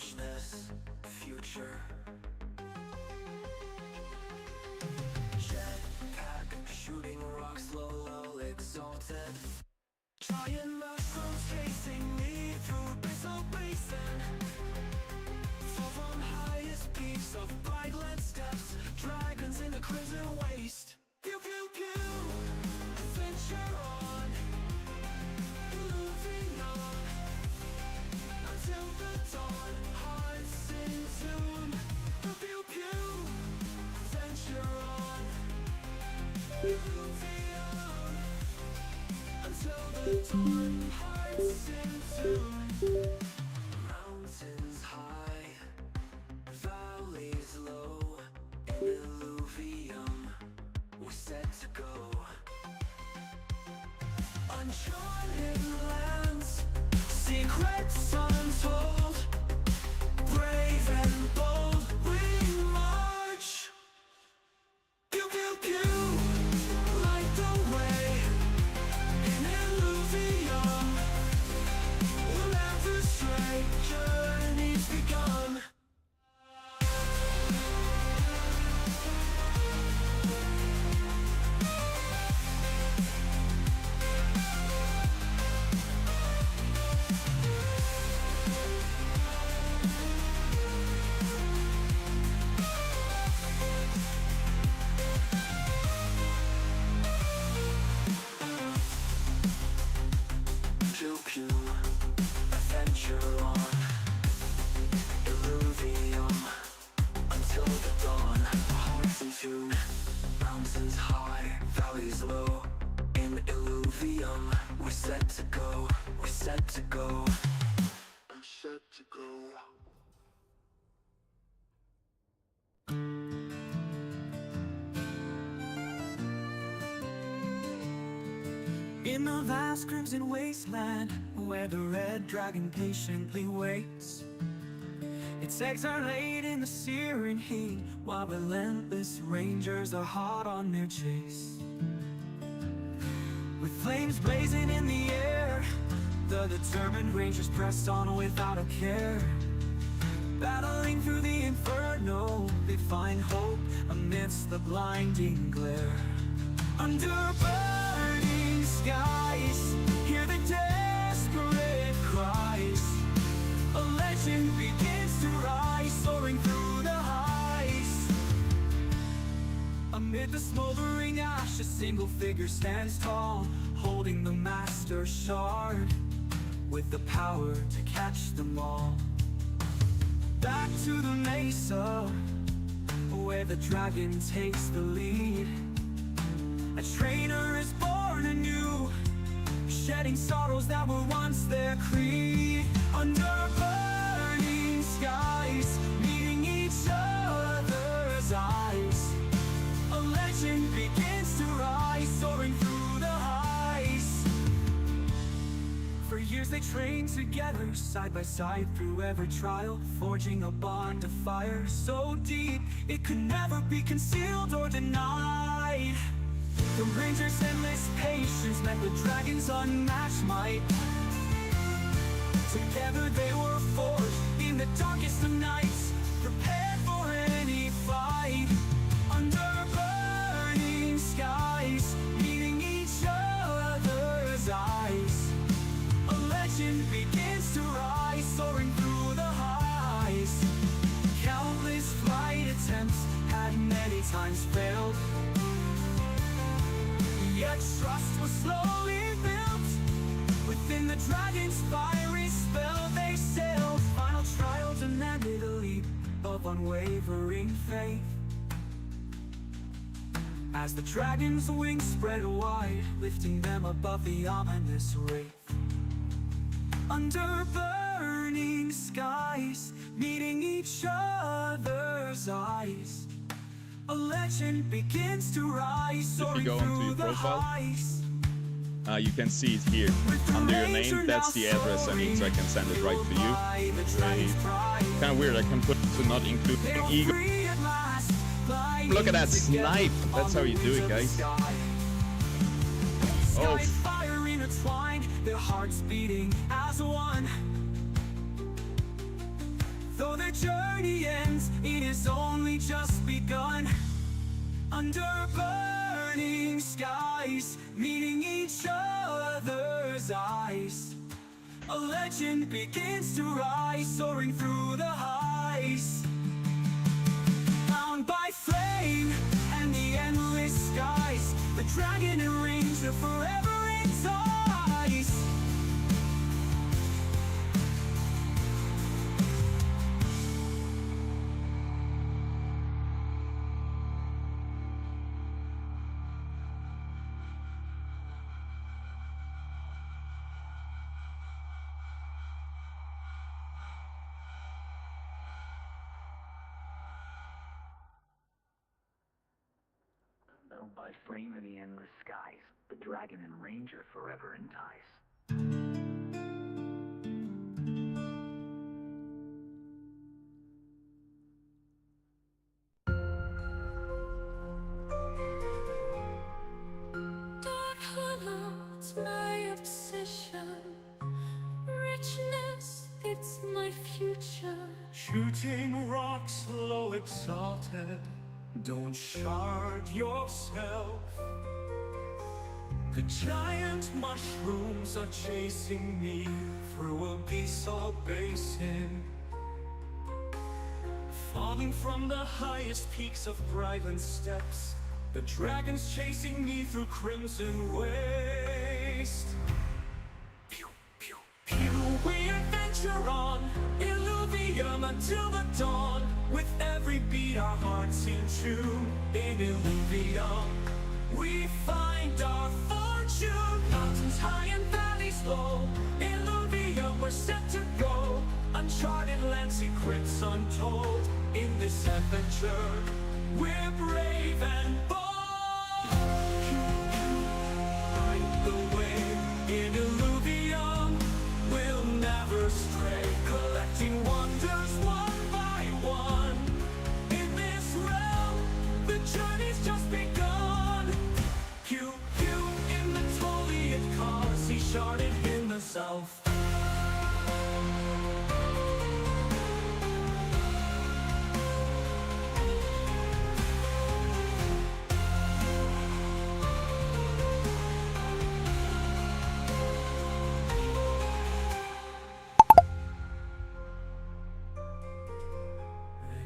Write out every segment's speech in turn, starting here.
muchness, future. Jetpack, shooting rocks, low, exalted. Giant mushrooms chasing me through Bristol Basin. Fall from highest peaks of bright-lit steps. Dragons in the crimson waste. Pew pew pew, adventure on. Illuvium, until the dawn. Hearts in tune. Pew pew pew, adventure on. Illuvium, until the dawn. Hearts in tune. Mountains high, valleys low. In Illuvium, we're set to go. Uncharted lands, secrets untold. Brave and bold, we march. Pew pew pew, light the way. In Illuvium, we'll never stray. Journey's begun. Pew pew, adventure on. Illuvium, until the dawn. Hearts in tune, mountains high, valleys low. In Illuvium, we're set to go. We're set to go. I'm set to go. In the vast crimson wasteland, where the red dragon patiently waits, its eggs are laid in the searing heat, while relentless rangers are hot on their chase. With flames blazing in the air, the determined rangers pressed on without a care. Battling through the inferno, they find hope amidst the blinding glare. Under burning skies, hear the desperate cries. A legend begins to rise, soaring through the heights. Amid the smoldering ash, a single figure stands tall, holding the master shard, with the power to catch them all. Back to the mesa, where the dragon takes the lead. A trainer is born anew, shedding sorrows that were once their creed. Under burning skies, meeting each other's eyes, a legend begins to rise, soaring through the heights. For years they trained together, side by side through every trial, forging a bond of fire so deep it could never be concealed or denied. The rangers' endless patience met the dragon's unmatched might. Together they were forged in the darkest of nights, prepared for any fight. Under burning skies, meeting each other's eyes, a legend begins to rise, soaring through the heights. Countless flight attempts had many times failed, yet trust was slowly built. Within the dragon's fiery spell they sailed. Final trial demanded a leap of unwavering faith, as the dragon's wings spread wide, lifting them above the ominous wraith. Under burning skies, meeting each other's eyes, a legend begins to rise, soaring through the heights. You can see it here under your name. That's the address I need, so I can send it right to you. Kind of weird, I can put to not include an ego. Look at that snipe! That's how you do it, guys. Oh. Fire intertwined, their hearts beating as one. Though the journey ends, it is only just begun. Under burning skies, meeting each other's eyes, a legend begins to rise, soaring through the heights. Bound by flame and the endless skies, the dragon and ranger forever entice. Bound by flame in the endless skies, the dragon and ranger forever entice. Dark's my obsession, richness, it's my future. Shooting rocks low exalted, don't shard yourself. The giant mushrooms are chasing me through abyssal basin, falling from the highest peaks of Brightland steps. The dragon's chasing me through crimson waste. Pew, pew, pew. We adventure on, Illuvium until the dawn. With every beat our hearts in tune. In Illuvium we find our fortune. Mountains high and valleys low, Illuvium we're set to go. Uncharted land secrets untold. In this adventure we're brave and bold. Find the way. In Illuvium we'll never stray, collecting wonders one by one. In this realm the journey's just begun. Pew pew in the Toliad cause, he sharded in the south.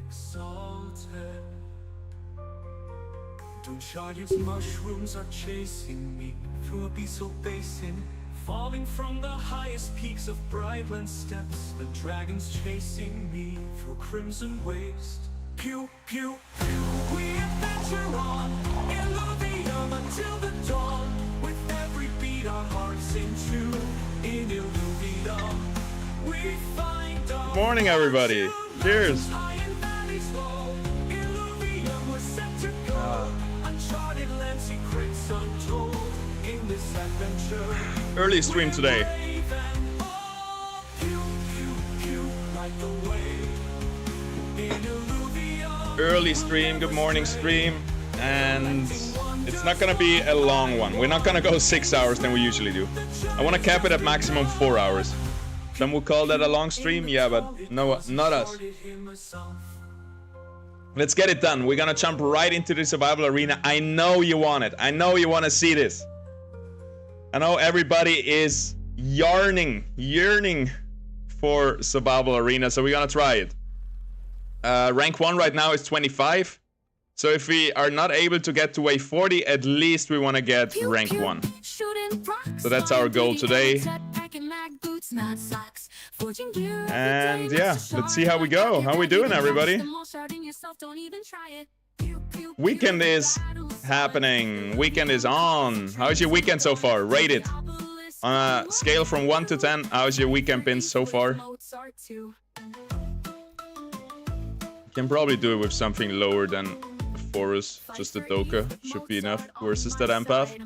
Exalted, Donchard's mushrooms are chasing me through abyssal basin, falling from the highest peaks of Brightland steps. The dragon's chasing me through crimson waste. Pew pew pew, we adventure on, Illuvium until the dawn. With every beat our hearts in tune. In Illuvium we find our Morning, everybody. Cheers. Early stream today. Early stream, good morning stream. And it's not gonna be a long one. We're not gonna go 6 hours than we usually do. I wanna cap it at maximum 4 hours. Some will call that a long stream, yeah, but no, not us. Let's get it done. We're gonna jump right into the survival arena. I know you want it. I know you want to see this. I know everybody is yearning for survival arena, so we're gonna try it. Rank 1 right now is 25. So if we are not able to get to wave 40, at least we want to get rank 1. So that's our goal today. And yeah, let's see how we go. How we doing, everybody? Weekend is happening. Weekend is on. How's your weekend so far? Rate it. On a scale from 1 to 10, how's your weekend been so far? Can probably do it with something lower than a Forest. Just a Doka should be enough versus that empath.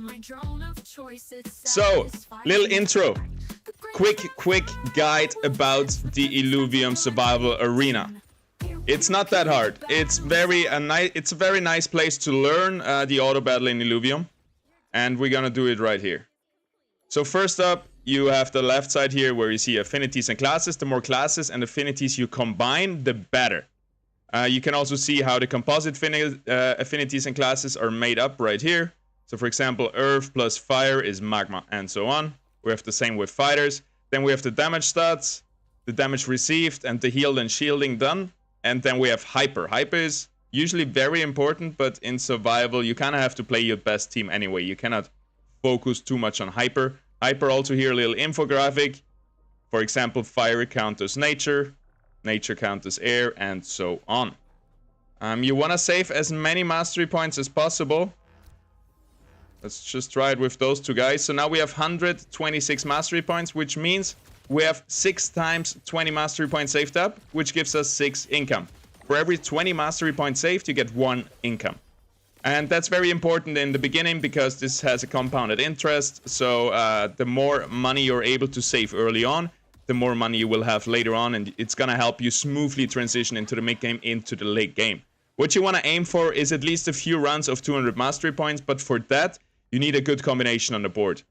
So, little intro. Quick guide about the Illuvium survival arena. It's not that hard. It's a very nice place to learn the auto battle in Illuvium, and we're gonna do it right here. So first up, you have the left side here where you see affinities and classes. The more classes and affinities you combine, the better. You can also see how the composite affinities and classes are made up right here. So for example, earth plus fire is magma, and so on. We have the same with fighters. Then we have the damage stats, the damage received, and the healed and shielding done. And then we have hyper. Hyper is usually very important, but in survival, you kind of have to play your best team anyway. You cannot focus too much on hyper. Hyper also here, a little infographic. For example, fire counters nature, nature counters air, and so on. You want to save as many mastery points as possible. Let's just try it with those two guys. So now we have 126 mastery points, which means we have 6 times 20 mastery points saved up, which gives us 6 income. For every 20 mastery points saved, you get 1 income. And that's very important in the beginning because this has a compounded interest. So the more money you're able to save early on, the more money you will have later on. And it's going to help you smoothly transition into the mid-game, into the late game. What you want to aim for is at least a few runs of 200 mastery points. But for that, you need a good combination on the board.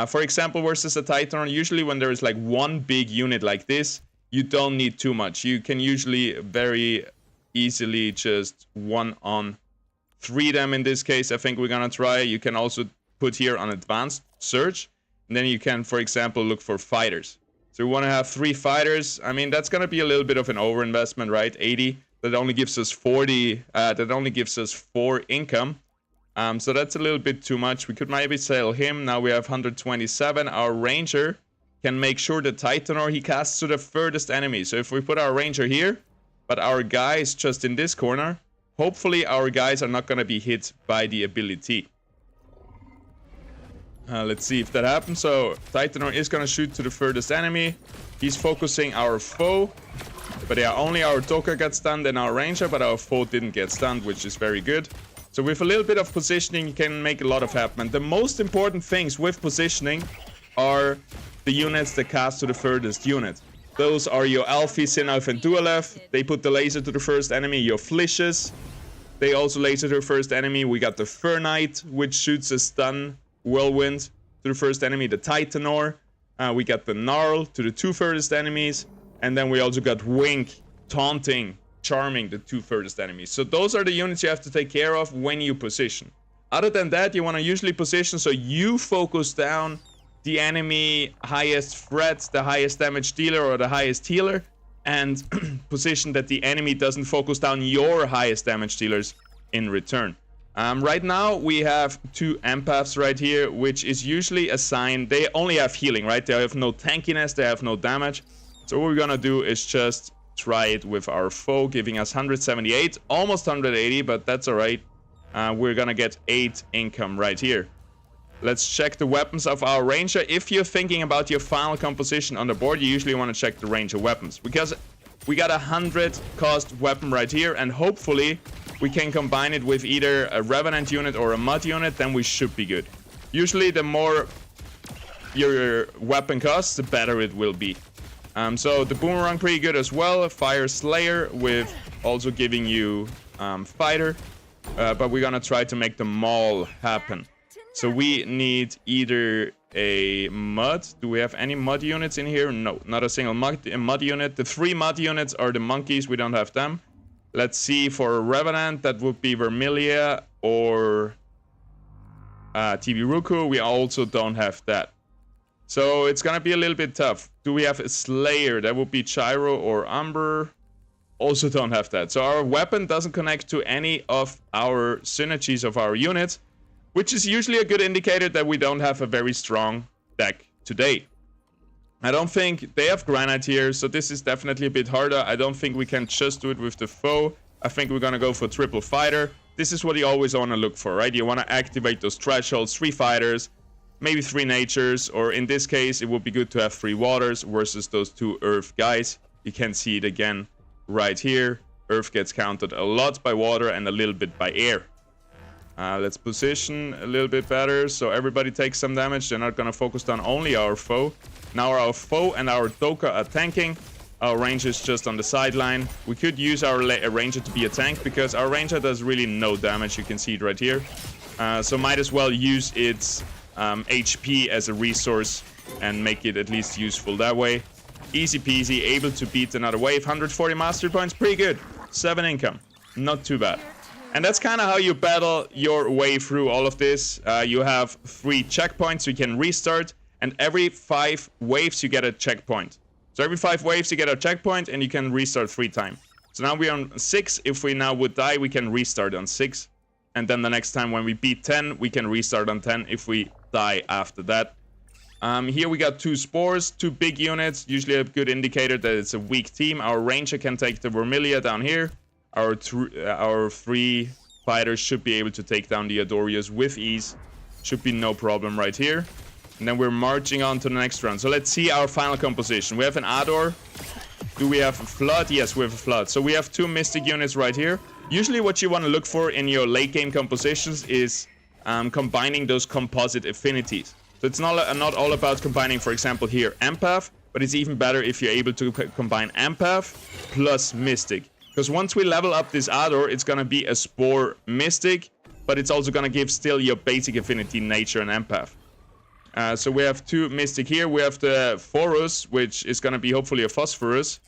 For example, versus a Titan, usually when there is like one big unit like this, you don't need too much. You can usually very easily just 1-on-3 them in this case. I think we're gonna try. You can also put here on advanced search, and then you can, for example, look for fighters. So we want to have 3 fighters. I mean, that's gonna be a little bit of an overinvestment, right? 80. That only gives us 40. That only gives us 4 income. So that's a little bit too much. We could maybe sell him. Now we have 127. Our ranger can make sure the Titanor he casts to the furthest enemy. So if we put our ranger here, but our guy is just in this corner, hopefully our guys are not going to be hit by the ability. Let's see if that happens. So Titanor is going to shoot to the furthest enemy. He's focusing our foe. But yeah, only our Toka got stunned and our ranger, but our foe didn't get stunned, which is very good. So with a little bit of positioning, you can make a lot of happen. The most important things with positioning are the units that cast to the furthest unit. Those are your Alfie, Sinalf, and Dualef. They put the laser to the first enemy. Your Flishes, they also laser to the first enemy. We got the Fernite, which shoots a stun whirlwind to the first enemy. The Titanor. We got the Gnarl to the 2 furthest enemies. And then we also got Wink, taunting, charming the 2 furthest enemies. So those are the units you have to take care of when you position. Other than that, you want to usually position so you focus down the enemy highest threat, the highest damage dealer or the highest healer, and position that the enemy doesn't focus down your highest damage dealers in return. Right now we have 2 empaths right here, which is usually a sign they only have healing, right? They have no tankiness, they have no damage. So what we're gonna do is just try it with our foe, giving us 178, almost 180, but that's all right. We're gonna get 8 income right here. Let's check the weapons of our ranger. If you're thinking about your final composition on the board, you usually want to check the ranger weapons, because we got a 100 cost weapon right here, and hopefully we can combine it with either a revenant unit or a mud unit. Then we should be good. Usually the more your weapon costs, the better it will be. So the boomerang pretty good as well. Fire Slayer with also giving you fighter, but we're gonna try to make the maul happen. So we need either a mud. Do we have any mud units in here? No, not a single mud unit. The 3 mud units are the monkeys. We don't have them. Let's see, for a revenant, that would be Vermilia or TV Ruku. We also don't have that. So it's gonna be a little bit tough. Do we have a Slayer? That would be Chiro or Umber. Also don't have that. So our weapon doesn't connect to any of our synergies of our units, which is usually a good indicator that we don't have a very strong deck today. I don't think they have Granite here, so this is definitely a bit harder. I don't think we can just do it with the foe. I think we're gonna go for triple fighter. This is what you always want to look for, right? You want to activate those thresholds, 3 fighters, maybe 3 natures, or in this case, it would be good to have 3 waters versus those 2 earth guys. You can see it again right here. Earth gets counted a lot by water and a little bit by air. Let's position a little bit better so everybody takes some damage. They're not going to focus on only our foe. Now our foe and our Toka are tanking. Our ranger is just on the sideline. We could use our ranger to be a tank because our ranger does really no damage. You can see it right here. So might as well use its HP as a resource and make it at least useful that way. Easy peasy, able to beat another wave. 140 mastery points, pretty good. 7 income, not too bad. And that's kind of how you battle your way through all of this. You have 3 checkpoints you can restart, and every 5 waves you get a checkpoint. So every 5 waves you get a checkpoint, and you can restart 3 times. So now we're on 6. If we now would die, we can restart on 6. And then the next time when we beat 10, we can restart on 10 if we die after that. Here we got 2 spores, 2 big units, usually a good indicator that it's a weak team. Our ranger can take the Vermilia down here. Our 3 fighters should be able to take down the Adorius with ease. Should be no problem right here. And then we're marching on to the next round. So let's see our final composition. We have an Ador. Do we have a Flood? Yes, we have a Flood. So we have 2 Mystic units right here. Usually what you want to look for in your late game compositions is combining those composite affinities. So it's not all about combining, for example, here Empath, but it's even better if you're able to combine Empath plus Mystic. Because once we level up this Ador, it's going to be a Spore Mystic, but it's also going to give still your basic affinity Nature and Empath. So we have 2 Mystic here. We have the Forus, which is going to be hopefully a Phosphorus.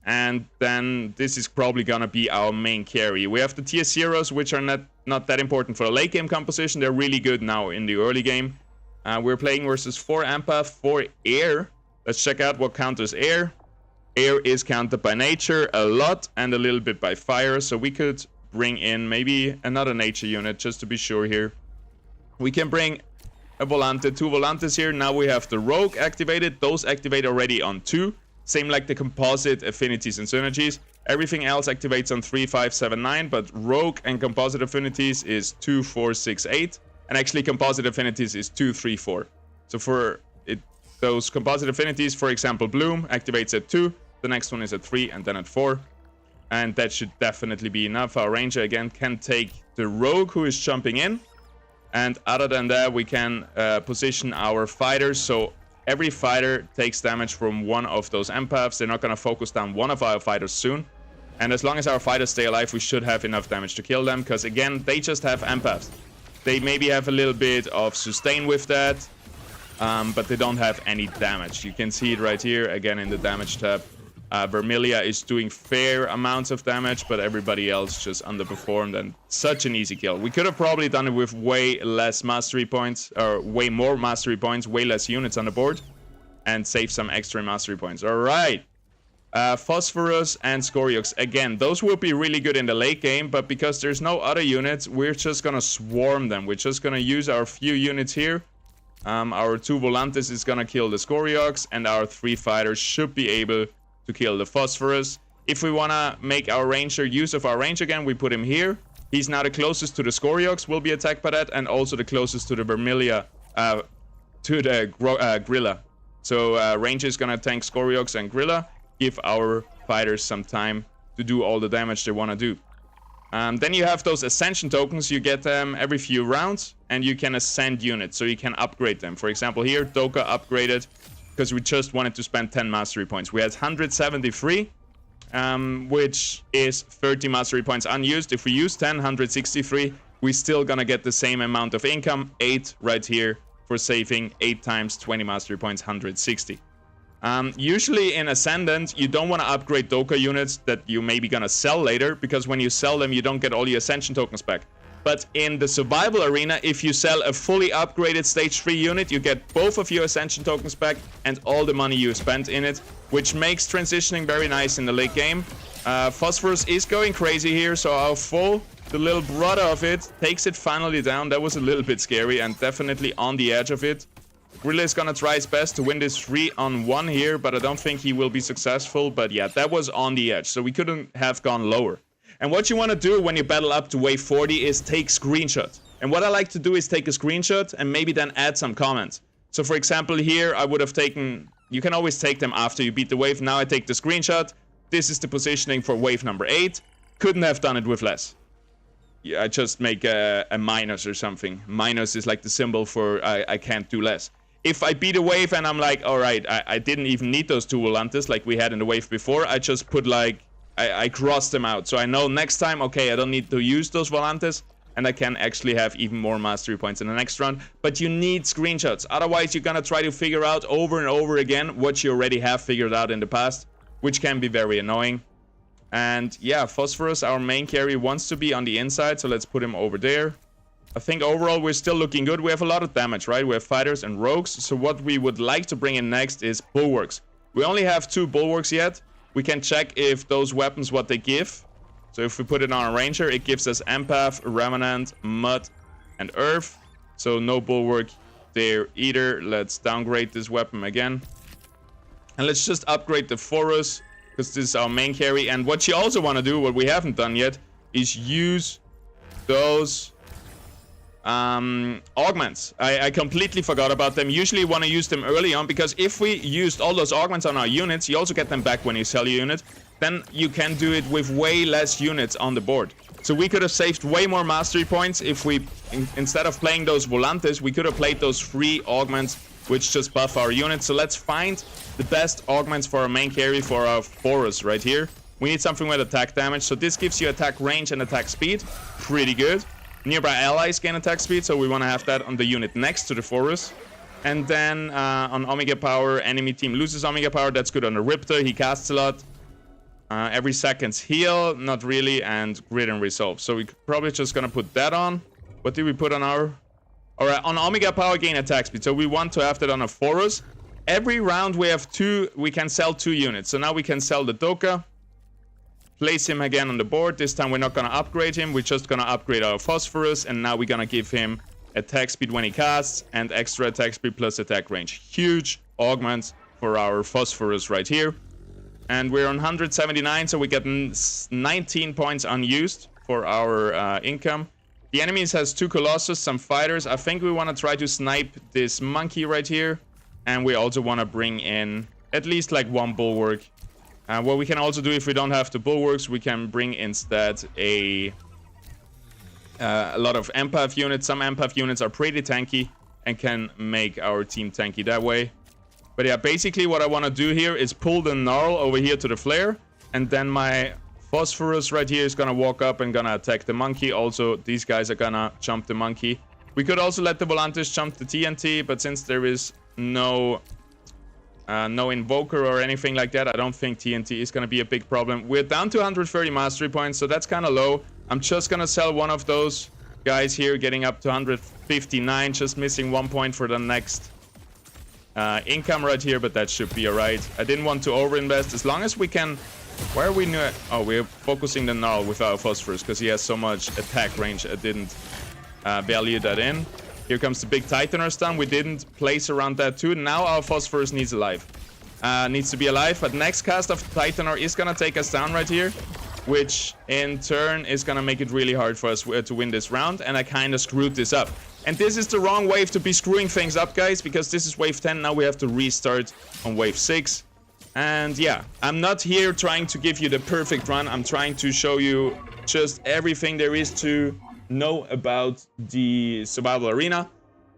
And then this is probably going to be our main carry. We have the tier 0s, which are not that important for the late game composition. They're really good now in the early game. We're playing versus 4 Empath, 4 Air. Let's check out what counters Air. Air is countered by Nature a lot and a little bit by Fire. So we could bring in maybe another Nature unit just to be sure here. We can bring a Volante, 2 Volantes here. Now we have the Rogue activated. Those activate already on 2. Same like the composite affinities and synergies. Everything else activates on 3, 5, 7, 9. But Rogue and composite affinities is 2, 4, 6, 8. And actually composite affinities is 2, 3, 4. So for it, those composite affinities, for example, Bloom activates at 2. The next one is at 3 and then at 4. And that should definitely be enough. Our Ranger again can take the Rogue who is jumping in. And other than that, we can position our fighters. So every fighter takes damage from one of those Empaths. They're not going to focus down one of our fighters soon. And as long as our fighters stay alive, we should have enough damage to kill them. Because again, they just have Empaths. They maybe have a little bit of sustain with that. But they don't have any damage. You can see it right here, again in the damage tab. Vermilia is doing fair amounts of damage, but everybody else just underperformed, and such an easy kill. We could have probably done it with way less mastery points, or way more mastery points, way less units on the board, and save some extra mastery points. All right. Phosphorus and Scoriox. Again, those will be really good in the late game, but because there's no other units, we're just going to swarm them. We're just going to use our few units here. Our 2 Volantes is going to kill the Scoriox, and our 3 fighters should be able to kill the Phosphorus. If we want to make our Ranger use of our range again, we put him here. He's now the closest to the Scoriox, will be attacked by that, and also the closest to the Vermilia, to the Grilla. So Ranger is going to tank Scoriox and Grilla, give our fighters some time to do all the damage they want to do. Then you have those Ascension tokens. You get them every few rounds, and you can ascend units, so you can upgrade them. For example, here, Doka upgraded, because we just wanted to spend 10 mastery points. We had 173, which is 30 mastery points unused. If we use 10, 163, we're still gonna get the same amount of income, 8 right here, for saving 8 times 20 mastery points, 160. Usually in Ascendant, you don't want to upgrade Doka units that you maybe gonna sell later, because when you sell them, you don't get all your Ascension tokens back. But in the survival arena, if you sell a fully upgraded stage 3 unit, you get both of your Ascension tokens back and all the money you spent in it, which makes transitioning very nice in the late game. Phosphorus is going crazy here, so our foe, the little brother of it, takes it finally down. That was a little bit scary and definitely on the edge of it. Grilla is gonna try his best to win this 3-on-1 here, but I don't think he will be successful. But yeah, that was on the edge, so we couldn't have gone lower. And what you want to do when you battle up to wave 40 is take screenshots. And what I like to do is take a screenshot and maybe then add some comments. So for example here, I would have taken... You can always take them after you beat the wave. Now I take the screenshot. This is the positioning for wave number 8. Couldn't have done it with less. Yeah, I just make a minus or something. Minus is like the symbol for I can't do less. If I beat a wave and I'm like, alright, I didn't even need those 2 Volantes like we had in the wave before. I just put like... I crossed them out, so I know next time, okay, I don't need to use those Volantes. and I can actually have even more mastery points in the next round. But you need screenshots. Otherwise, you're gonna try to figure out over and over again what you already have figured out in the past, which can be very annoying. And yeah, Phosphorus, our main carry, wants to be on the inside, so let's put him over there. I think overall we're still looking good. We have a lot of damage, right? We have fighters and rogues. So what we would like to bring in next is bulwarks. We only have 2 bulwarks yet. We can check if those weapons, what they give. So if we put it on a ranger, it gives us empath, revenant, mud, and earth. So no bulwark there either. Let's downgrade this weapon again. And let's just upgrade the forest, because this is our main carry. And what you also want to do, what we haven't done yet, is use those augments. I completely forgot about them. Usually you want to use them early on, because if we used all those augments on our units, you also get them back when you sell your unit. Then you can do it with way less units on the board. So we could have saved way more mastery points if we, instead of playing those volantes, we could have played those free augments, which just buff our units. So let's find the best augments for our main carry for our forest right here. We need something with attack damage. So this gives you attack range and attack speed. Pretty good. Nearby allies gain attack speed, so we want to have that on the unit next to the forest. And then on Omega Power, enemy team loses Omega Power. That's good on the Riptor. He casts a lot. Every second's heal, not really, and grid and resolve. So we're probably just gonna put that on. What did we put on our... Alright, on Omega Power, gain attack speed. So we want to have that on a forest. Every round we have 2, we can sell 2 units. So now we can sell the Doka. Place him again on the board. This time we're not gonna upgrade him. We're just gonna upgrade our Phosphorus. And now we're gonna give him attack speed when he casts, and extra attack speed plus attack range. Huge augments for our Phosphorus right here. And we're on 179, so we get 19 points unused for our income. The enemies has 2 Colossus, some fighters. I think we want to try to snipe this monkey right here. And we also want to bring in at least like 1 bulwark. What we can also do, if we don't have the bulwarks, we can bring instead a lot of empath units. Some empath units are pretty tanky and can make our team tanky that way. But yeah, basically what I want to do here is pull the Gnarl over here to the flare. And then my Phosphorus right here is going to walk up and going to attack the monkey. Also, these guys are going to jump the monkey. We could also let the Volantis jump the TNT. But since there is no Invoker or anything like that, I don't think TNT is going to be a big problem. We're down to 130 mastery points, so that's kind of low. I'm just going to sell one of those guys here, getting up to 159. Just missing 1 point for the next... income right here, but that should be alright. I didn't want to overinvest. As long as we can... Where are we new? Oh, we're focusing the Gnarl with our Phosphorus because he has so much attack range. I didn't value that in. Here comes the big Titaner stun. We didn't place around that too. Now our Phosphorus needs to be alive. But next cast of Titaner is gonna take us down right here, which in turn is gonna make it really hard for us to win this round. And I kind of screwed this up. And this is the wrong wave to be screwing things up, guys, because this is wave 10. Now we have to restart on wave 6. And yeah, I'm not here trying to give you the perfect run. I'm trying to show you just everything there is to know about the survival arena.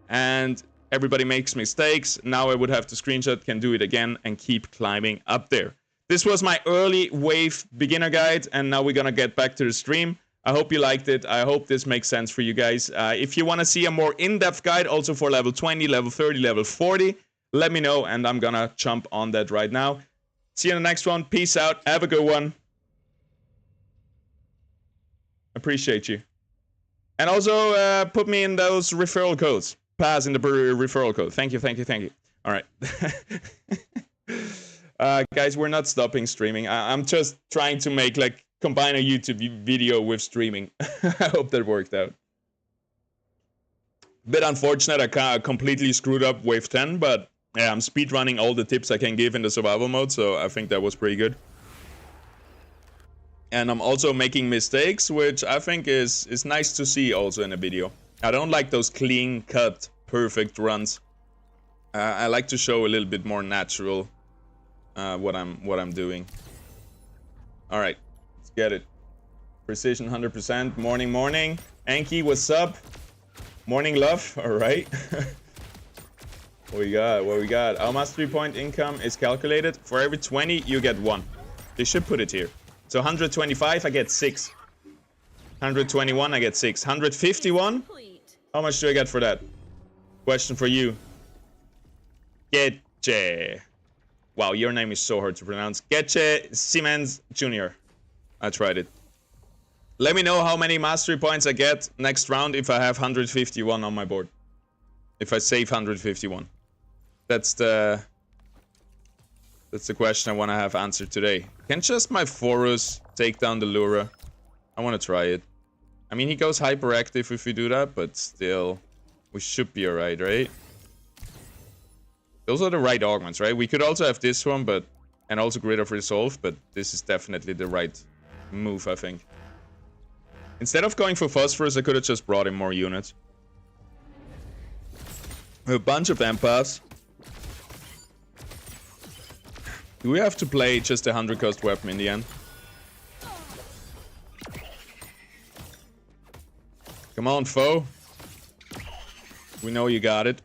And everybody makes mistakes. Now I would have to screenshot, can do it again, and keep climbing up there. This was my early wave beginner guide, and now we're gonna get back to the stream. I hope you liked it. I hope this makes sense for you guys. If you want to see a more in-depth guide also for level 20, level 30, level 40, let me know and I'm gonna jump on that right now. See you in the next one. Peace out. Have a good one. Appreciate you. And also put me in those referral codes. Pass in the referral code. Thank you, thank you, thank you. All right. Guys, we're not stopping streaming. I'm just trying to make like combine a YouTube video with streaming. I hope that worked out. Bit unfortunate, I completely screwed up wave 10, but yeah, I'm speedrunning all the tips I can give in the survival mode, so I think that was pretty good. And I'm also making mistakes, which I think is nice to see also in a video. I don't like those clean cut, perfect runs. I like to show a little bit more natural what I'm doing. All right. Get it. Precision 100%. Morning, morning. Anki, what's up? Morning, love. All right. What we got? Our mastery point income is calculated. For every 20, you get 1. They should put it here. So 125, I get 6. 121, I get 6. 151? How much do I get for that? Question for you. Getche. Wow, your name is so hard to pronounce. Getche Siemens Jr. I tried it. Let me know how many mastery points I get next round if I have 151 on my board. If I save 151. That's the question I want to have answered today. Can just my Forus take down the Lura? I want to try it. I mean, he goes hyperactive if we do that, but still, we should be alright, right? Those are the right augments, right? We could also have this one, but and also Grid of Resolve, but this is definitely the right move, I think. Instead of going for Phosphorus, I could have just brought in more units. A bunch of empaths. Do we have to play just a 100 cost weapon in the end? Come on, foe. We know you got it.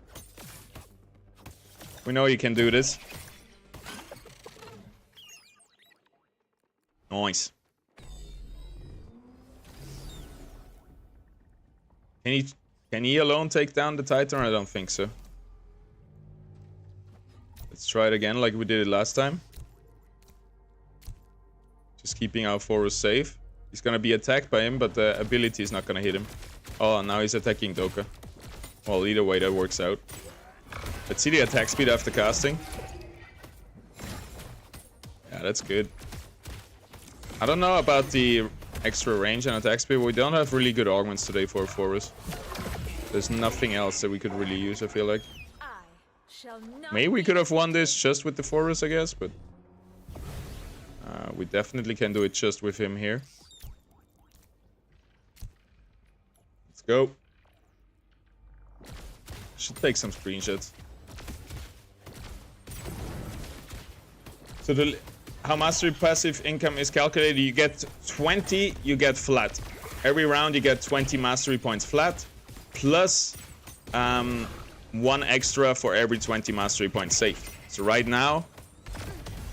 We know you can do this. Nice. Can he alone take down the Titan? I don't think so. Let's try it again like we did it last time. Just keeping our Forus safe. He's gonna be attacked by him, but the ability is not gonna hit him. Oh, now he's attacking Doka. Well, either way, that works out. Let's see the attack speed after casting. Yeah, that's good. I don't know about the extra range and attack speed. We don't have really good augments today for Forus. There's nothing else that we could really use, I feel like. Maybe we could have won this just with the Forus, I guess, but... we definitely can do it just with him here. Let's go. Should take some screenshots. So how mastery passive income is calculated, you get 20, you get flat. Every round you get 20 mastery points flat, plus 1 extra for every 20 mastery points saved. So right now,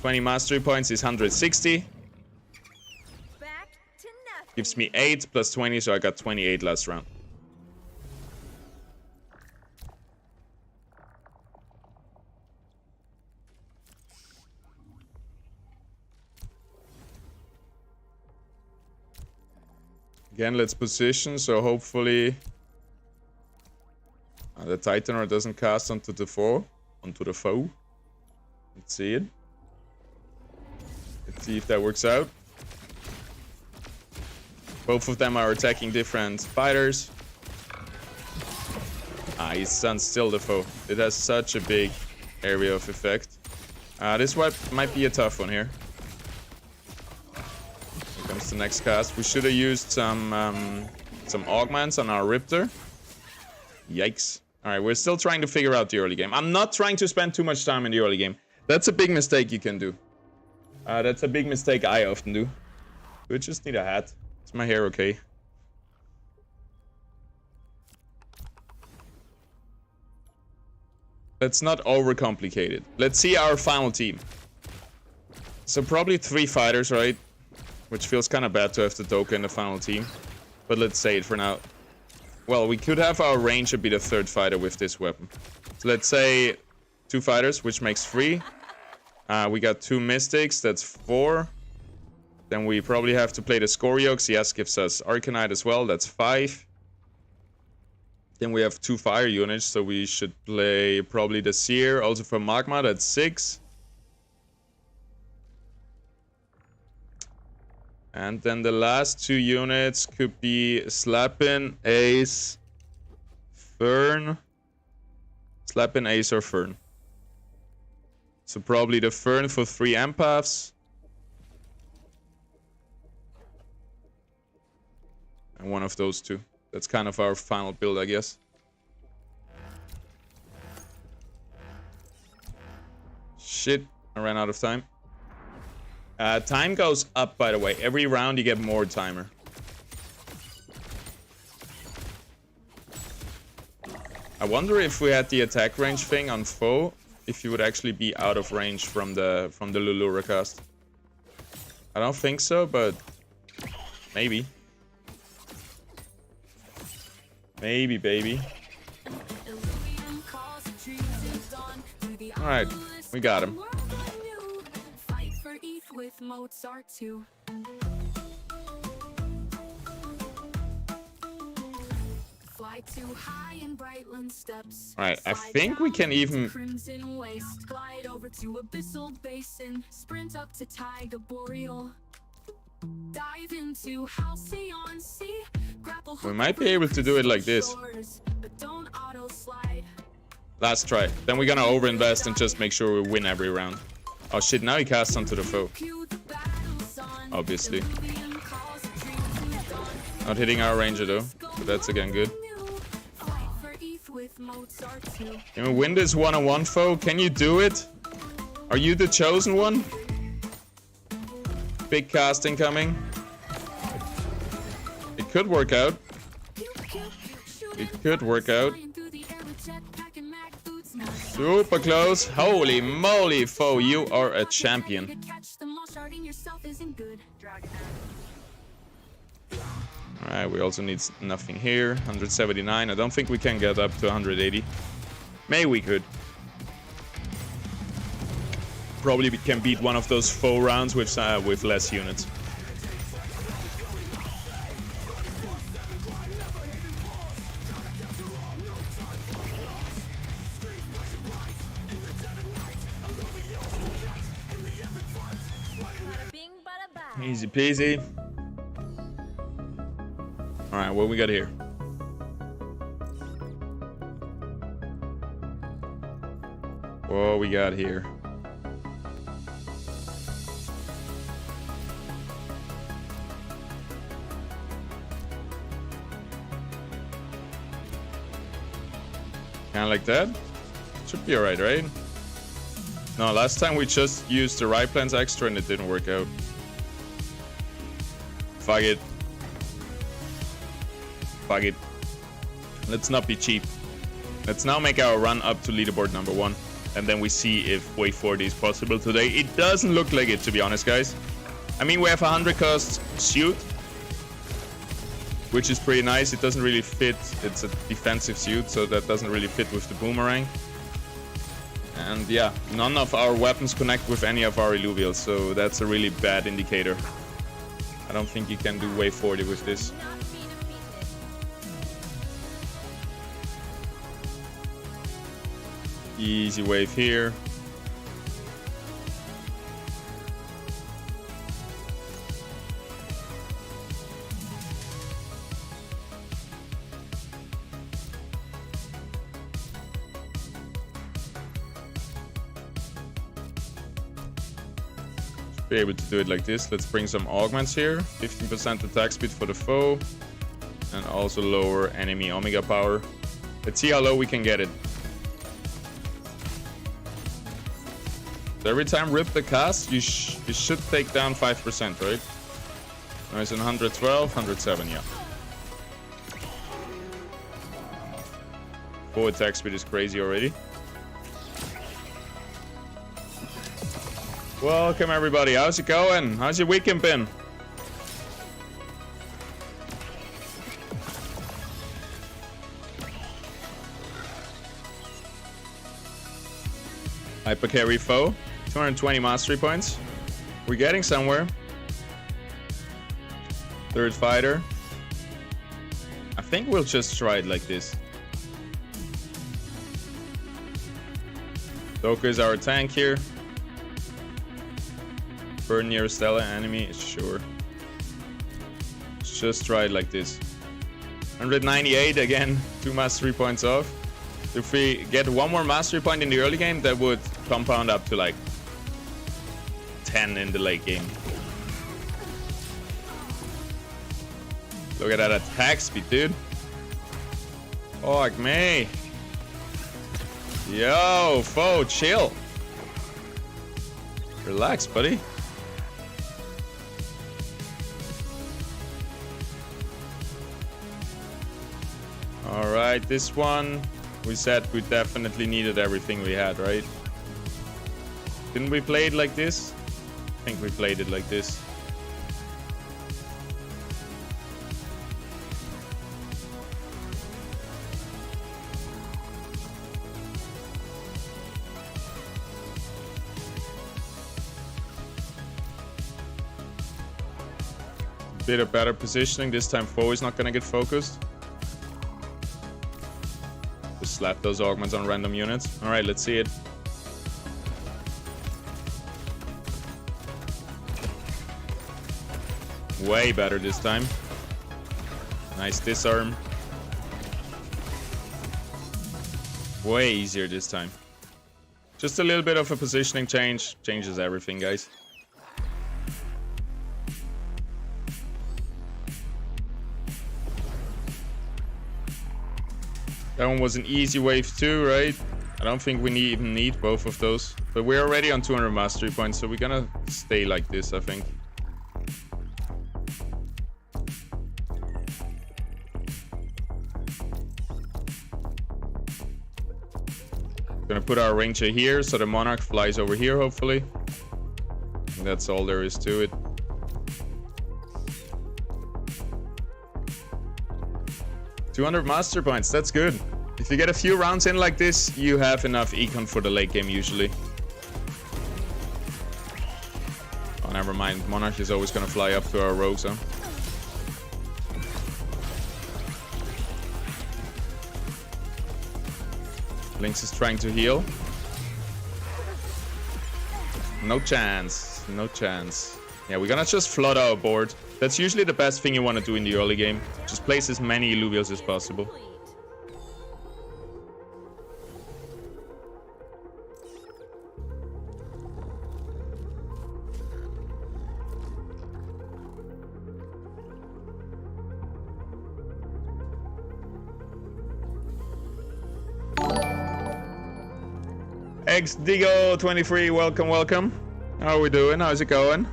20 mastery points is 160. Gives me 8 plus 20, so I got 28 last round. Again, let's position, so hopefully the Titaner doesn't cast onto the foe. Let's see it. Let's see if that works out. Both of them are attacking different fighters. He stuns still the foe. It has such a big area of effect. This might be a tough one here. Here comes the next cast. We should have used some augments on our Riptor. Yikes. Alright, we're still trying to figure out the early game. I'm not trying to spend too much time in the early game. That's a big mistake you can do. That's a big mistake I often do. We just need a hat. Is my hair okay? Let's not overcomplicate it. Let's see our final team. So probably 3 fighters, right? Which feels kind of bad to have the Doka in the final team. But let's say it for now. Well, we could have our ranger be the 3rd fighter with this weapon. So let's say 2 fighters, which makes 3. We got 2 mystics, that's 4. Then we probably have to play the Scoriox. Yes, gives us Arcanite as well, that's 5. Then we have 2 fire units, so we should play probably the Seer, also for Magma, that's 6. And then the last 2 units could be Slappin, Ace, Fern. Slappin, Ace, or Fern. So probably the Fern for 3 empaths. And one of those 2. That's kind of our final build, I guess. Shit, I ran out of time. Time goes up, by the way. Every round you get more timer. I wonder if we had the attack range thing on foe, if you would actually be out of range from the Lulura cast. I don't think so, but maybe. Maybe, baby. Alright, we got him. Fight for ETH with Mozart too. Fly too high in Brightland steps. Alright, I think we can even... Crimson waste, glide over to Abyssal Basin, sprint up to Taiga Boreal. Dive into Halcyon Sea, grapple. We might be able to do it like this. But don't auto slide. Last try. Then we're gonna overinvest and just make sure we win every round. Oh shit, now he casts onto the foe. Obviously. Not hitting our ranger though, but that's again good. Can we win this one-on-one, foe? Can you do it? Are you the chosen one? Big casting coming. It could work out. It could work out. Super close. Holy moly, foe, you are a champion. Alright, we also need nothing here. 179. I don't think we can get up to 180. Maybe we could. Probably we can beat one of those foe rounds with less units. Easy peasy. Alright, what we got here? What we got here? Kinda like that? Should be alright, right? No, last time we just used the right plans extra and it didn't work out. Fuck it. Fuck it. Let's not be cheap. Let's now make our run up to leaderboard number 1. And then we see if wave 40 is possible today. It doesn't look like it, to be honest, guys. I mean, we have a 100 cost suit, which is pretty nice. It doesn't really fit. It's a defensive suit, so that doesn't really fit with the boomerang. And yeah, none of our weapons connect with any of our Illuvials, so that's a really bad indicator. I don't think you can do wave 40 with this. Easy wave here. Be able to do it like this. Let's bring some augments here. 15% attack speed for the foe. And also lower enemy omega power. Let's see how low we can get it. So every time rip the cast, you should take down 5%, right? Nice, in 112, 107, yeah. Full attack speed is crazy already. Welcome everybody, how's it going? How's your weekend been? Hyper carry foe, 220 mastery points. We're getting somewhere. Third fighter. I think we'll just try it like this. Doka is our tank here. Burn near Stella enemy, sure. Let's just try it like this. 198 again, 2 mastery points off. If we get 1 more mastery point in the early game, that would compound up to like 10 in the late game. Look at that attack speed, dude. Fuck me. Yo, foe, chill. Relax, buddy. Alright, this one, we said we definitely needed everything we had, right? Didn't we play it like this? I think we played it like this. Bit of better positioning. This time foe is not gonna get focused. Just slap those augments on random units. Alright, let's see it. Way better this time. Nice disarm. Way easier this time. Just a little bit of a positioning change. Changes everything, guys. That one was an easy wave too, right? I don't think we even need both of those. But we're already on 200 mastery points, so we're gonna stay like this, I think. Gonna put our ranger here, so the monarch flies over here, hopefully. And that's all there is to it. $200 master points, that's good. If you get a few rounds in like this, you have enough econ for the late game usually. Oh, never mind. Monarch is always gonna fly up to our rogues, huh? Lynx is trying to heal. No chance. No chance. Yeah, we're gonna just flood our board. That's usually the best thing you want to do in the early game. Just place as many Illuvios as possible. XDigo23, welcome, welcome. How are we doing? How's it going?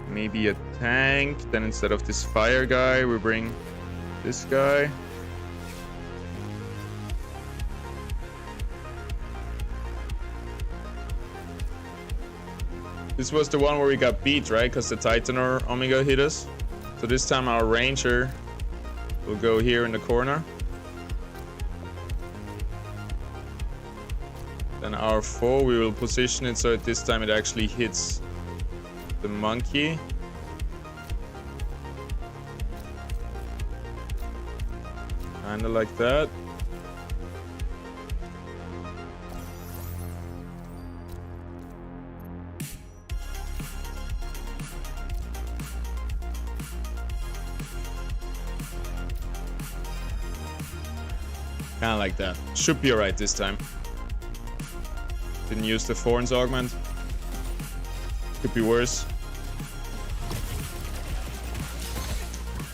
Maybe a tank, then instead of this fire guy, we bring this guy. This was the one where we got beat, right? Because the Titan or Omega hit us. So this time our Ranger will go here in the corner. Then our foe, we will position it so at this time it actually hits the monkey. Kinda like that. Kinda like that. Should be alright this time. Didn't use the Thorns augment. Could be worse.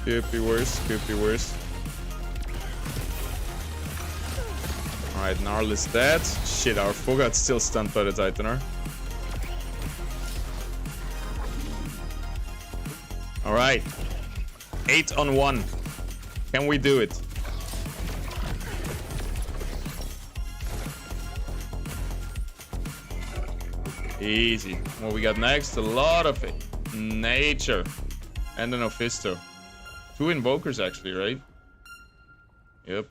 Could be worse. Could be worse. Alright, Gnarl is dead. Shit, our foe got still stunned by the Titaner. Alright. 8 on 1. Can we do it? Easy. What we got next? A lot of it. Nature. And an Ophisto. 2 invokers actually, right? Yep.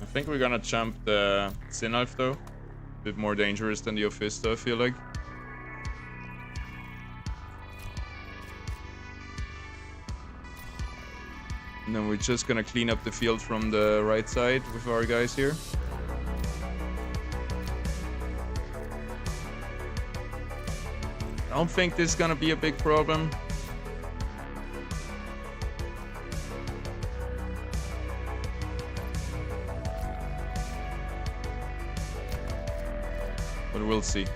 I think we're gonna jump the Synalf though. A bit more dangerous than the Ophisto, I feel like. And then we're just gonna clean up the field from the right side with our guys here. I don't think this is gonna be a big problem. But we'll see.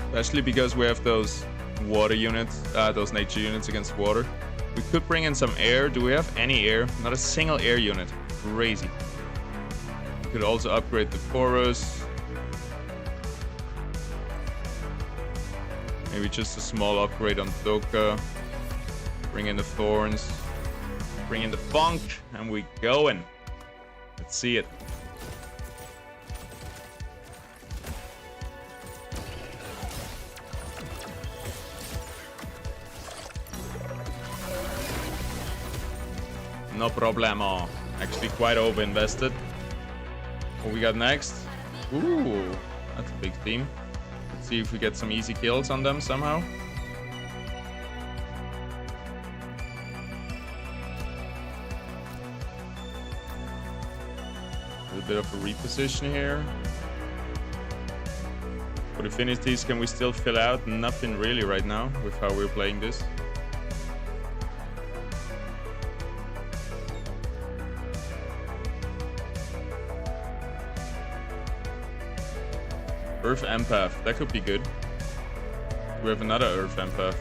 Especially because we have those water units, those nature units against water. We could bring in some air. Do we have any air? Not a single air unit. Crazy. We could also upgrade the Porous. Maybe just a small upgrade on Doka. Bring in the Thorns. Bring in the Funk. And we going. Let's see it. No problemo. Actually quite over-invested. What we got next? Ooh, that's a big team. Let's see if we get some easy kills on them somehow. A little bit of a reposition here. For affinities, can we still fill out? Nothing really right now with how we're playing this. Earth Empath, that could be good. We have another Earth Empath.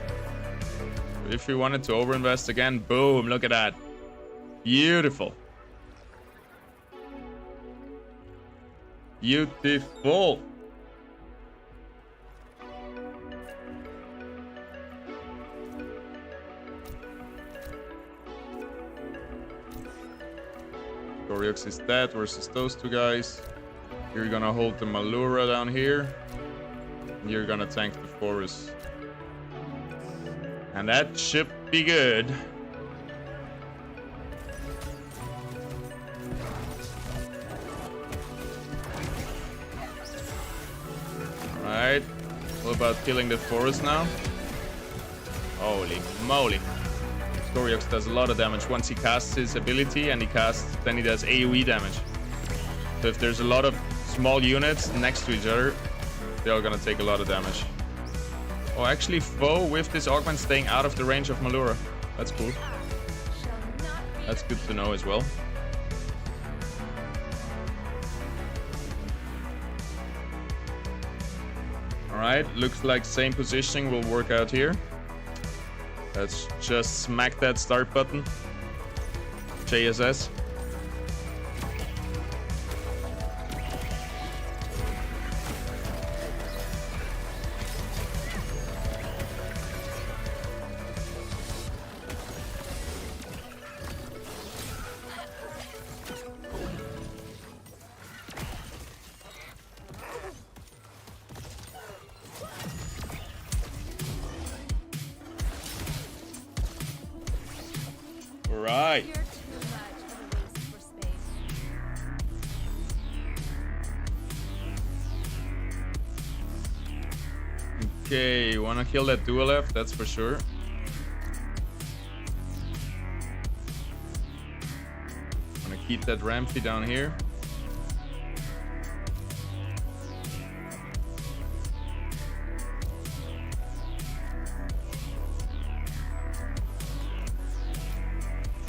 But if we wanted to overinvest again, boom, look at that. Beautiful. Beautiful. Goryox is dead versus those two guys. You're gonna hold the Malura down here. And you're gonna tank the forest. And that should be good. Alright. What about killing the forest now? Holy moly. Goryox does a lot of damage once he casts his ability, and then he does AoE damage. So if there's a lot of small units next to each other, they're all gonna take a lot of damage. Oh, actually, foe with this augment staying out of the range of Malura. That's cool. That's good to know as well. Alright, looks like same positioning will work out here. Let's just smack that start button. JSS. Right. Okay, wanna kill that dual F, that's for sure. Wanna keep that Rampy down here.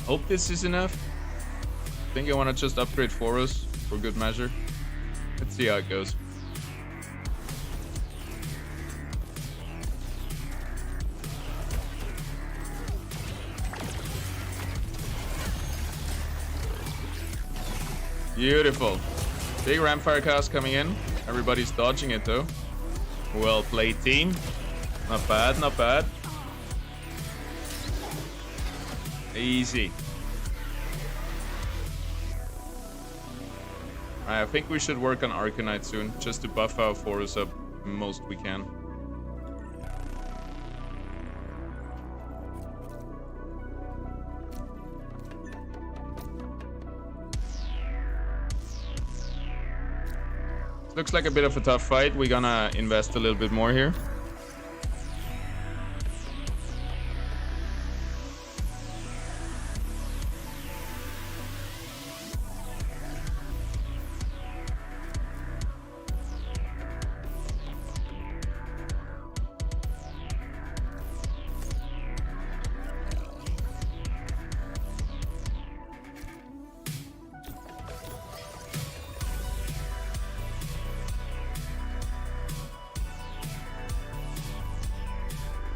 Hope this is enough. I think I want to just upgrade Forest for good measure. Let's see how it goes. Beautiful. Big Rampfire cast coming in. Everybody's dodging it though. Well played, team. Not bad, not bad. Easy. I think we should work on Arcanite soon, just to buff our forest up most we can. Looks like a bit of a tough fight. We're gonna invest a little bit more here.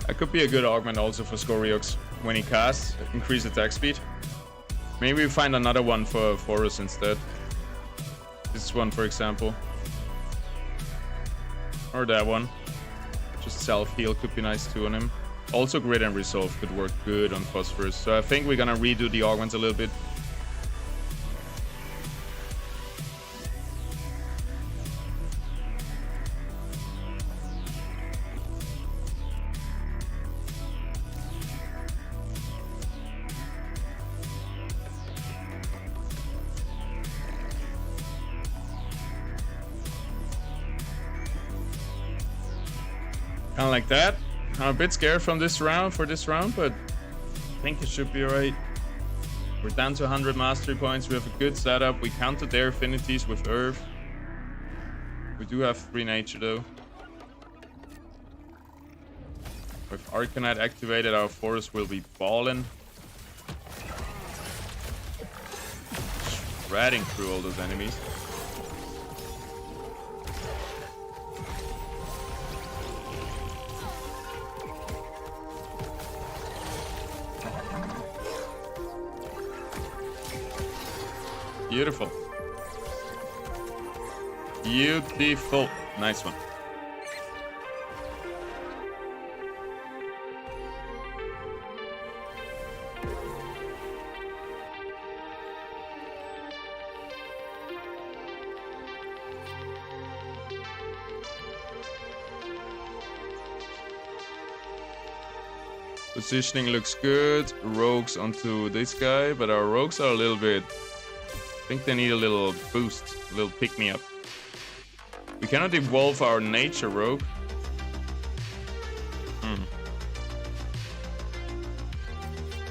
That could be a good augment also for Goryox when he casts, increase attack speed. Maybe we find another one for Forest instead. This one, for example. Or that one. Just self-heal could be nice too on him. Also Grid and Resolve could work good on Phosphorus. So I think we're gonna redo the augments a little bit. Kind of like that. I'm a bit scared from this round, but I think it should be alright. We're down to 100 mastery points. We have a good setup. We counted their affinities with Earth. We do have 3 nature though. With Arcanite activated, our forest will be ballin'. Shredding through all those enemies. Beautiful. Beautiful. Nice one. Positioning looks good. Rogues onto this guy, but our rogues are a little bit... I think they need a little boost, a little pick-me-up. We cannot evolve our nature rogue.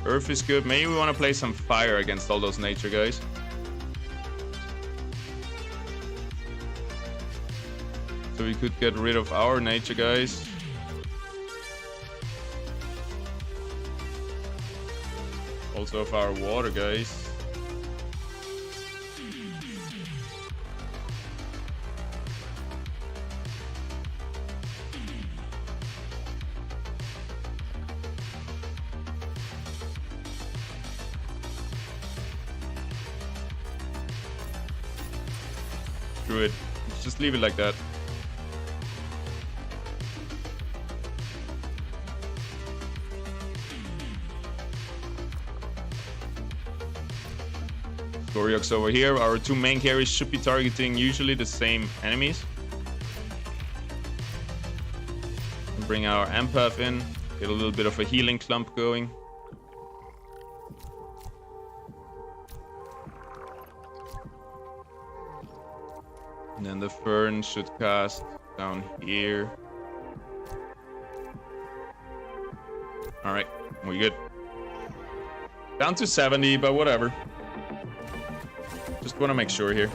Earth is good. Maybe we want to play some fire against all those nature guys. So we could get rid of our nature guys. Also of our water guys. Screw it. Let's just leave it like that. Goryox over here. Our 2 main carries should be targeting usually the same enemies. Bring our empath in. Get a little bit of a healing clump going. And then the Fern should cast down here. Alright, we good. Down to 70, but whatever. Just want to make sure here.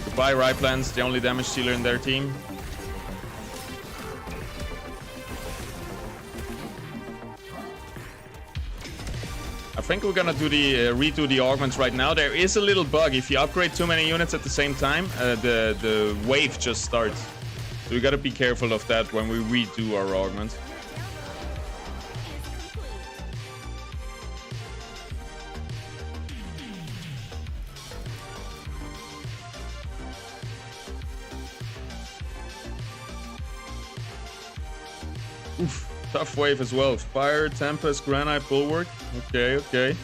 Goodbye, Riplands, the only damage dealer in their team. I think we're gonna do the redo the augments right now. There is a little bug. If you upgrade too many units at the same time, the wave just starts. So we gotta be careful of that when we redo our augments. Oof, tough wave as well. Fire, Tempest, Granite, Bulwark. Okay, okay.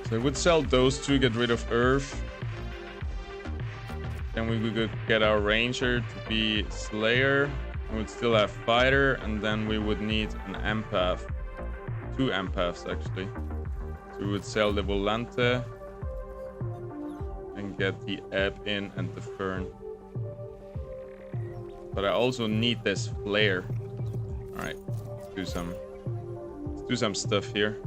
So I would sell those 2, get rid of Earth. Then we could get our Ranger to be Slayer. We would still have Fighter, and then we would need an Empath. 2 Empaths, actually. We would sell the Volante and get the Ebb in and the Fern. But I also need this Flare. Alright, let's do some stuff here.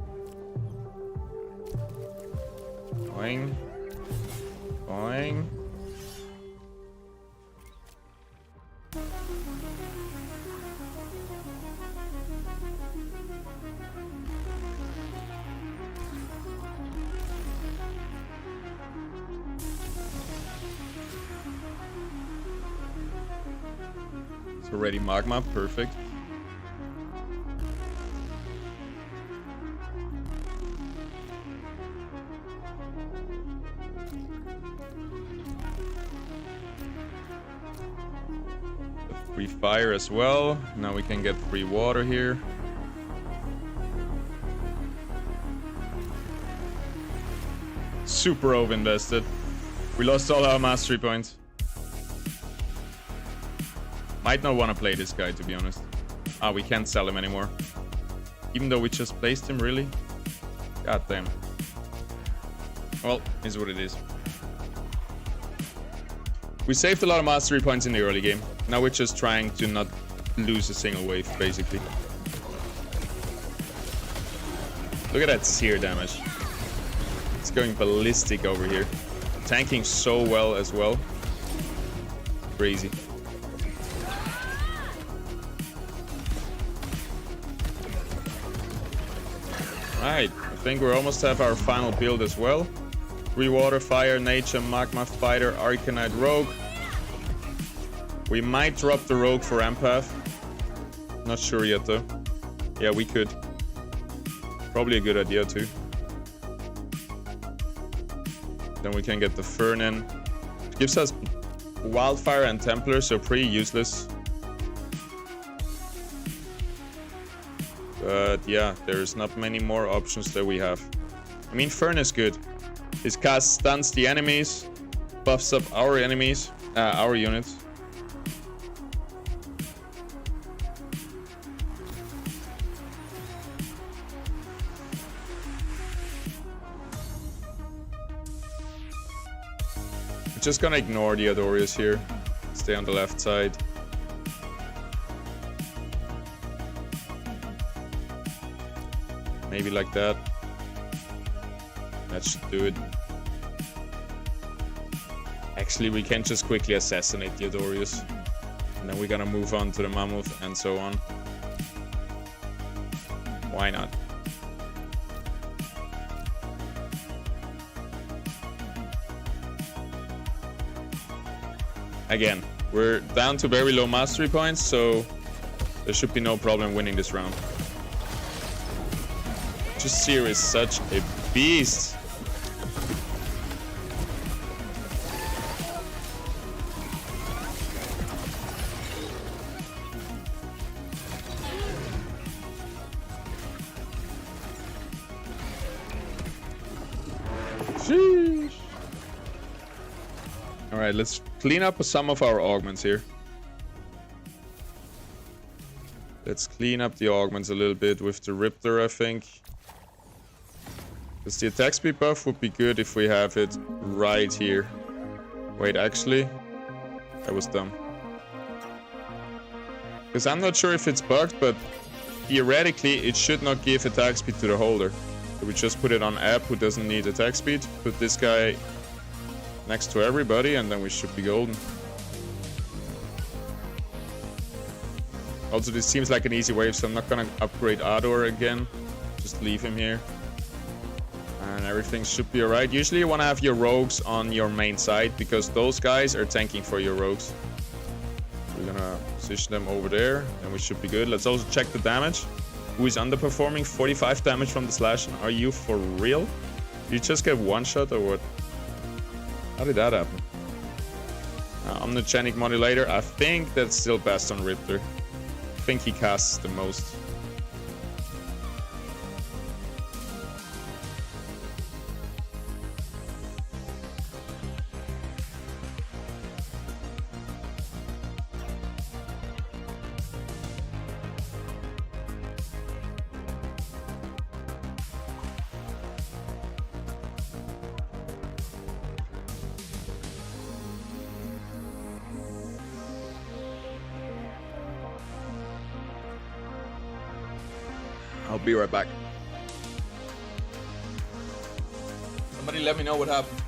Boing. Boing. Already magma, perfect. Free fire as well. Now we can get free water here. Super over invested. We lost all our mastery points. Might not want to play this guy, to be honest. Ah, we can't sell him anymore. Even though we just placed him, really? God damn. Well, is what it is. We saved a lot of mastery points in the early game. Now we're just trying to not lose a single wave, basically. Look at that sear damage. It's going ballistic over here. Tanking so well as well. Crazy. Alright, I think we almost have our final build as well. 3 water, fire, nature, magma, fighter, arcanite, rogue. We might drop the rogue for empath. Not sure yet though. Yeah, we could. Probably a good idea too. Then we can get the Fern in. It gives us Wildfire and Templar, so pretty useless. But yeah, there's not many more options that we have. I mean, Fern is good. His cast stuns the enemies, buffs up our enemies, our units. Just gonna ignore the Adorius here. Stay on the left side. Maybe like that. That should do it. Actually, we can just quickly assassinate the Adorius. And then we're gonna move on to the Mammoth and so on. Why not? Again, we're down to very low mastery points, so there should be no problem winning this round. Just Seer is such a beast. Sheesh. All right, let's clean up some of our augments here. Let's clean up the augments a little bit with the Riptor, I think. Because the attack speed buff would be good if we have it right here. Wait, actually, that was dumb. Because I'm not sure if it's bugged, but theoretically it should not give attack speed to the holder. So we just put it on App who doesn't need attack speed. Put this guy next to everybody and then we should be golden. Also, this seems like an easy wave, so I'm not gonna upgrade Ador again. Just leave him here. And everything should be alright. Usually you want to have your rogues on your main side, because those guys are tanking for your rogues. We're gonna position them over there, and we should be good. Let's also check the damage. Who is underperforming? 45 damage from the slash. Are you for real? Did you just get one shot or what? How did that happen? Omnigenic Modulator. I think that's still best on Riptor. I think he casts the most. I'll be right back. Somebody let me know what happened.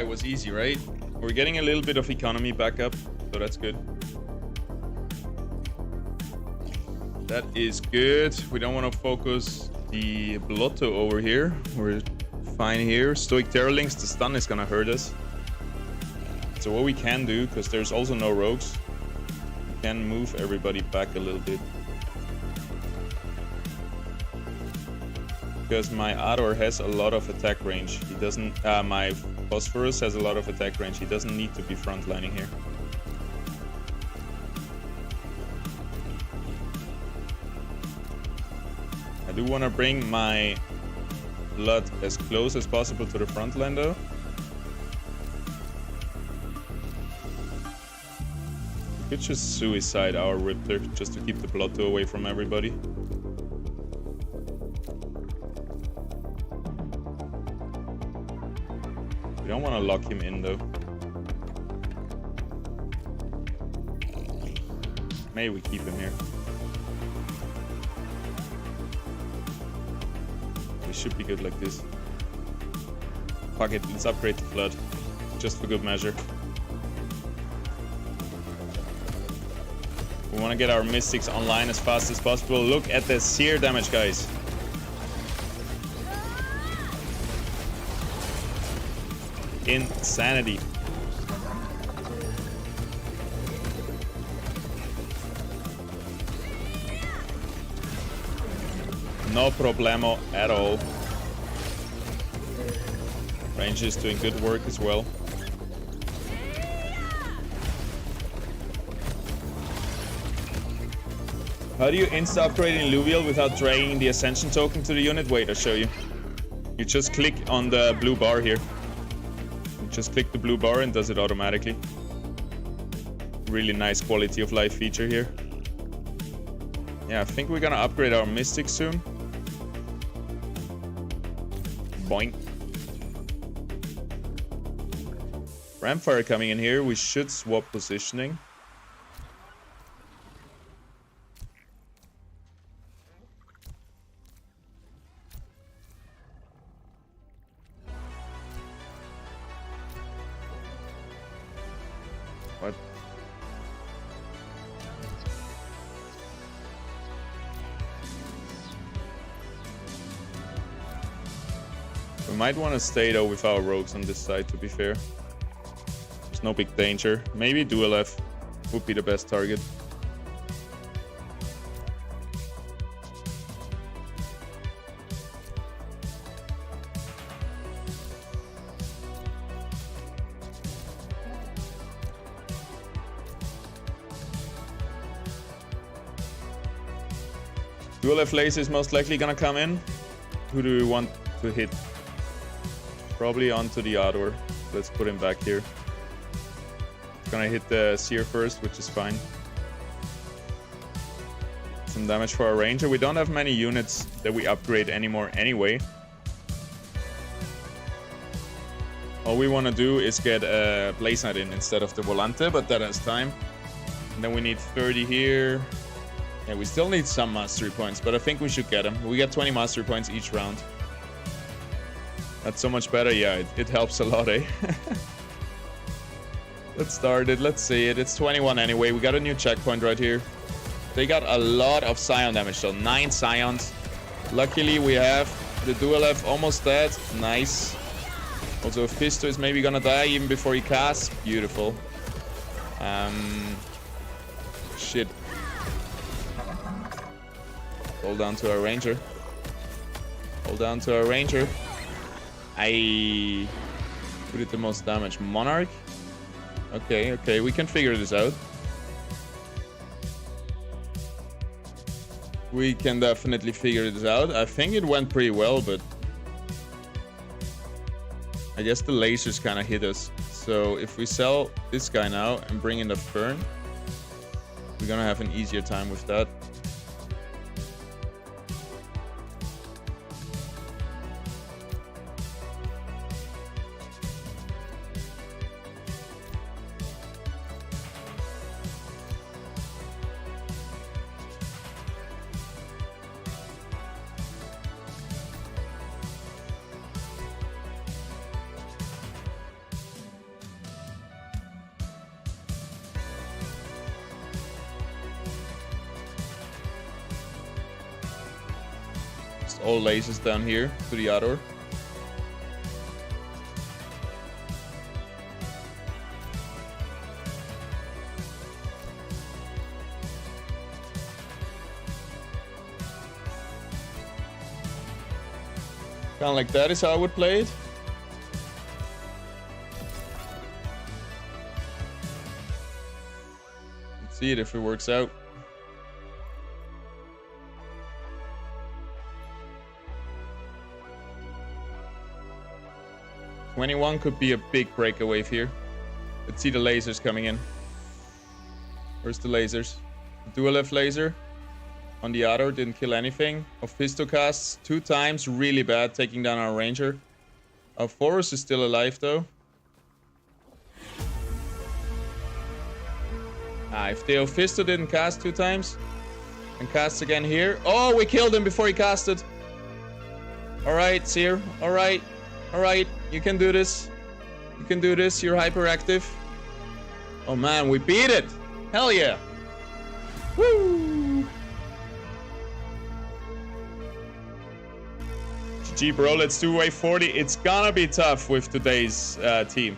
it was easy, right? We're getting a little bit of economy back up, so that's good. That is good. We don't want to focus the Blotto over here. We're fine here. Stoic Terrorlinks, the stun is gonna hurt us. So what we can do, because there's also no rogues, we can move everybody back a little bit. Because my Ador has a lot of attack range. He doesn't. My Phosphorus has a lot of attack range. He doesn't need to be frontlining here. I do want to bring my blood as close as possible to the front line, though. We could just suicide our Riptor just to keep the Blotto away from everybody. We don't want to lock him in, though. Maybe we keep him here. We should be good like this. Fuck it, let's upgrade the Flood. Just for good measure. We want to get our Mystics online as fast as possible. Look at the Seer damage, guys. Insanity. No problemo at all. Ranger is doing good work as well. How do you insta-upgrade in Illuvium without dragging the Ascension token to the unit? Wait, I'll show you. You just click on the blue bar here. Just click the blue bar and does it automatically. Really nice quality of life feature here. Yeah, I think we're gonna upgrade our Mystic soon. Boink. Ramfire coming in here. We should swap positioning. What? We might want to stay though with our rogues on this side, to be fair. There's no big danger. Maybe Dual F would be the best target. Dual F Lace is most likely gonna come in. Who do we want to hit? Probably onto the Ador. Let's put him back here. It's gonna hit the Seer first, which is fine. Some damage for our Ranger. We don't have many units that we upgrade anymore anyway. All we want to do is get a Blaze Knight in instead of the Volante, but that has time. And then we need 30 here. Yeah, we still need some mastery points, but I think we should get them. We get 20 mastery points each round. That's so much better. Yeah, it helps a lot, eh? Let's start it. Let's see it. It's 21 anyway. We got a new checkpoint right here. They got a lot of Scion damage, so 9 Scions. Luckily, we have the Dual F almost dead. Nice. Also, Fisto is maybe gonna die even before he casts. Beautiful. Shit. Hold down to our Ranger. Hold down to our Ranger. Who did the most damage? Monarch? Okay, okay, we can figure this out. We can definitely figure this out. I think it went pretty well, but I guess the lasers kind of hit us. So if we sell this guy now and bring in the Fern, we're gonna have an easier time with that. Just all lasers down here to the other. Kind of like that is how I would play it. Let's see it if it works out. '21 could be a big breakaway here. Let's see the lasers coming in. Where's the lasers? Dual F laser. On the other, didn't kill anything. Ophisto casts 2 times, really bad, taking down our ranger. Our Forest is still alive though. If the Ophisto didn't cast 2 times and casts again here. Oh, we killed him before he casted. Alright, Seer. Alright. Alright, you can do this. You can do this, you're hyperactive. Oh man, we beat it! Hell yeah! Woo! GG bro, let's do wave 40. It's gonna be tough with today's team.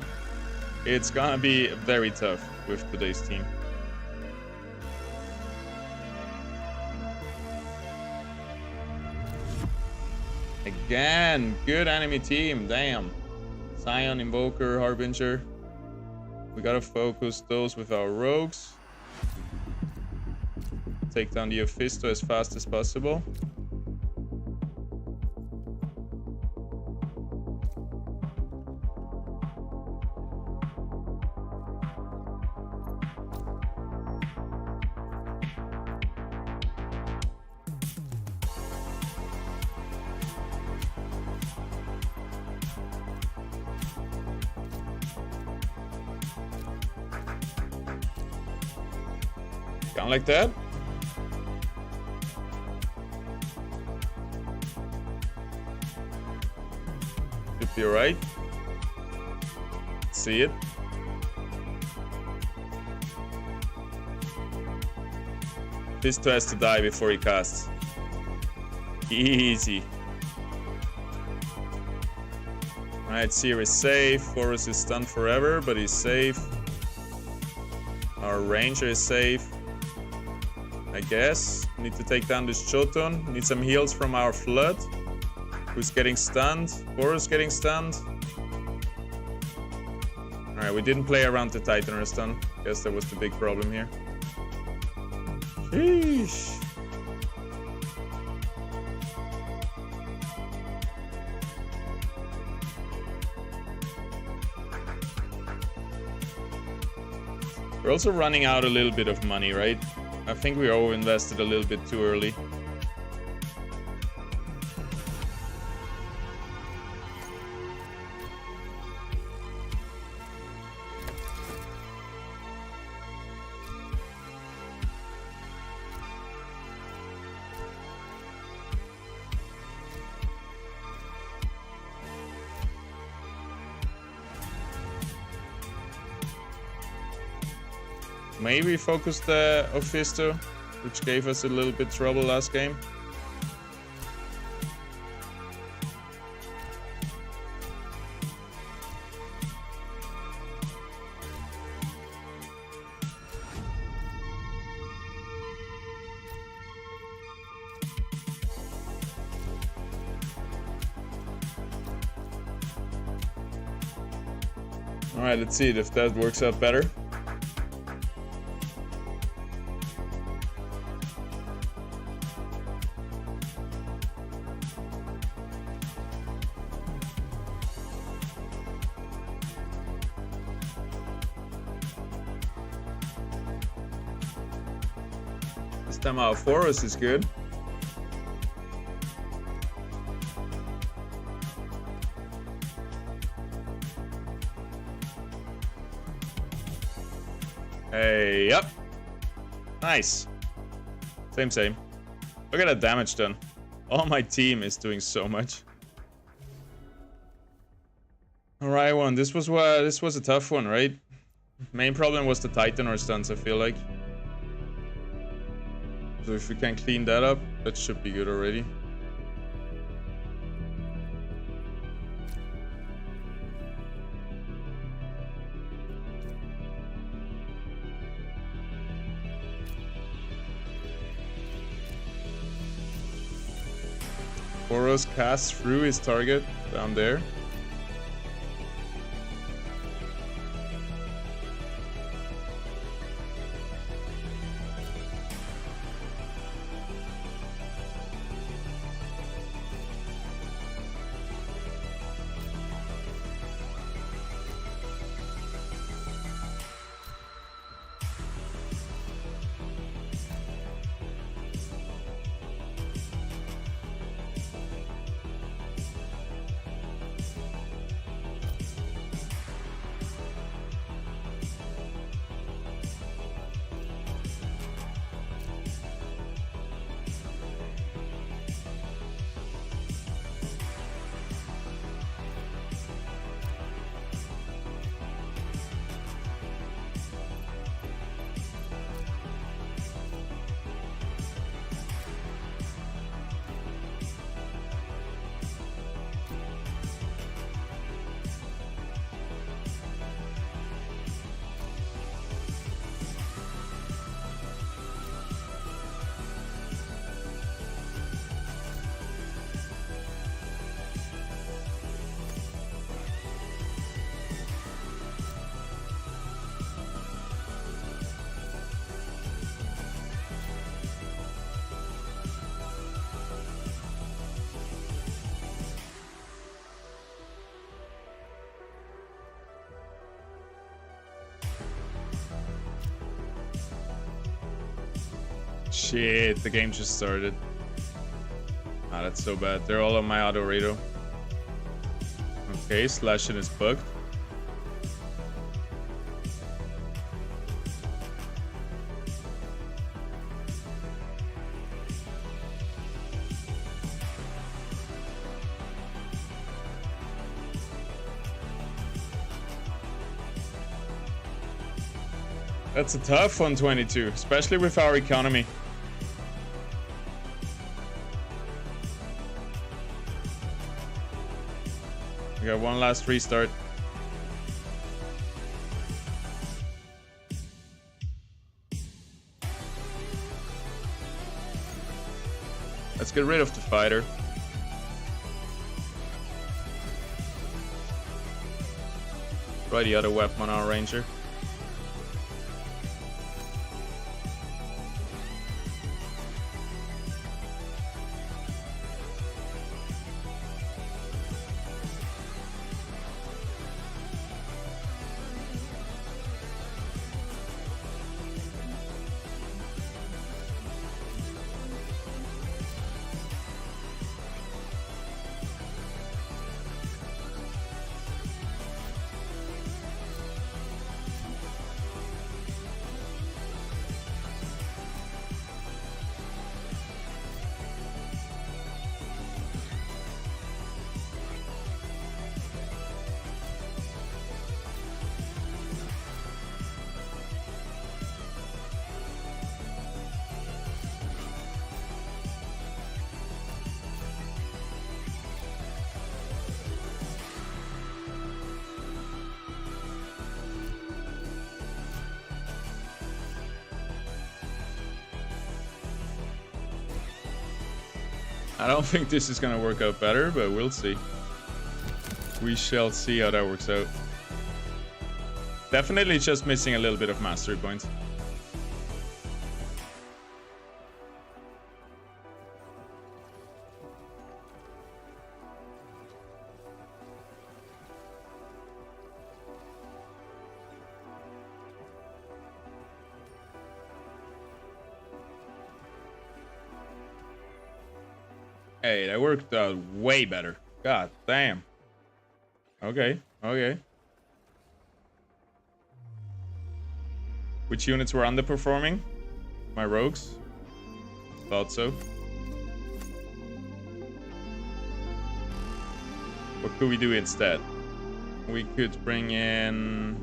It's gonna be very tough with today's team. Again, good enemy team, damn. Scion, Invoker, Harbinger. We gotta focus those with our rogues. Take down the Ophisto as fast as possible. Kind of like that. Should be alright. See it. Ophisto has to die before he casts. Easy. Alright, Seer is safe. Forest is stunned forever, but he's safe. Our Ranger is safe. I guess. Need to take down this Jotun. Need some heals from our Flood. Who's getting stunned? Boros getting stunned. Alright, we didn't play around the Titan stun. Guess that was the big problem here. Sheesh. We're also running out a little bit of money, right? I think we overinvested a little bit too early. Maybe focus the Ophisto, which gave us a little bit trouble last game. Alright, let's see if that works out better. This time our Forest is good. Hey, yep. Nice. Same. Look at that damage done. Oh, my team is doing so much. Alright, one. This was a tough one, right? Main problem was the Titan or stuns, I feel like. So if we can clean that up, that should be good already. Boros casts through his target down there. Shit, the game just started. Ah, that's so bad. They're all on my auto rado. Okay, slashing is bugged. That's a tough 122, especially with our economy. We got one last restart. Let's get rid of the fighter. Try the other weapon on our ranger. I don't think this is gonna work out better, but we'll see. We shall see how that works out. Definitely just missing a little bit of mastery points. Hey, that worked out way better. God damn. Okay, okay. Which units were underperforming? My rogues? Thought so. What could we do instead? We could bring in...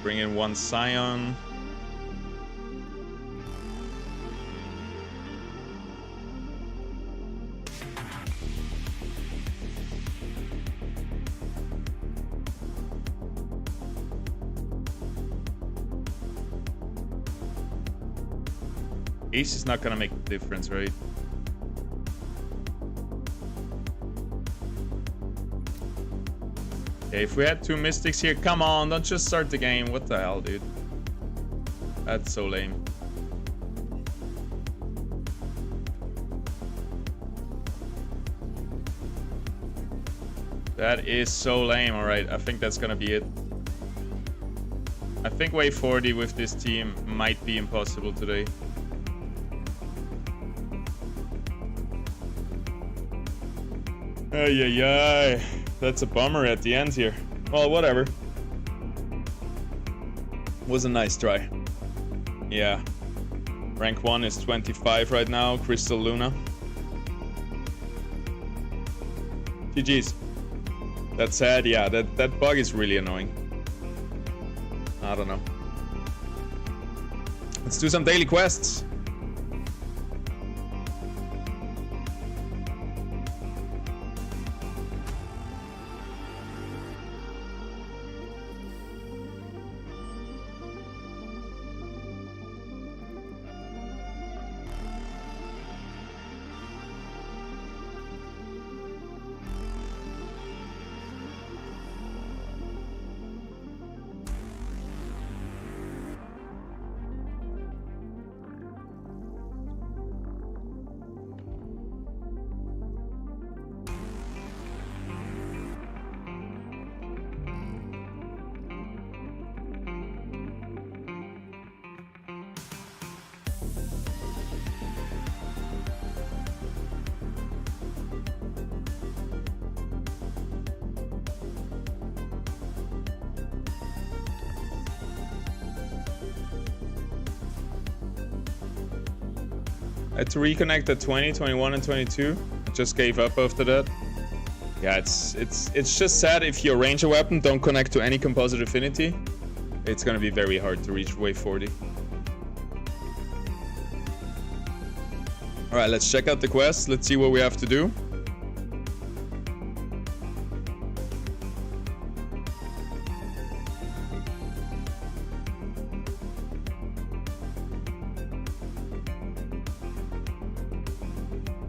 Bring in one Scion. Ace is not gonna make a difference, right? Okay, if we had 2 Mystics here, come on, don't just start the game. What the hell, dude? That's so lame. That is so lame. Alright, I think that's gonna be it. I think wave 40 with this team might be impossible today. Ay, ay, ay. That's a bummer at the end here. Well, whatever. Was a nice try. Yeah. Rank 1 is 25 right now. Crystal Luna. GG's. That's sad. Yeah, that bug is really annoying. I don't know. Let's do some daily quests. I had to reconnect at 20, 21, and 22. I just gave up after that. Yeah, it's just sad if your ranger weapon don't connect to any composite affinity. It's gonna be very hard to reach wave 40. Alright, let's check out the quest. Let's see what we have to do.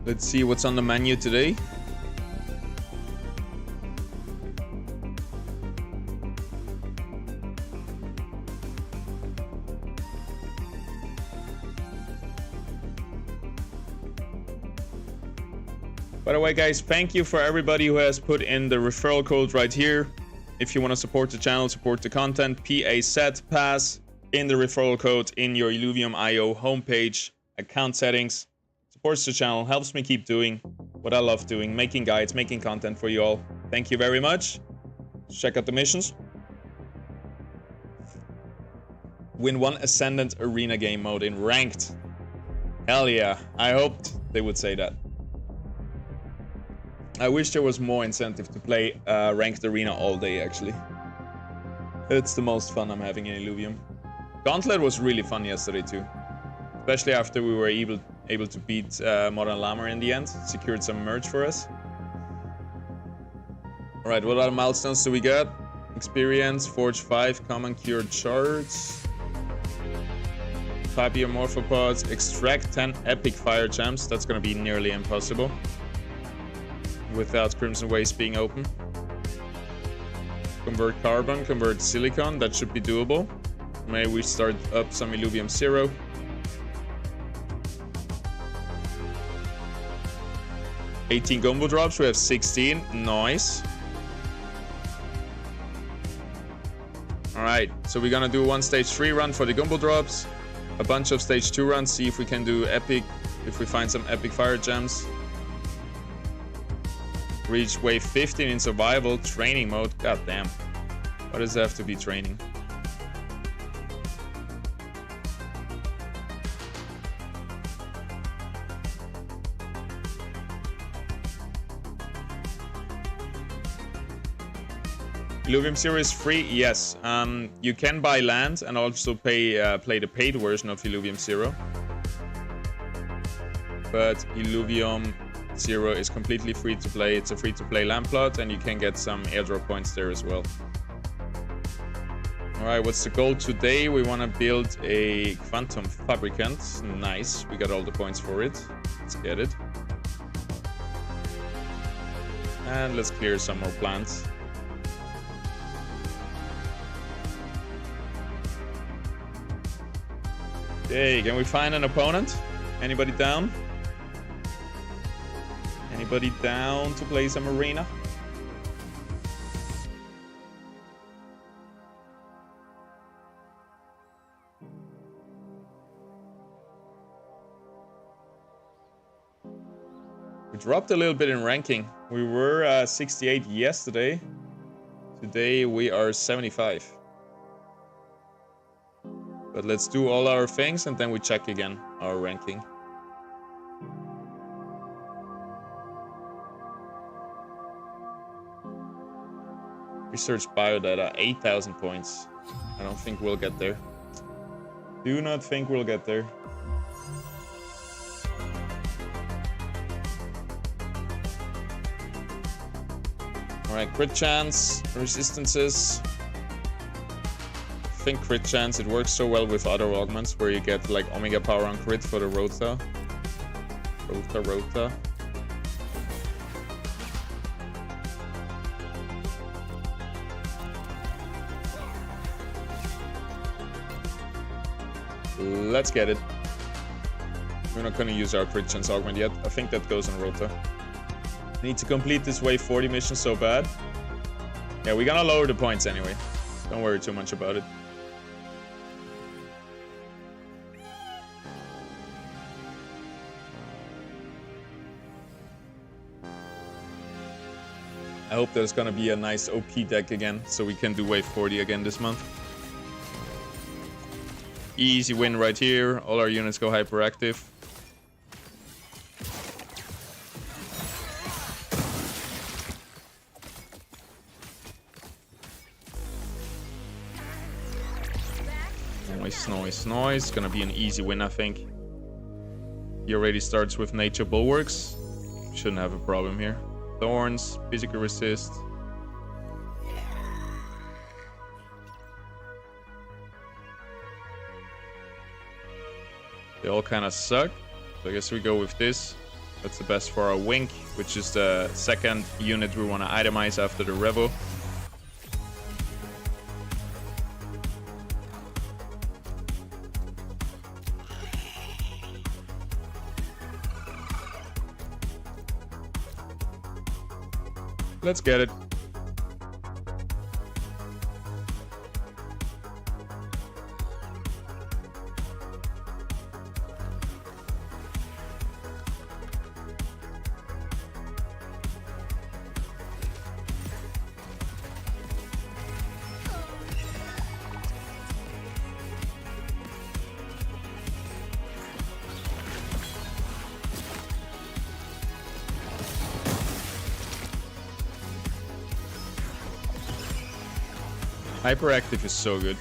Let's see what's on the menu today. By the way, guys, thank you for everybody who has put in the referral code right here. If you want to support the channel, support the content, PASET in the referral code in your Illuvium.io homepage, account settings. Supports the channel, helps me keep doing what I love doing, making guides, making content for you all. Thank you very much. Let's check out the missions. Win 1 Ascendant Arena game mode in Ranked. Hell yeah, I hoped they would say that. I wish there was more incentive to play Ranked Arena all day, actually. It's the most fun I'm having in Illuvium. Gauntlet was really fun yesterday too. Especially after we were able to beat Modern Llama in the end. Secured some merch for us. Alright, what other milestones do we get? Experience, Forge 5, Common Cured Shards. Papia Morphopods, extract 10 Epic Fire Gems. That's gonna be nearly impossible without Crimson Waste being open. Convert Carbon, convert Silicon. That should be doable. Maybe we start up some Illuvium 0. $18 Gumbo drops, we have 16. Nice. Alright, so we're gonna do one stage 3 run for the Gumbo drops. A bunch of stage 2 runs, see if we can do epic, if we find some epic fire gems. Reach wave 15 in survival, training mode. God damn. Why does it have to be training? Illuvium 0 is free? Yes. You can buy land and also play the paid version of Illuvium 0. But Illuvium 0 is completely free to play. It's a free to play land plot and you can get some airdrop points there as well. Alright, what's the goal today? We want to build a quantum fabricant. Nice, we got all the points for it. Let's get it. And let's clear some more plants. Okay, can we find an opponent? Anybody down? Anybody down to play some arena? We dropped a little bit in ranking. We were 68 yesterday. Today we are 75. But let's do all our things and then we check again our ranking. Research biodata, 8,000 points. I don't think we'll get there. Do not think we'll get there. Alright, crit chance, resistances. I think crit chance, it works so well with other augments where you get like omega power on crit for the Rota. Rota. Let's get it. We're not gonna use our crit chance augment yet. I think that goes on Rota. Need to complete this wave 40 mission so bad. Yeah, we're gonna lower the points anyway. Don't worry too much about it. I hope there's gonna be a nice OP deck again, so we can do wave 40 again this month. Easy win right here. All our units go hyperactive. Noise. Gonna be an easy win, I think. He already starts with nature bulwarks. Shouldn't have a problem here. Thorns, physical resist. They all kind of suck. So I guess we go with this. That's the best for our Wink, which is the second unit we want to itemize after the Revo. Let's get it. Hyperactive is so good.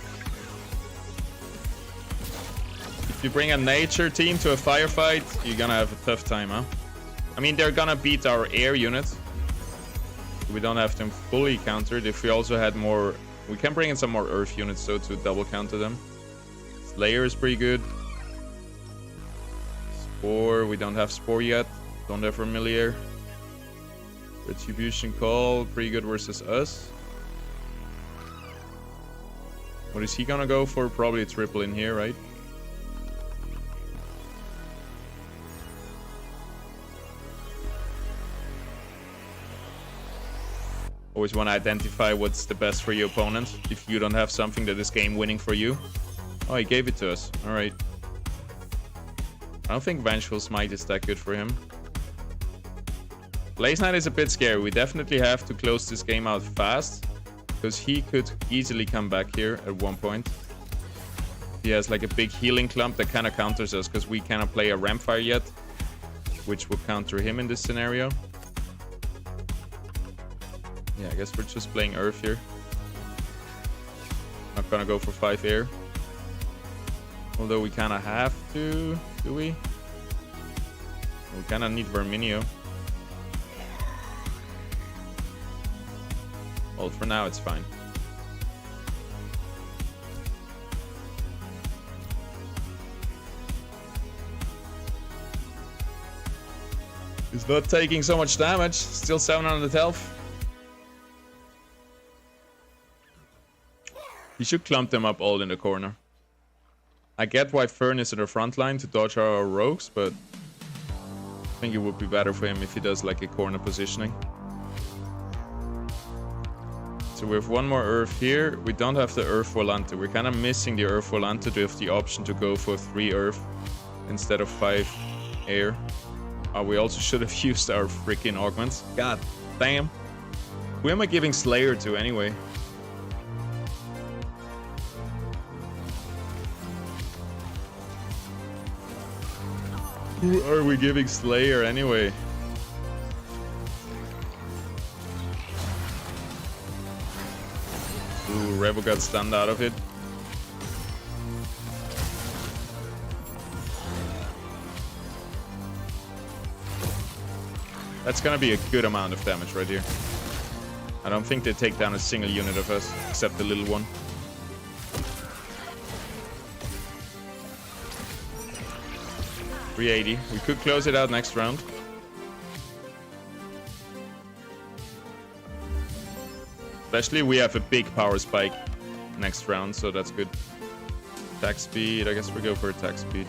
If you bring a nature team to a firefight, you're gonna have a tough time, huh? I mean, they're gonna beat our air unit. We don't have them fully countered. If we also had more... We can bring in some more earth units, though, to double counter them. Slayer is pretty good. Spore, we don't have Spore yet. Don't have Familiar. Retribution Call, pretty good versus us. What is he gonna go for? Probably a triple in here, right? Always want to identify what's the best for your opponent. If you don't have something that is game winning for you. Oh, he gave it to us. Alright. I don't think Vengeful Smite is that good for him. Blaze Knight is a bit scary. We definitely have to close this game out fast. Because he could easily come back here at one point. He has like a big healing clump that kind of counters us because we cannot play a Rampfire yet. Which will counter him in this scenario. Yeah, I guess we're just playing Earth here. Not gonna go for 5 air. Although we kind of have to, do we? We kind of need Verminio. Well, for now it's fine. He's not taking so much damage. Still 700 health. He should clump them up all in the corner. I get why Fern is in the front line to dodge our rogues, but I think it would be better for him if he does like a corner positioning. So we have one more Earth here. We don't have the Earth Volante. We're kind of missing the Earth Volante to have the option to go for 3 Earth instead of 5 air. We also should have used our freaking augments. God damn. Who am I giving Slayer to anyway? Who are we giving Slayer anyway? Ooh, Rebel got stunned out of it. That's gonna be a good amount of damage right here. I don't think they take down a single unit of us, except the little one. $380. We could close it out next round. Especially we have a big power spike next round, so that's good. Attack speed, I guess we go for attack speed.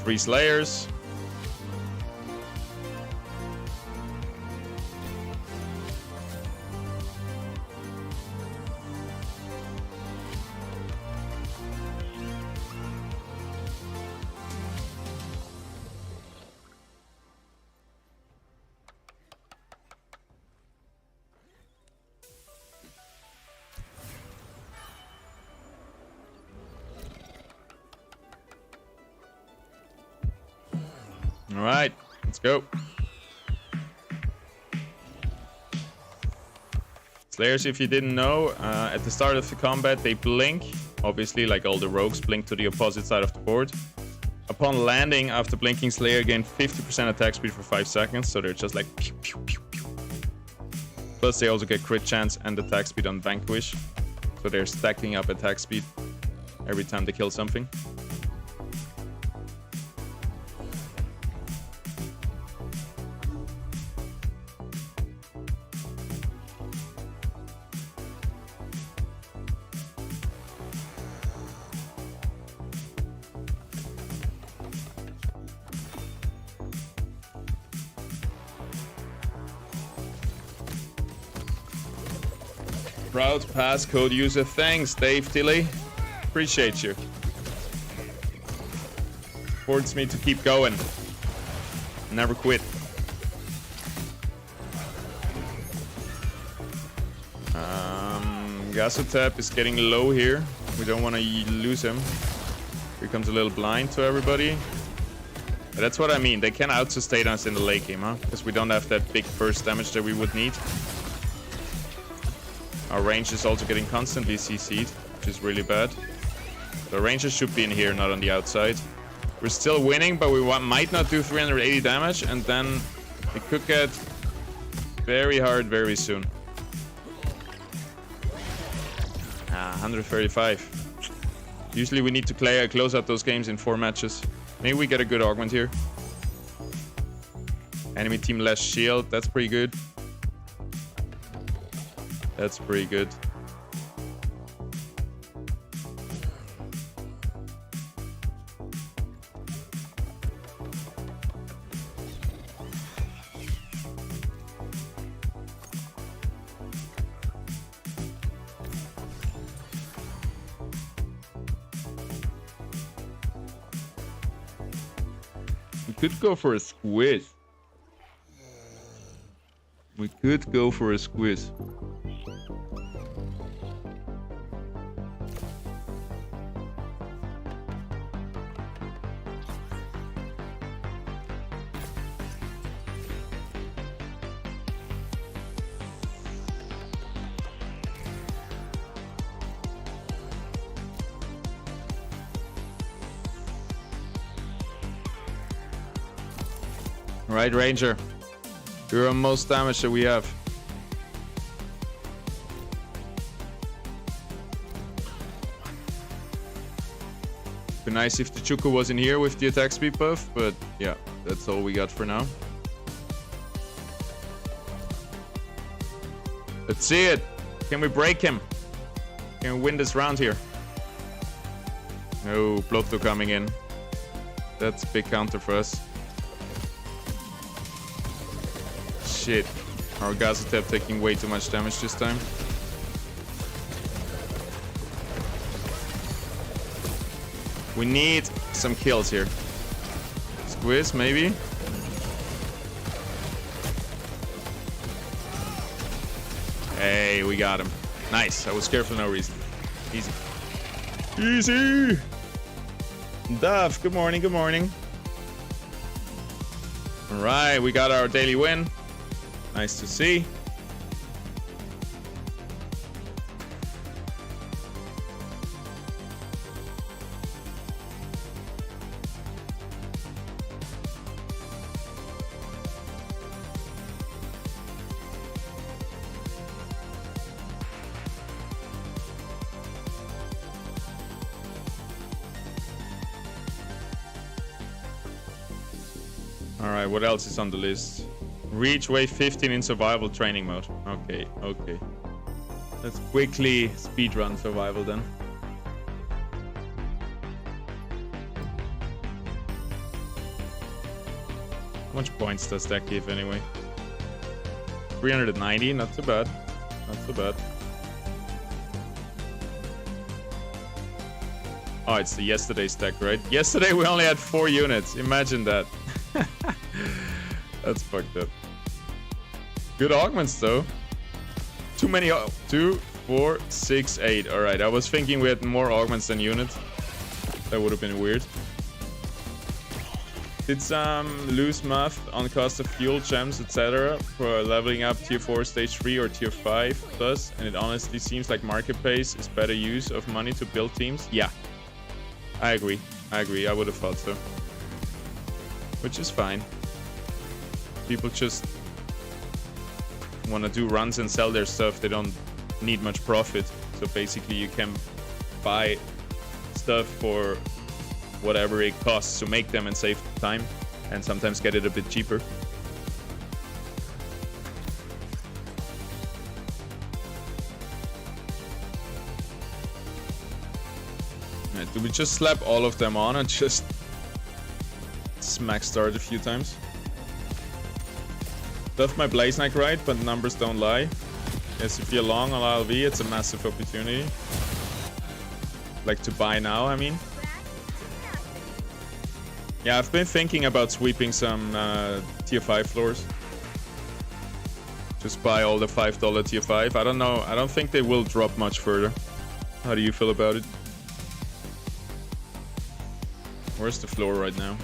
Three Slayers. All right, let's go. Slayers, if you didn't know, at the start of the combat, they blink. Obviously, like all the rogues, blink to the opposite side of the board. Upon landing, after blinking, Slayer gain 50% attack speed for 5 seconds, so they're just like pew, pew, pew, pew. Plus, they also get crit chance and attack speed on Vanquish, so they're stacking up attack speed every time they kill something. Proud passcode user. Thanks, Dave Tilly. Appreciate you. Supports me to keep going. Never quit. Gasotep is getting low here. We don't want to lose him. Here comes a little blind to everybody. But that's what I mean. They can out-sustain us in the late game, huh? Because we don't have that big burst damage that we would need. Our range is also getting constantly CC'd, which is really bad. The rangers should be in here, not on the outside. We're still winning, but we might not do 380 damage, and then it could get very hard very soon. 135. Usually we need to close out those games in 4 matches. Maybe we get a good augment here. Enemy team less shield, that's pretty good. That's pretty good. We could go for a squiz. We could go for a squiz. Right, Ranger. You're on most damage that we have. Be nice if the Chuku was in here with the attack speed buff, but yeah, that's all we got for now. Let's see it. Can we break him? Can we win this round here? No, Blotto coming in. That's a big counter for us. Shit. Our Gazatep taking way too much damage this time. We need some kills here. Squiz, maybe? Hey, we got him. Nice. I was scared for no reason. Easy. Easy! Duff, good morning, good morning. Alright, we got our daily win. Nice to see. Alright, what else is on the list? Reach wave 15 in survival training mode. Okay, okay. Let's quickly speedrun survival then. How much points does that give anyway? 390, not too bad. Not too bad. Oh, it's the yesterday stack, right? Yesterday we only had 4 units. Imagine that. That's fucked up. Good augments though. Too many. 2, 4, 6, 8. All right. I was thinking we had more augments than units. That would have been weird. Did some loose math on cost of fuel, gems, etc. for leveling up tier 4, stage 3 or tier 5 plus, and it honestly seems like marketplace is better use of money to build teams. Yeah, I agree. I agree. I would have thought so. Which is fine. People just want to do runs and sell their stuff. They don't need much profit. So basically you can buy stuff for whatever it costs to make them and save time, and sometimes get it a bit cheaper. Right, do we just slap all of them on and just smack start a few times? Love my Blaze Knight right, but numbers don't lie. Yes, if you're long on LV, it's a massive opportunity. Like to buy now, I mean. Yeah, I've been thinking about sweeping some tier 5 floors. Just buy all the $5 tier 5. I don't know. I don't think they will drop much further. How do you feel about it? Where's the floor right now?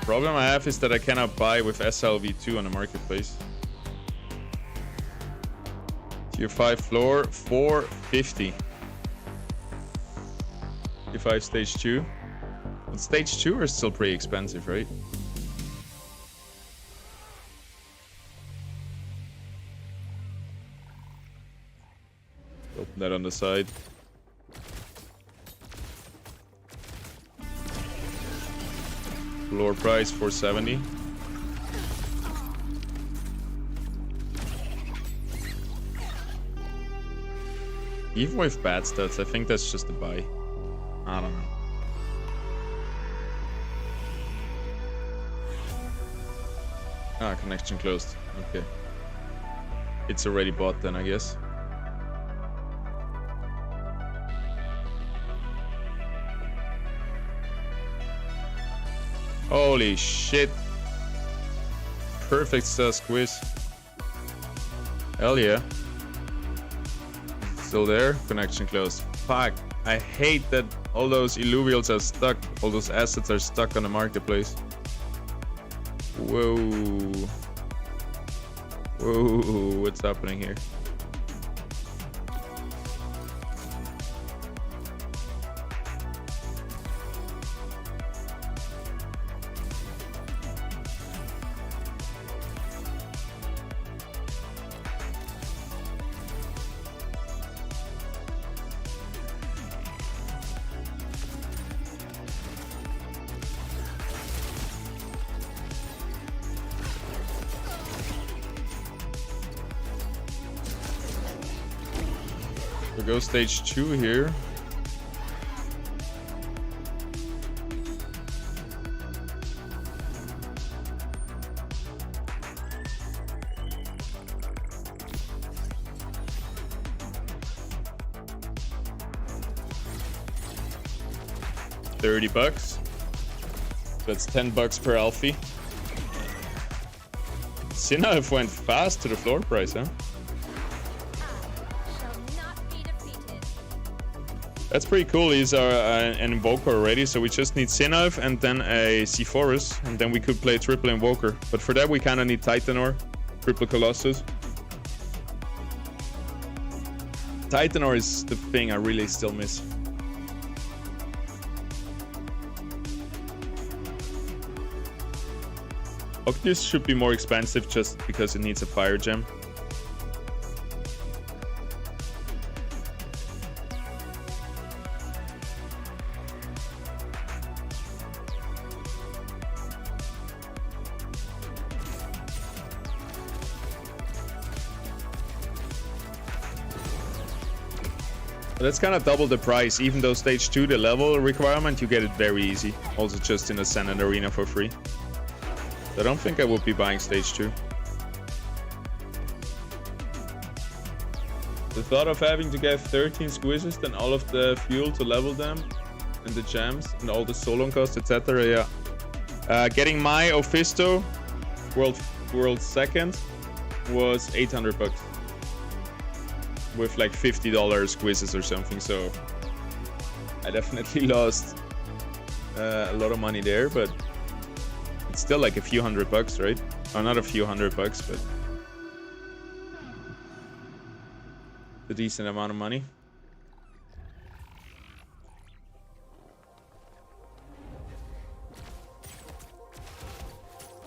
Problem I have is that I cannot buy with SLV2 on the marketplace. Tier 5 floor, 450. Tier 5 stage 2. But stage 2 are still pretty expensive, right? Open that on the side. Floor price 470. Even with bad stats, I think that's just a buy. I don't know. Ah, connection closed. Okay. It's already bought then, I guess. Holy shit. Perfect squiz. Hell yeah. Still there? Connection closed. Fuck. I hate that all those Illuvials are stuck. All those assets are stuck on the marketplace. Whoa. Whoa. What's happening here? go stage 2 here. $30. That's $10 per Alfie. Sinalf went fast to the floor price, huh? That's pretty cool. He's an Invoker already, so we just need Sinalf and then a Seaforus, and then we could play triple Invoker. But for that, we kind of need Titanor, triple Colossus. Titanor is the thing I really still miss. Octus should be more expensive just because it needs a fire gem. But that's kind of double the price. Even though stage 2, the level requirement, you get it very easy. Also just in the Senate Arena for free. I don't think I would be buying stage 2. The thought of having to get 13 squeezes, then all of the fuel to level them, and the gems, and all the Solon costs, etc. Yeah. Getting my Ophisto, world second, was $800. With like $50 squeezes or something, so I definitely lost a lot of money there, but it's still like a few $100, right? Or not a few $100, but a decent amount of money.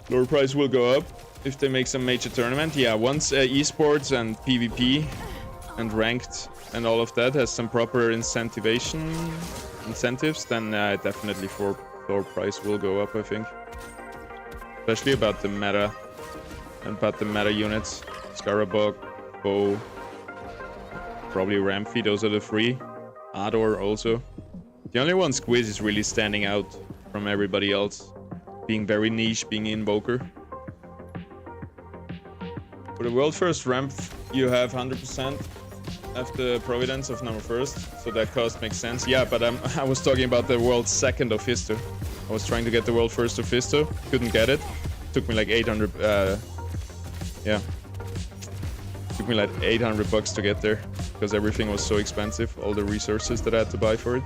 Lower price will go up if they make some major tournament. Yeah, once esports and PvP and ranked and all of that has some proper incentives, then definitely floor price will go up, I think. Especially about the meta and about the meta units. Scarabog, Bow, probably Ramphy, those are the three. Ador also. The only one Squiz is really standing out from everybody else. Being very niche, being Invoker. For the world first ramp, you have 100% after Providence of number first, so that cost makes sense. Yeah, but I was talking about the world second Ophisto. I was trying to get the world first Ophisto, couldn't get it. Took me like 800. Yeah, took me like $800 to get there because everything was so expensive. All the resources that I had to buy for it.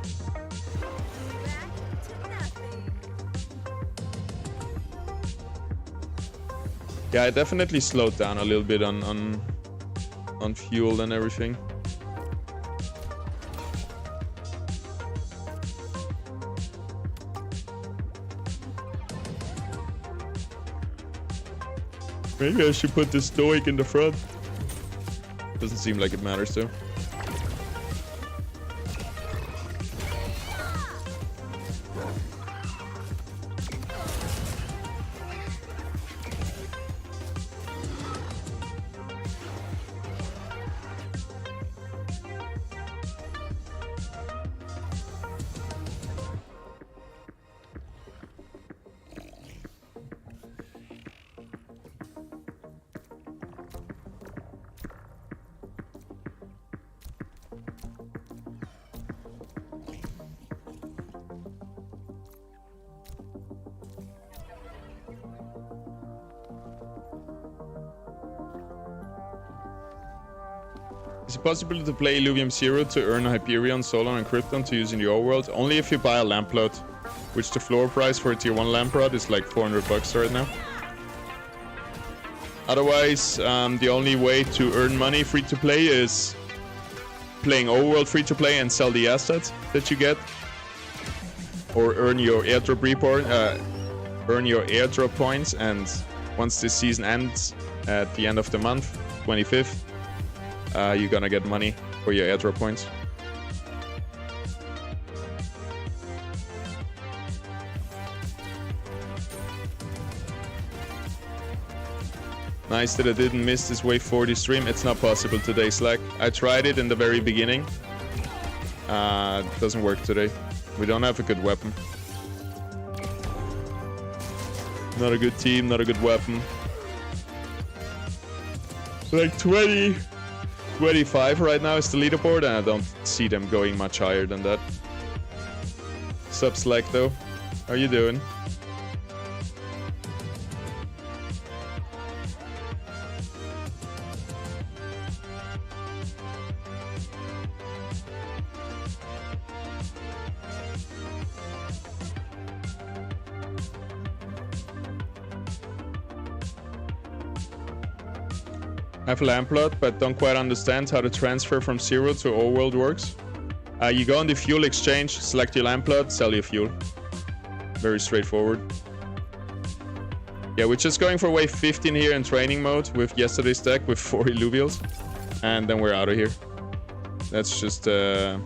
Yeah, I definitely slowed down a little bit on fuel and everything. Maybe I should put the Stoic in the front. Doesn't seem like it matters though. Is it possible to play Illuvium 0 to earn Hyperion, Solon, and Krypton to use in your world? Only if you buy a Lamprod, which the floor price for a tier 1 Lamprod is like $400 right now. Otherwise, the only way to earn money free to play is playing overworld free to play and sell the assets that you get, or earn your airdrop report, earn your airdrop points, and once this season ends at the end of the month, 25th. You're gonna get money for your airdrop points. Nice that I didn't miss this wave 40 stream. It's not possible today, Slack. I tried it in the very beginning. It doesn't work today. We don't have a good weapon. Not a good team, not a good weapon. Like 20, 25 right now is the leaderboard, and I don't see them going much higher than that. Sup, Slack, though? How you doing? I have Lamplot, but don't quite understand how the transfer from 0 to O-World works. You go on the fuel exchange, select your Lamplot, sell your fuel. Very straightforward. Yeah, we're just going for wave 15 here in training mode with yesterday's deck with 4 Illuvials. And then we're out of here. That's just the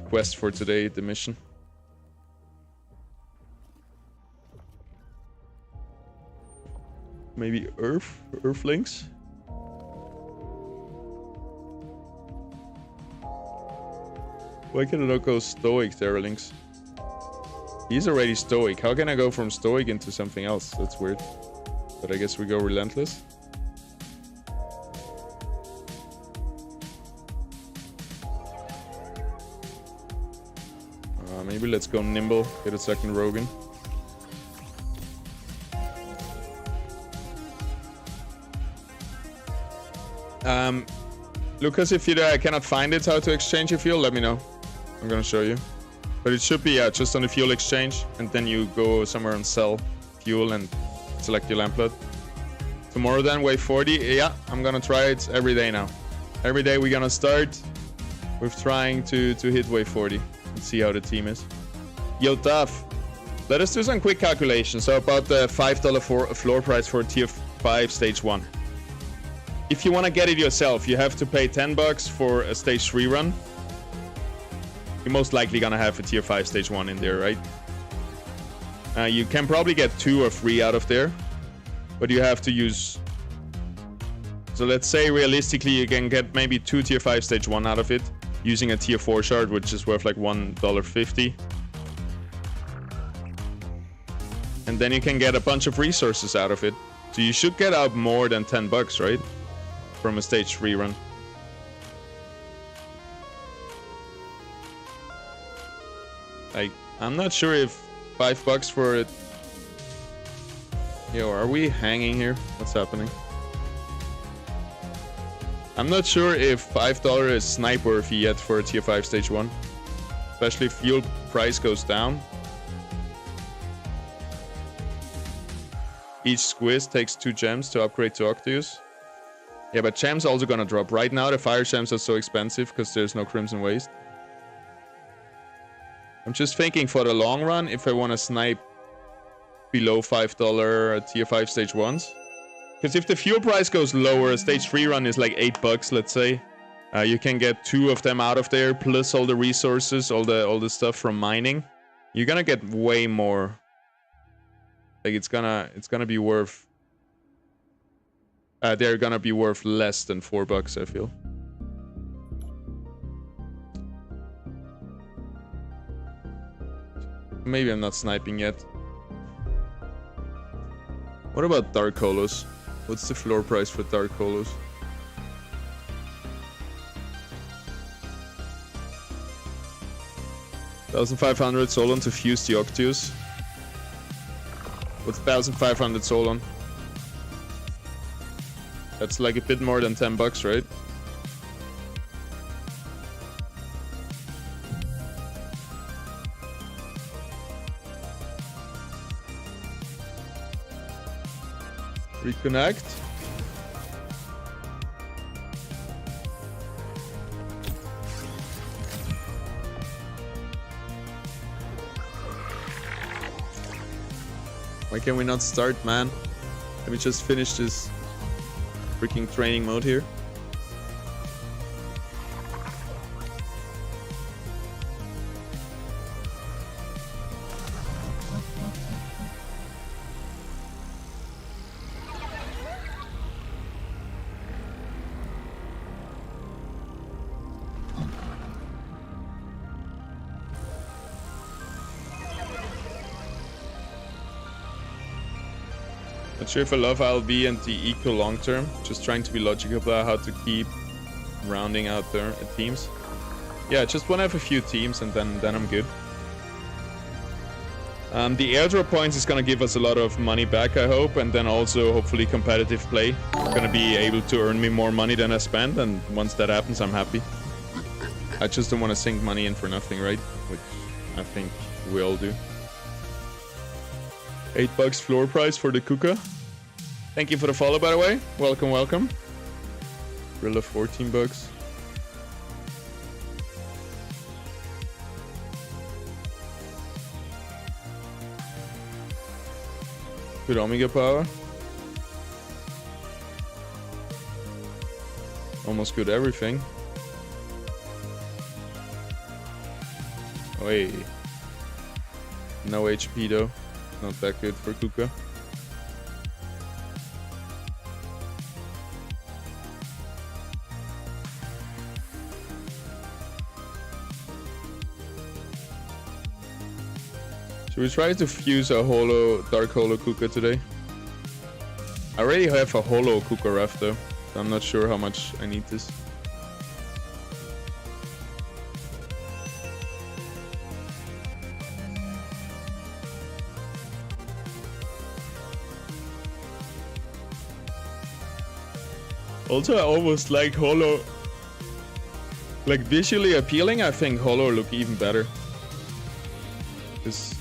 quest for today, the mission. Maybe Earthlings? Why can I not go Stoic, Terralinks? He's already Stoic. How can I go from Stoic into something else? That's weird. But I guess we go Relentless. Maybe let's go Nimble, get a second Rogan. Lucas, if you cannot find it how to exchange your fuel, let me know. I'm gonna show you. But it should be just on the fuel exchange, and then you go somewhere and sell fuel and select your Lamplot. Tomorrow then, wave 40. Yeah, I'm gonna try it every day now. Every day we're gonna start with trying to hit wave 40 and see how the team is. Yo, Tough. Let us do some quick calculations. So about the $5 floor price for tier 5 stage 1. If you want to get it yourself, you have to pay $10 for a stage 3 run. You're most likely gonna have a tier 5 stage 1 in there, right? You can probably get 2 or 3 out of there, but you have to use... So let's say realistically you can get maybe 2 tier 5 stage 1 out of it, using a tier 4 shard, which is worth like $1.50. And then you can get a bunch of resources out of it. So you should get out more than $10, right? From a stage 3 run. Like, I'm not sure if $5 for it... Yo, are we hanging here? What's happening? I'm not sure if $5 is snipe worthy yet for a tier 5 stage 1. Especially if fuel price goes down. Each squiz takes 2 gems to upgrade to Octius. Yeah, but gems also gonna drop. Right now the fire gems are so expensive because there's no Crimson Waste. I'm just thinking for the long run, if I want to snipe below $5 tier 5 stage 1s. Because if the fuel price goes lower, a stage 3 run is like $8, let's say. You can get 2 of them out of there, plus all the resources, all the stuff from mining. You're gonna get way more. Like it's gonna be worth... they're gonna be worth less than $4, I feel. Maybe I'm not sniping yet. What about Dark Holos? What's the floor price for Dark Holos? $1,500 Solon to fuse the Octius. What's 1,500 Solon? That's like a bit more than $10, right? Reconnect. Why can we not start, man? Let me just finish this freaking training mode here. Not sure if I love ILV and the eco long term. Just trying to be logical about how to keep rounding out their teams. Yeah, just want to have a few teams and then I'm good. The airdrop points is going to give us a lot of money back, I hope, and then also hopefully competitive play. It's going to be able to earn me more money than I spend, and once that happens, I'm happy. I just don't want to sink money in for nothing, right? Which I think we all do. $8 floor price for the Kuka. Thank you for the follow, by the way. Welcome, welcome. Rilla, $14. Good Omega power. Almost good everything. Oh, hey. No HP though. Not that good for Kuka. Should we try to fuse a dark holo Kuka today? I already have a holo Kuka ref though, so I'm not sure how much I need this. Also, I almost like holo. Like visually appealing, I think holo look even better. Because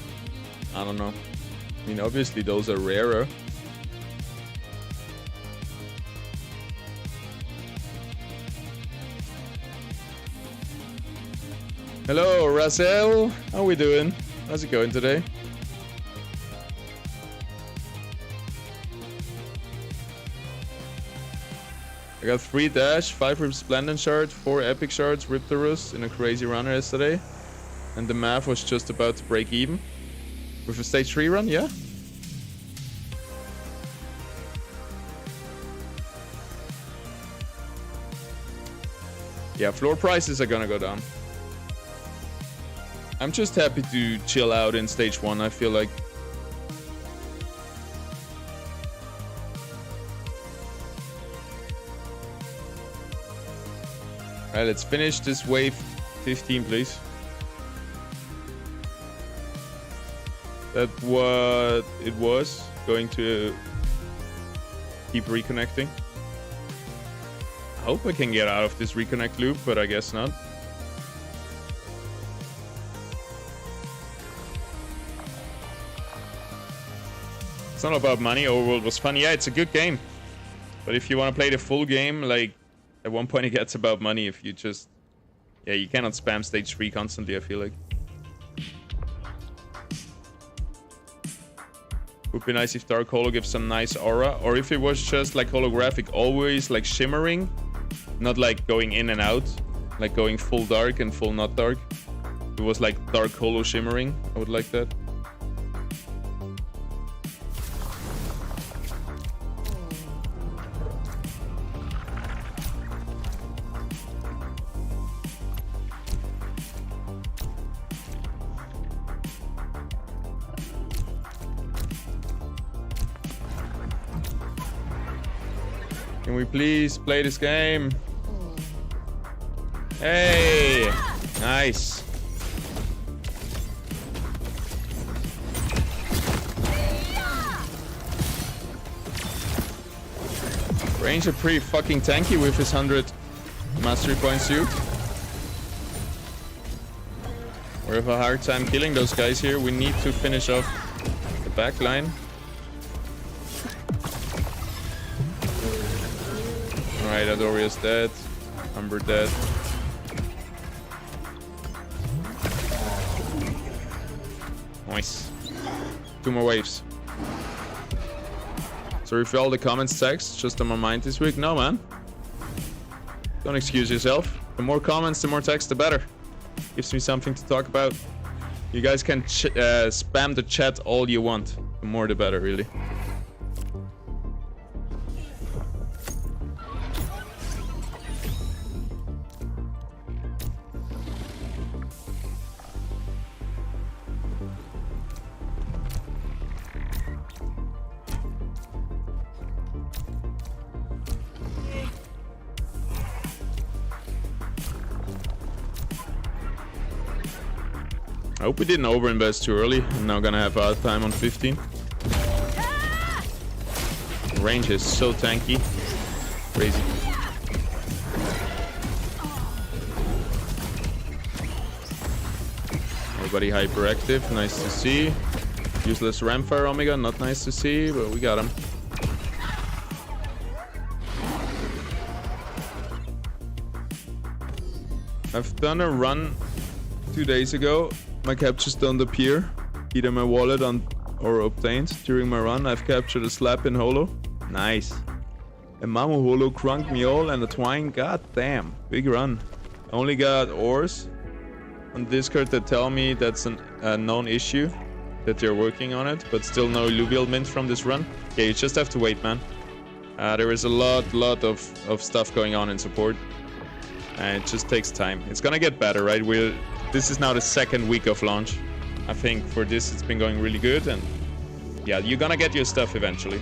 I don't know. I mean, obviously those are rarer. Hello, Razel. How we doing? How's it going today? I got 3 dash, 5 resplendent shards, 4 epic shards, Riptorus in a crazy runner yesterday. And the math was just about to break even. With a stage 3 run, yeah? Yeah, floor prices are gonna go down. I'm just happy to chill out in stage 1, I feel like. Alright, let's finish this wave 15, please. That's what it was. Going to keep reconnecting. I hope I can get out of this reconnect loop, but I guess not. It's not about money. Overworld was fun. Yeah, it's a good game. But if you want to play the full game, like, at one point it gets about money if you just... Yeah, you cannot spam stage 3 constantly, I feel like. Would be nice if Dark Holo gives some nice aura, or if it was just like holographic, always like shimmering, not like going in and out, like going full dark and full not dark. It was like Dark Holo shimmering. I would like that. Can we please play this game? Hey! Nice. Ranger pretty fucking tanky with his 100 mastery points suit. We have a hard time killing those guys here. We need to finish off the back line. Alright, Adoria's dead. Umber dead. Nice. 2 more waves. Sorry for all the comments text, just on my mind this week. No, man. Don't excuse yourself. The more comments, the more text, the better. Gives me something to talk about. You guys can spam the chat all you want. The more the better, really. I hope we didn't overinvest too early. I'm now gonna have our time on 15. Range is so tanky. Crazy. Everybody hyperactive. Nice to see. Useless Ramfire Omega. Not nice to see, but we got him. I've done a run 2 days ago. My captures don't appear either my wallet or obtained during my run. I've captured a slap in holo. Nice. A Mamu holo, Crunk Meol, and a Twine. God damn. Big run. I only got ores on Discord that tell me that's a known issue, that they're working on it, but still no Illuvium mint from this run. Yeah, you just have to wait, man. There is a lot of stuff going on in support. And it just takes time. It's gonna get better, right? This is now the 2nd week of launch. I think for this it's been going really good, and yeah, you're gonna get your stuff eventually.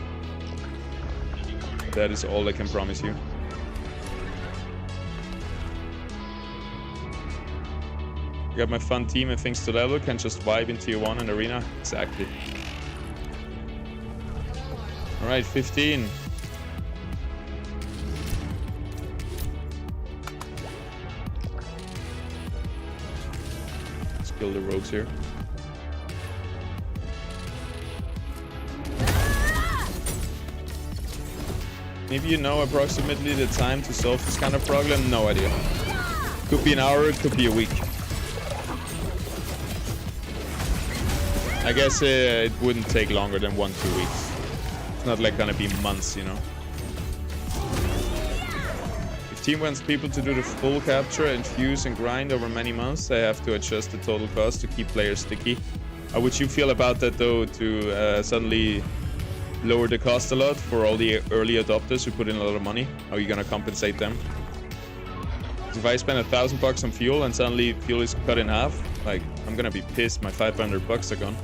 That is all I can promise you. I got my fun team and things to level, can just vibe in tier 1 and arena. Exactly. Alright, 15. Kill the rogues here. Maybe you know approximately the time to solve this kind of problem? No idea. Could be an hour, it could be a week. I guess it wouldn't take longer than 1-2 weeks. It's not like gonna be months, you know. If team wants people to do the full capture, infuse and grind over many months, they have to adjust the total cost to keep players sticky. How would you feel about that though, to suddenly lower the cost a lot for all the early adopters who put in a lot of money? How are you gonna compensate them? If I spend $1,000 on fuel and suddenly fuel is cut in half, like, I'm gonna be pissed. My $500 are gone.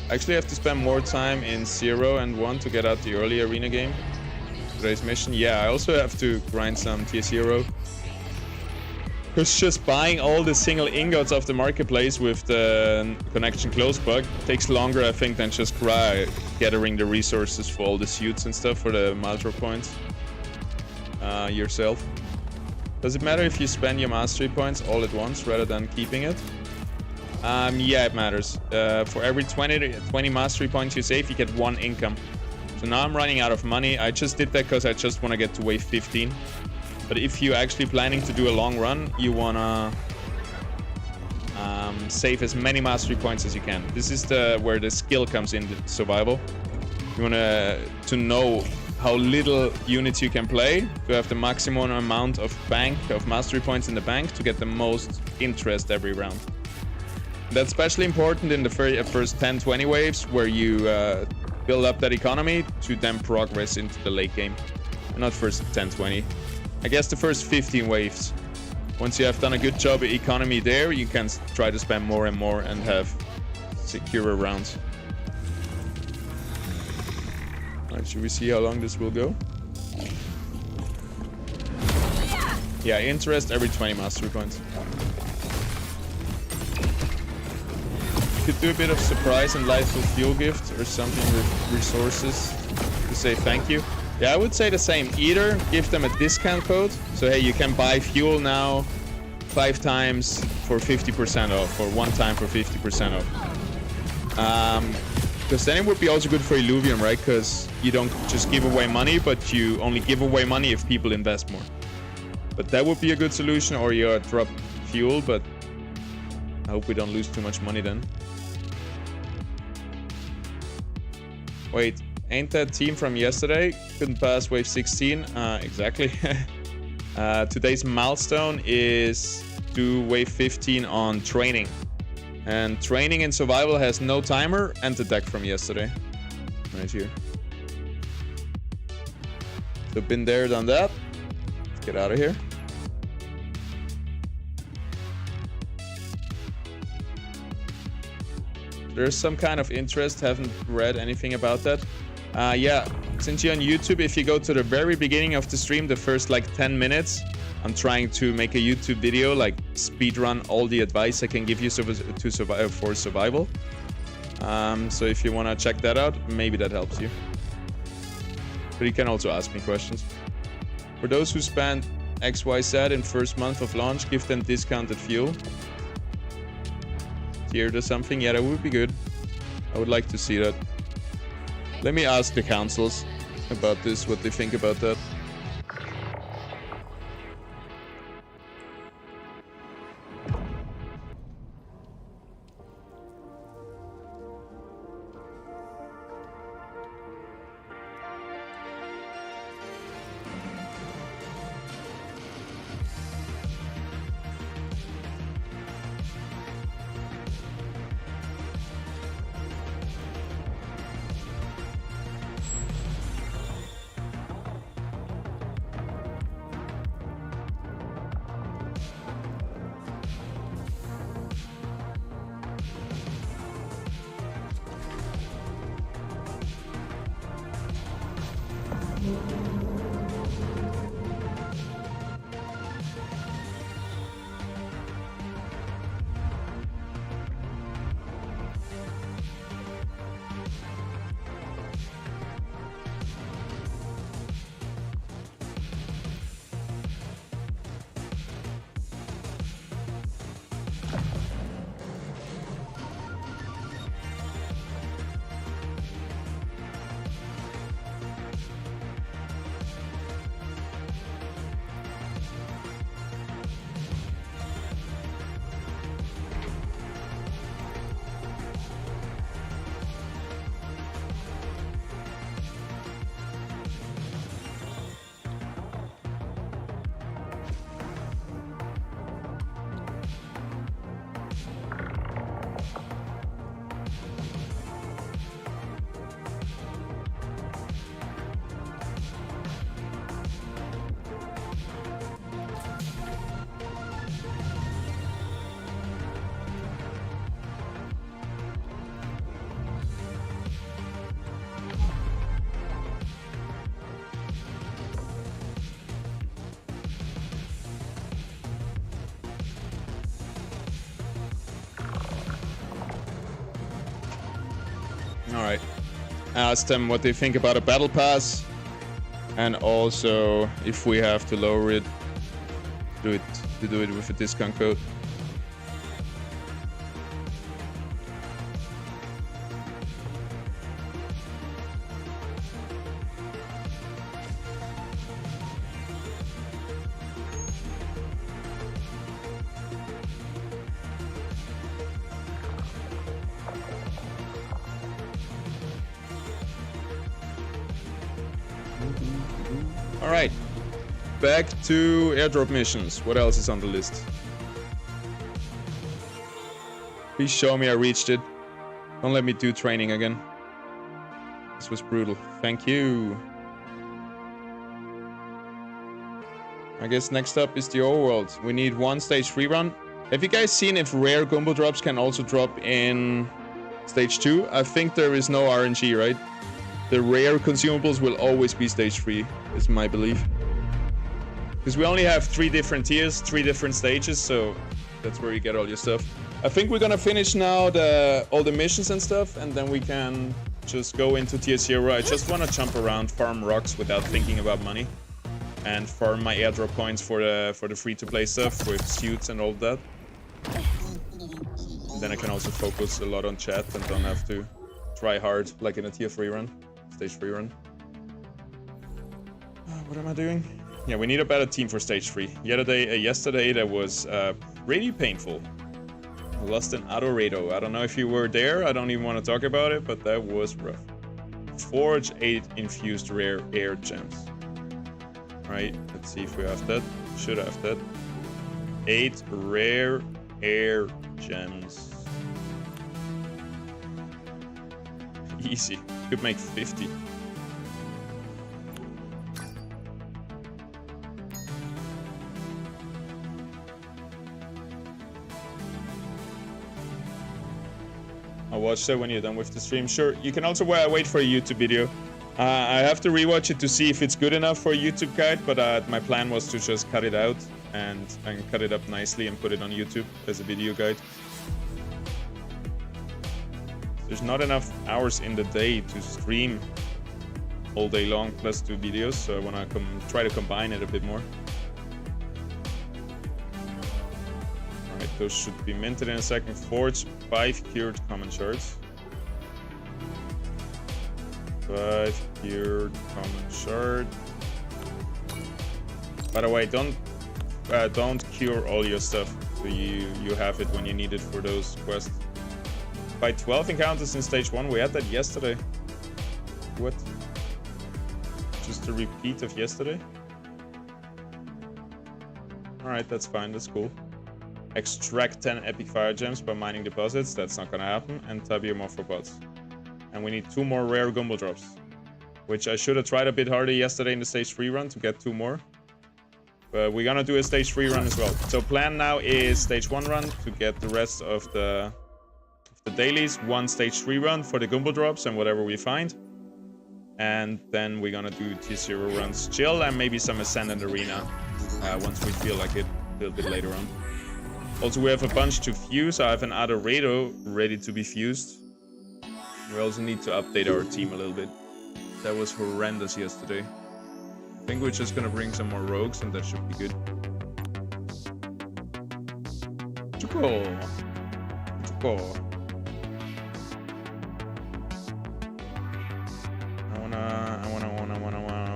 I actually have to spend more time in 0 and 1 to get out the early arena game. Today's mission. Yeah, I also have to grind some tier 0. Because just buying all the single ingots off the marketplace with the connection close bug takes longer, I think, than just gathering the resources for all the suits and stuff for the Maltra points yourself. Does it matter if you spend your mastery points all at once rather than keeping it? Yeah, it matters. For every 20 mastery points you save, you get 1 income. So now I'm running out of money. I just did that because I just want to get to wave 15. But if you're actually planning to do a long run, you want to save as many mastery points as you can. This is where the skill comes in, the survival. You want to know how little units you can play to have the maximum amount of mastery points in the bank to get the most interest every round. That's especially important in the first 10-20 waves, where you build up that economy to then progress into the late game. Not first 10-20. I guess the first 15 waves. Once you have done a good job of economy there, you can try to spend more and more and have securer rounds. Alright, should we see how long this will go? Yeah, interest every 20 mastery points. You could do a bit of surprise and lightful fuel gift or something with resources to say thank you. Yeah, I would say the same. Either give them a discount code, so hey, you can buy fuel now 5 times for 50% off, or 1 time for 50% off. Because then it would be also good for Illuvium, right? Because you don't just give away money, but you only give away money if people invest more. But that would be a good solution, or you drop fuel, but I hope we don't lose too much money then. Wait, ain't that team from yesterday couldn't pass wave 16? Exactly. Today's milestone is do wave 15 on training. And training in survival has no timer and the deck from yesterday. Right here. So been there, done that. Let's get out of here. There's some kind of interest, haven't read anything about that. Yeah, since you're on YouTube, if you go to the very beginning of the stream, the first like 10 minutes, I'm trying to make a YouTube video, like speedrun all the advice I can give you to survive for survival. So if you want to check that out, maybe that helps you. But you can also ask me questions. For those who spend XYZ in first month of launch, give them discounted fuel. Tiered or something? Yeah, that would be good. I would like to see that. Let me ask the councils about this, what they think about that. Alright. Ask them what they think about a battle pass. And also if we have to lower it, do it with a discount code. Alright, back to airdrop missions. What else is on the list? Please show me I reached it. Don't let me do training again. This was brutal. Thank you. I guess next up is the overworld. We need one stage 3 run. Have you guys seen if rare Gumbo drops can also drop in stage 2? I think there is no RNG, right? The rare consumables will always be stage 3, is my belief. Because we only have 3 different tiers, 3 different stages, so that's where you get all your stuff. I think we're gonna finish now all the missions and stuff, and then we can just go into tier 0. I just wanna jump around, farm rocks without thinking about money, and farm my airdrop coins for the free-to-play stuff with suits and all that. And then I can also focus a lot on chat and don't have to try hard like in a tier 3 run. Stage 3 run. What am I doing? Yeah, we need a better team for stage 3. Yesterday that was really painful. I lost an Adorado. I don't know if you were there. I don't even want to talk about it, but that was rough. Forge 8 infused rare air gems. Right, let's see if we have that. Should have that. 8 rare air gems. Easy. Could make 50. I'll watch that when you're done with the stream. Sure, you can also wait for a YouTube video. I have to rewatch it to see if it's good enough for a YouTube guide, but my plan was to just cut it out and I can cut it up nicely and put it on YouTube as a video guide. There's not enough hours in the day to stream all day long plus 2 videos, so I want to try to combine it a bit more. Alright, those should be minted in a second. Forge 5 cured common shards. 5 cured common shard. By the way, don't cure all your stuff, so you have it when you need it for those quests. By 12 encounters in stage 1, we had that yesterday. What? Just a repeat of yesterday? Alright, that's fine, that's cool. Extract 10 epic fire gems by mining deposits, that's not gonna happen. And Tabia more for bots. And we need 2 more rare Gumble drops, which I should have tried a bit harder yesterday in the stage 3 run to get 2 more. But we're gonna do a stage 3 run as well. So plan now is stage 1 run to get the rest of the dailies, 1 stage 3 run for the Gumble drops and whatever we find. And then we're gonna do T0 runs chill and maybe some Ascendant Arena once we feel like it a little bit later on. Also, we have a bunch to fuse. I have an Adorado ready to be fused. We also need to update our team a little bit. That was horrendous yesterday. I think we're just gonna bring some more rogues and that should be good. Choco.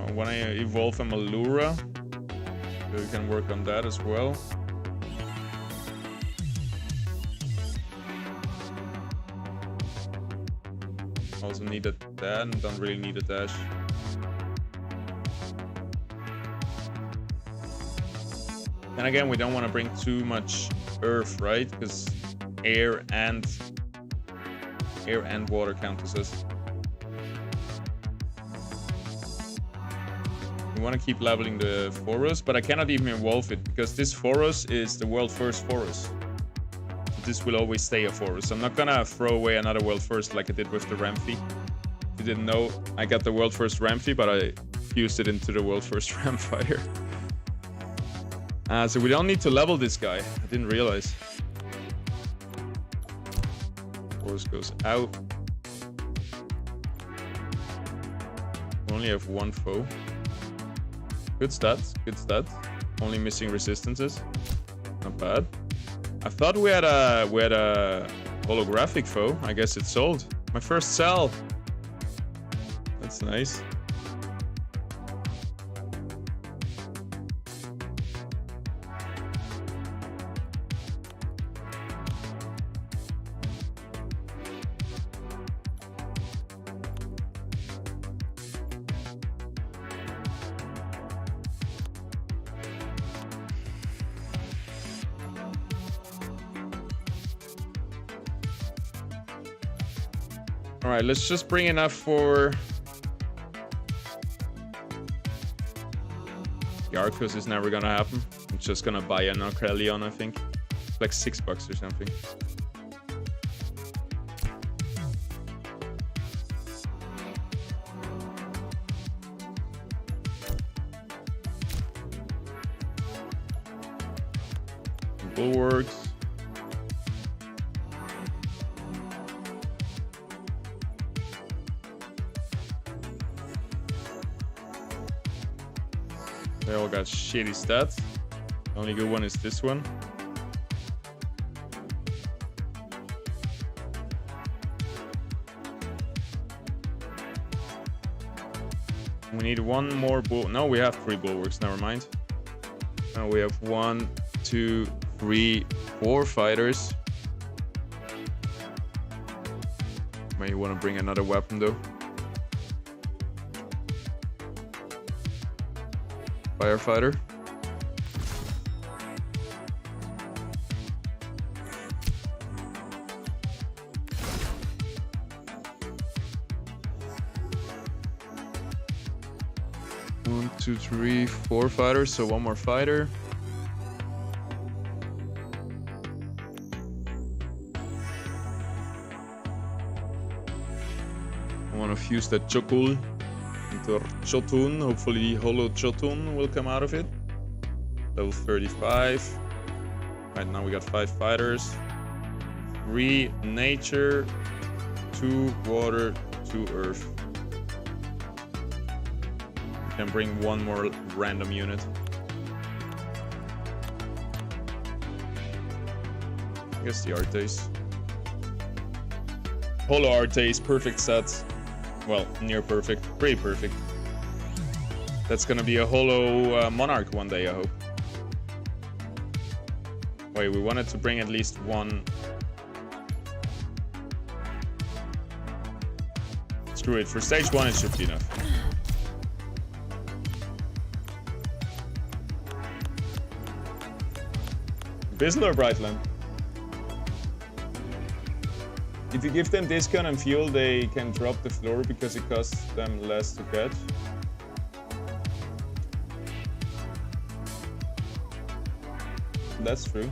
I wanna evolve a Malura. So we can work on that as well. Also needed that and don't really need a dash. Then again, we don't want to bring too much earth, right? Because air and water count as us. We want to keep leveling the forest, but I cannot even evolve it because this forest is the world first forest. So this will always stay a forest. I'm not gonna throw away another world first like I did with the Ramfy. If you didn't know, I got the world first Ramfy, but I fused it into the world first Ramfire. So we don't need to level this guy. I didn't realize. Forest goes out. We only have 1 foe. Good stats, good stats. Only missing resistances. Not bad. I thought we had a holographic foe. I guess it's sold. My first sell. That's nice. Alright, let's just bring enough for... Yarkos is never gonna happen. I'm just gonna buy an Arcrelion, I think. Like $6 or something. Bulwarks. They all got shitty stats. The only good one is this one. We need 1 more bull. No, we have 3 bulwarks. Never mind. Now we have 1, 2, 3, 4 fighters. May want to bring another weapon though. Firefighter. One, 2, 3, 4 fighters, so 1 more fighter. I want to fuse that Chokul into Chotun. Hopefully Holo Chotun will come out of it. Level 35. Right now we got 5 fighters. 3 nature, 2 water, 2 earth. Can bring 1 more random unit. I guess the Artes. Holo Artes, perfect set. Well, near perfect, pretty perfect. That's gonna be a holo Monarch one day, I hope. Wait, we wanted to bring at least 1. Screw it, for stage 1 it should be enough. Bizzle or Brightland? If you give them discount and fuel, they can drop the floor because it costs them less to catch. That's true.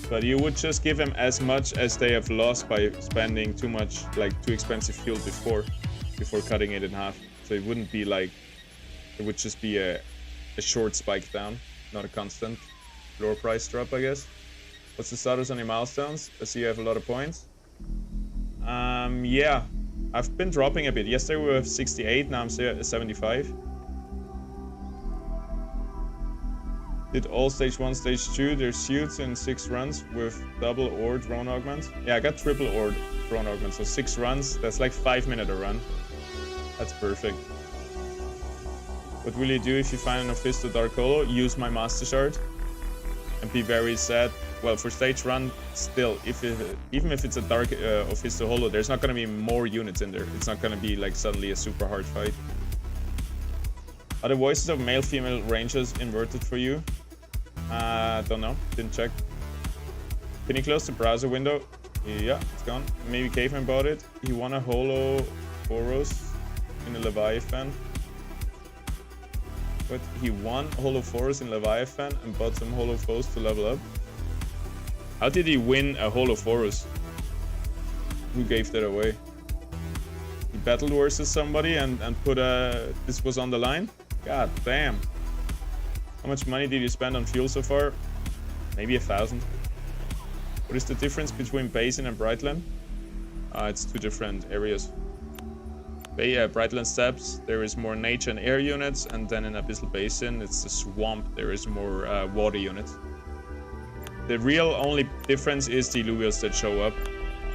But you would just give them as much as they have lost by spending too much, like too expensive fuel before cutting it in half. So it wouldn't be like, it would just be a short spike down, not a constant floor price drop, I guess. What's the status on your milestones? I see you have a lot of points. Yeah, I've been dropping a bit. Yesterday we were 68, now I'm 75. Did all stage 1, stage 2, their suits in 6 runs with double or drone augment. Yeah, I got triple or drone augment, so 6 runs, that's like 5 minutes a run. That's perfect. What will you do if you find an Ophisto Dark Holo? Use my Master Shard and be very sad. Well, for stage 1, still, even if it's a Dark Ophisto Holo, there's not going to be more units in there. It's not going to be like suddenly a super hard fight. Are the voices of male-female rangers inverted for you? Don't know, didn't check. Can you close the browser window? Yeah, it's gone. Maybe Caveman bought it. He won a Holo Foros in a Leviathan. But he won Holo Foros in Leviathan and bought some Holo Foes to level up. How did he win a Holo Foros? Who gave that away? He battled versus somebody and put this was on the line? God damn. How much money did you spend on fuel so far? Maybe 1,000. What is the difference between Basin and Brightland? It's 2 different areas. Brightland Steppes, there is more nature and air units, and then in Abyssal Basin, it's the swamp, there is more water units. The real only difference is the Illuviums that show up.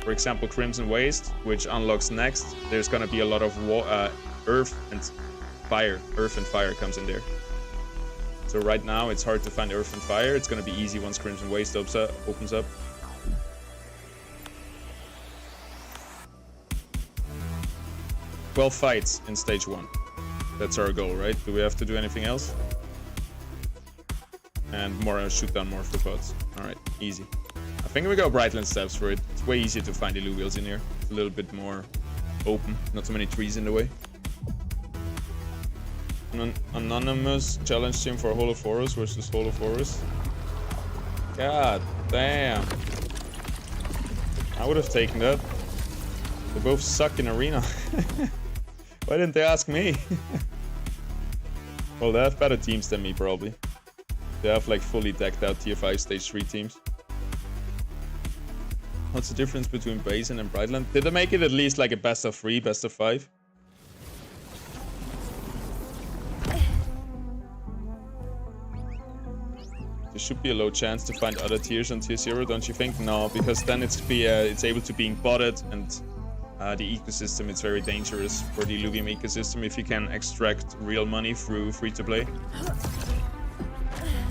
For example, Crimson Waste, which unlocks next, there's gonna be a lot of earth and fire. Earth and fire comes in there. So right now it's hard to find earth and fire. It's gonna be easy once Crimson Waste opens up. Well, fights in stage 1. That's our goal, right? Do we have to do anything else? And more shoot down more for bots. Alright, easy. I think we go Brightland Steppes for it. It's way easier to find Illuviums in here. It's a little bit more open. Not so many trees in the way. Anonymous challenged him for Holo Foros versus Holo Foros. God damn. I would have taken that. They both suck in arena. Why didn't they ask me? Well, they have better teams than me, probably. They have like fully decked out tier 5 stage 3 teams. What's the difference between Basin and Brightland? Did they make it at least like a best of 3, best of 5? There should be a low chance to find other tiers on tier 0, don't you think? No, because then it's able to being botted, and the ecosystem, it's very dangerous for the Illuvium ecosystem if you can extract real money through free-to-play.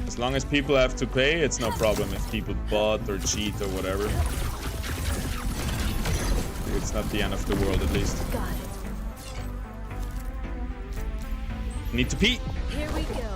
As long as people have to pay, it's no problem if people bot or cheat or whatever. It's not the end of the world, at least. Got it. Need to pee! Here we go.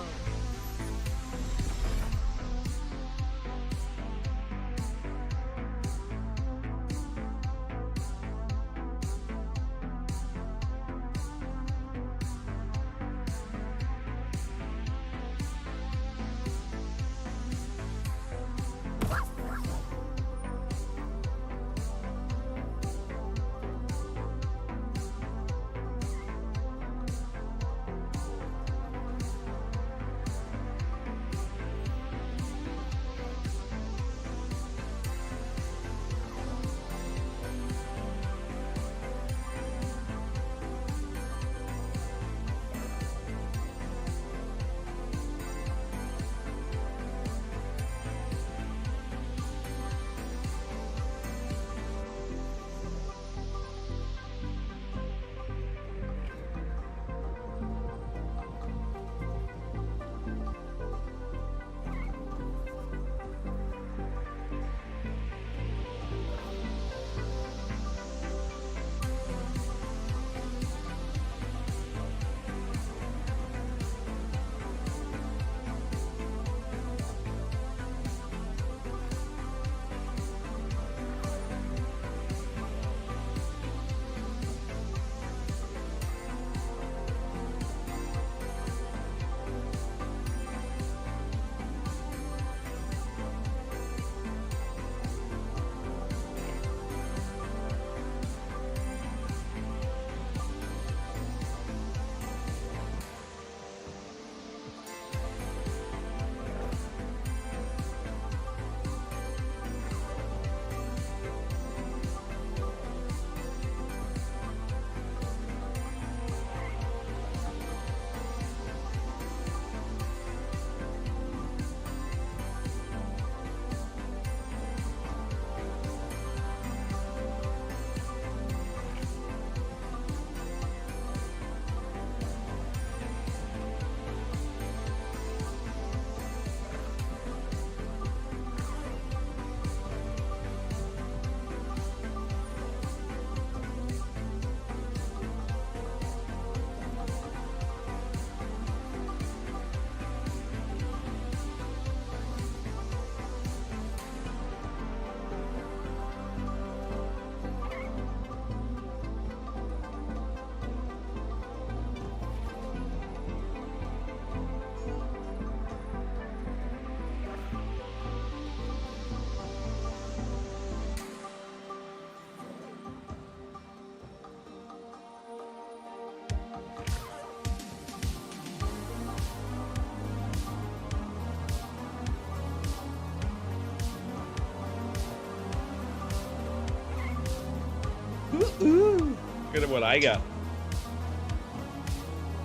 Look at what I got.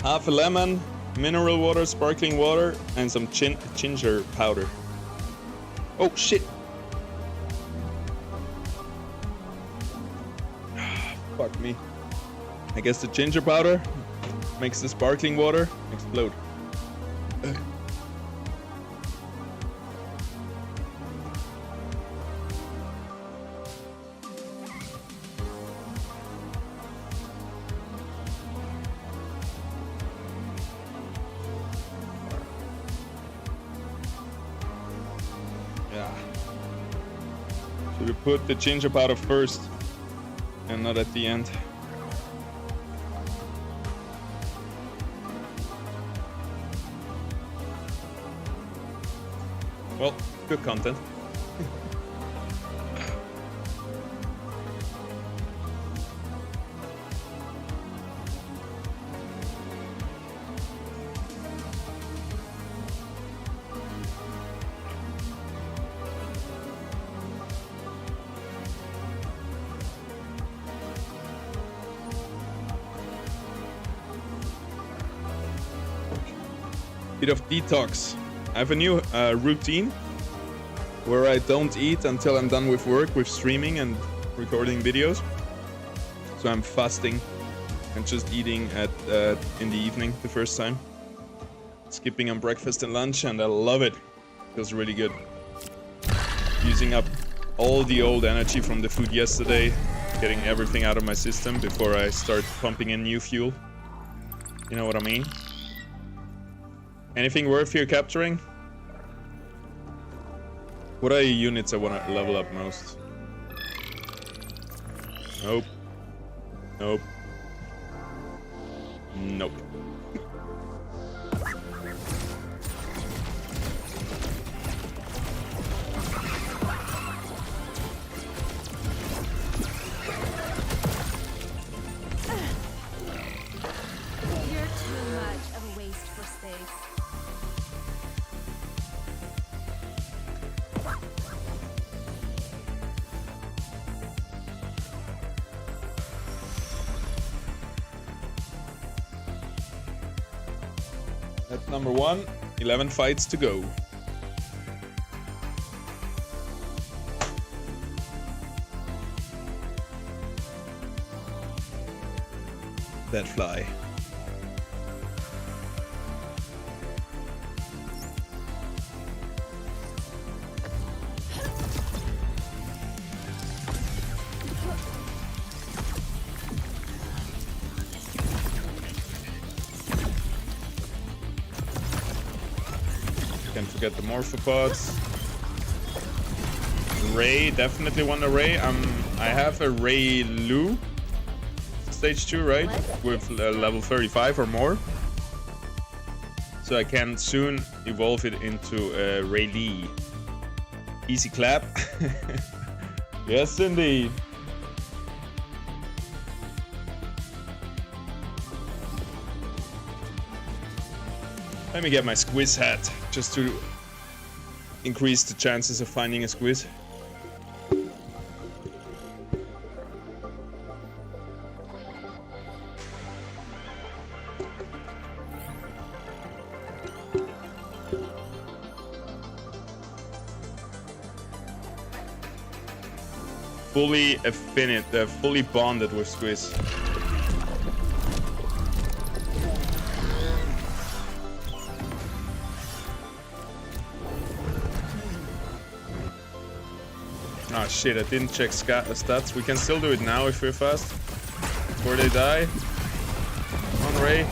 Half a lemon, mineral water, sparkling water, and some ginger powder. Oh shit! Fuck me. I guess the ginger powder makes the sparkling water explode. Should we put the ginger powder first and not at the end? Well, good content. Bit of detox. I have a new routine where I don't eat until I'm done with work, with streaming and recording videos. So I'm fasting and just eating at in the evening the first time. Skipping on breakfast and lunch, and I love it. Feels really good. Using up all the old energy from the food yesterday, getting everything out of my system before I start pumping in new fuel. You know what I mean? Anything worth here capturing? What are your units I want to level up most? Nope. Nope. Nope. You're too much of a waste for space. That's number 1. 11 fights to go. That fly. Can't forget the morphopods. Ray, definitely want a Ray. I have a Ray Lu, stage 2, right? With level 35 or more. So I can soon evolve it into a Ray Lee. Easy clap. Yes, indeed. Let me get my squiz hat, just to increase the chances of finding a squiz. Fully affinite, fully bonded with squiz. Oh shit, I didn't check stats. We can still do it now if we're fast. Before they die. On Ray.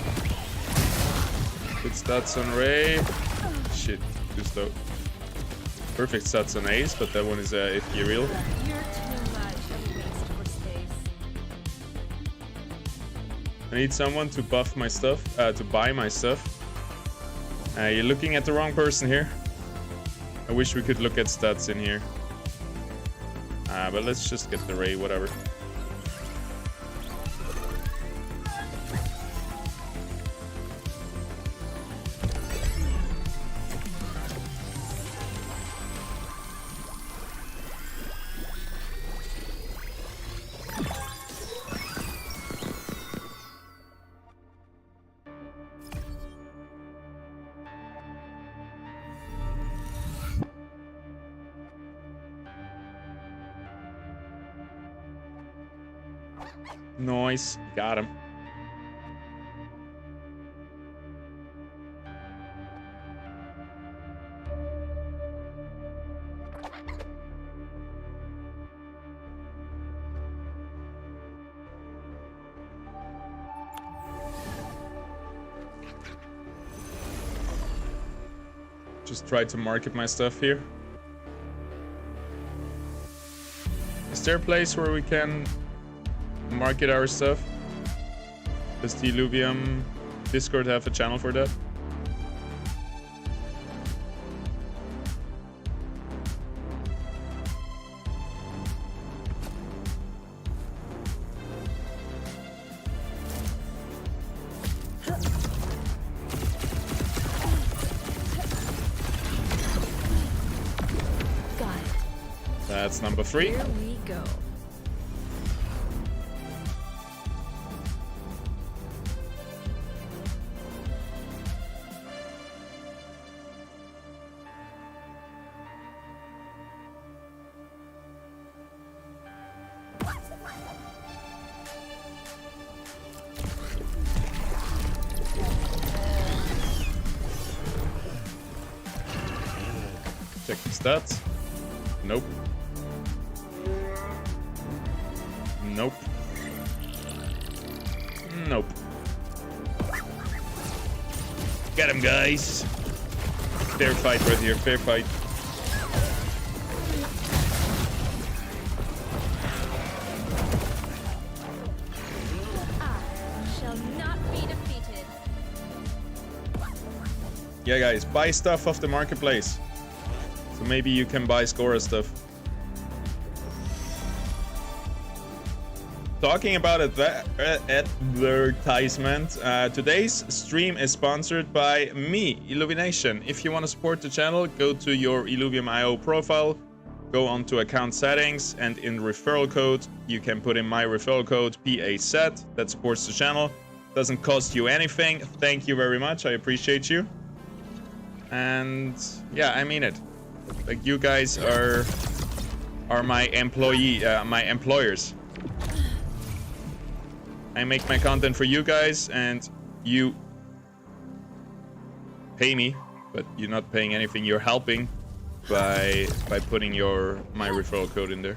Good stats on Ray. Shit, too slow. Perfect stats on Ace, but that one is ethereal. I need someone to buff my stuff, to buy my stuff. You're looking at the wrong person here. I wish we could look at stats in here. But let's just get the Ray, whatever. Nice. Got him. Just try to market my stuff here. Is there a place where we can market our stuff? Does the Illuvium Discord have a channel for that? Got it. That's number 3. Here we go. Check the stats. Nope. Nope. Nope. Get him, guys. Fair fight right here. Fair fight. I shall not be defeated. Yeah, guys, buy stuff off the marketplace. So maybe you can buy Scora stuff. Talking about advertisement, today's stream is sponsored by me, Illumination. If you want to support the channel, go to your Illuvium.io profile, go onto account settings, and in referral code, you can put in my referral code PASET. That supports the channel. Doesn't cost you anything. Thank you very much. I appreciate you. And yeah, I mean it. Like, you guys are my employers. I make my content for you guys, and you pay me, but you're not paying anything. You're helping by putting my referral code in there.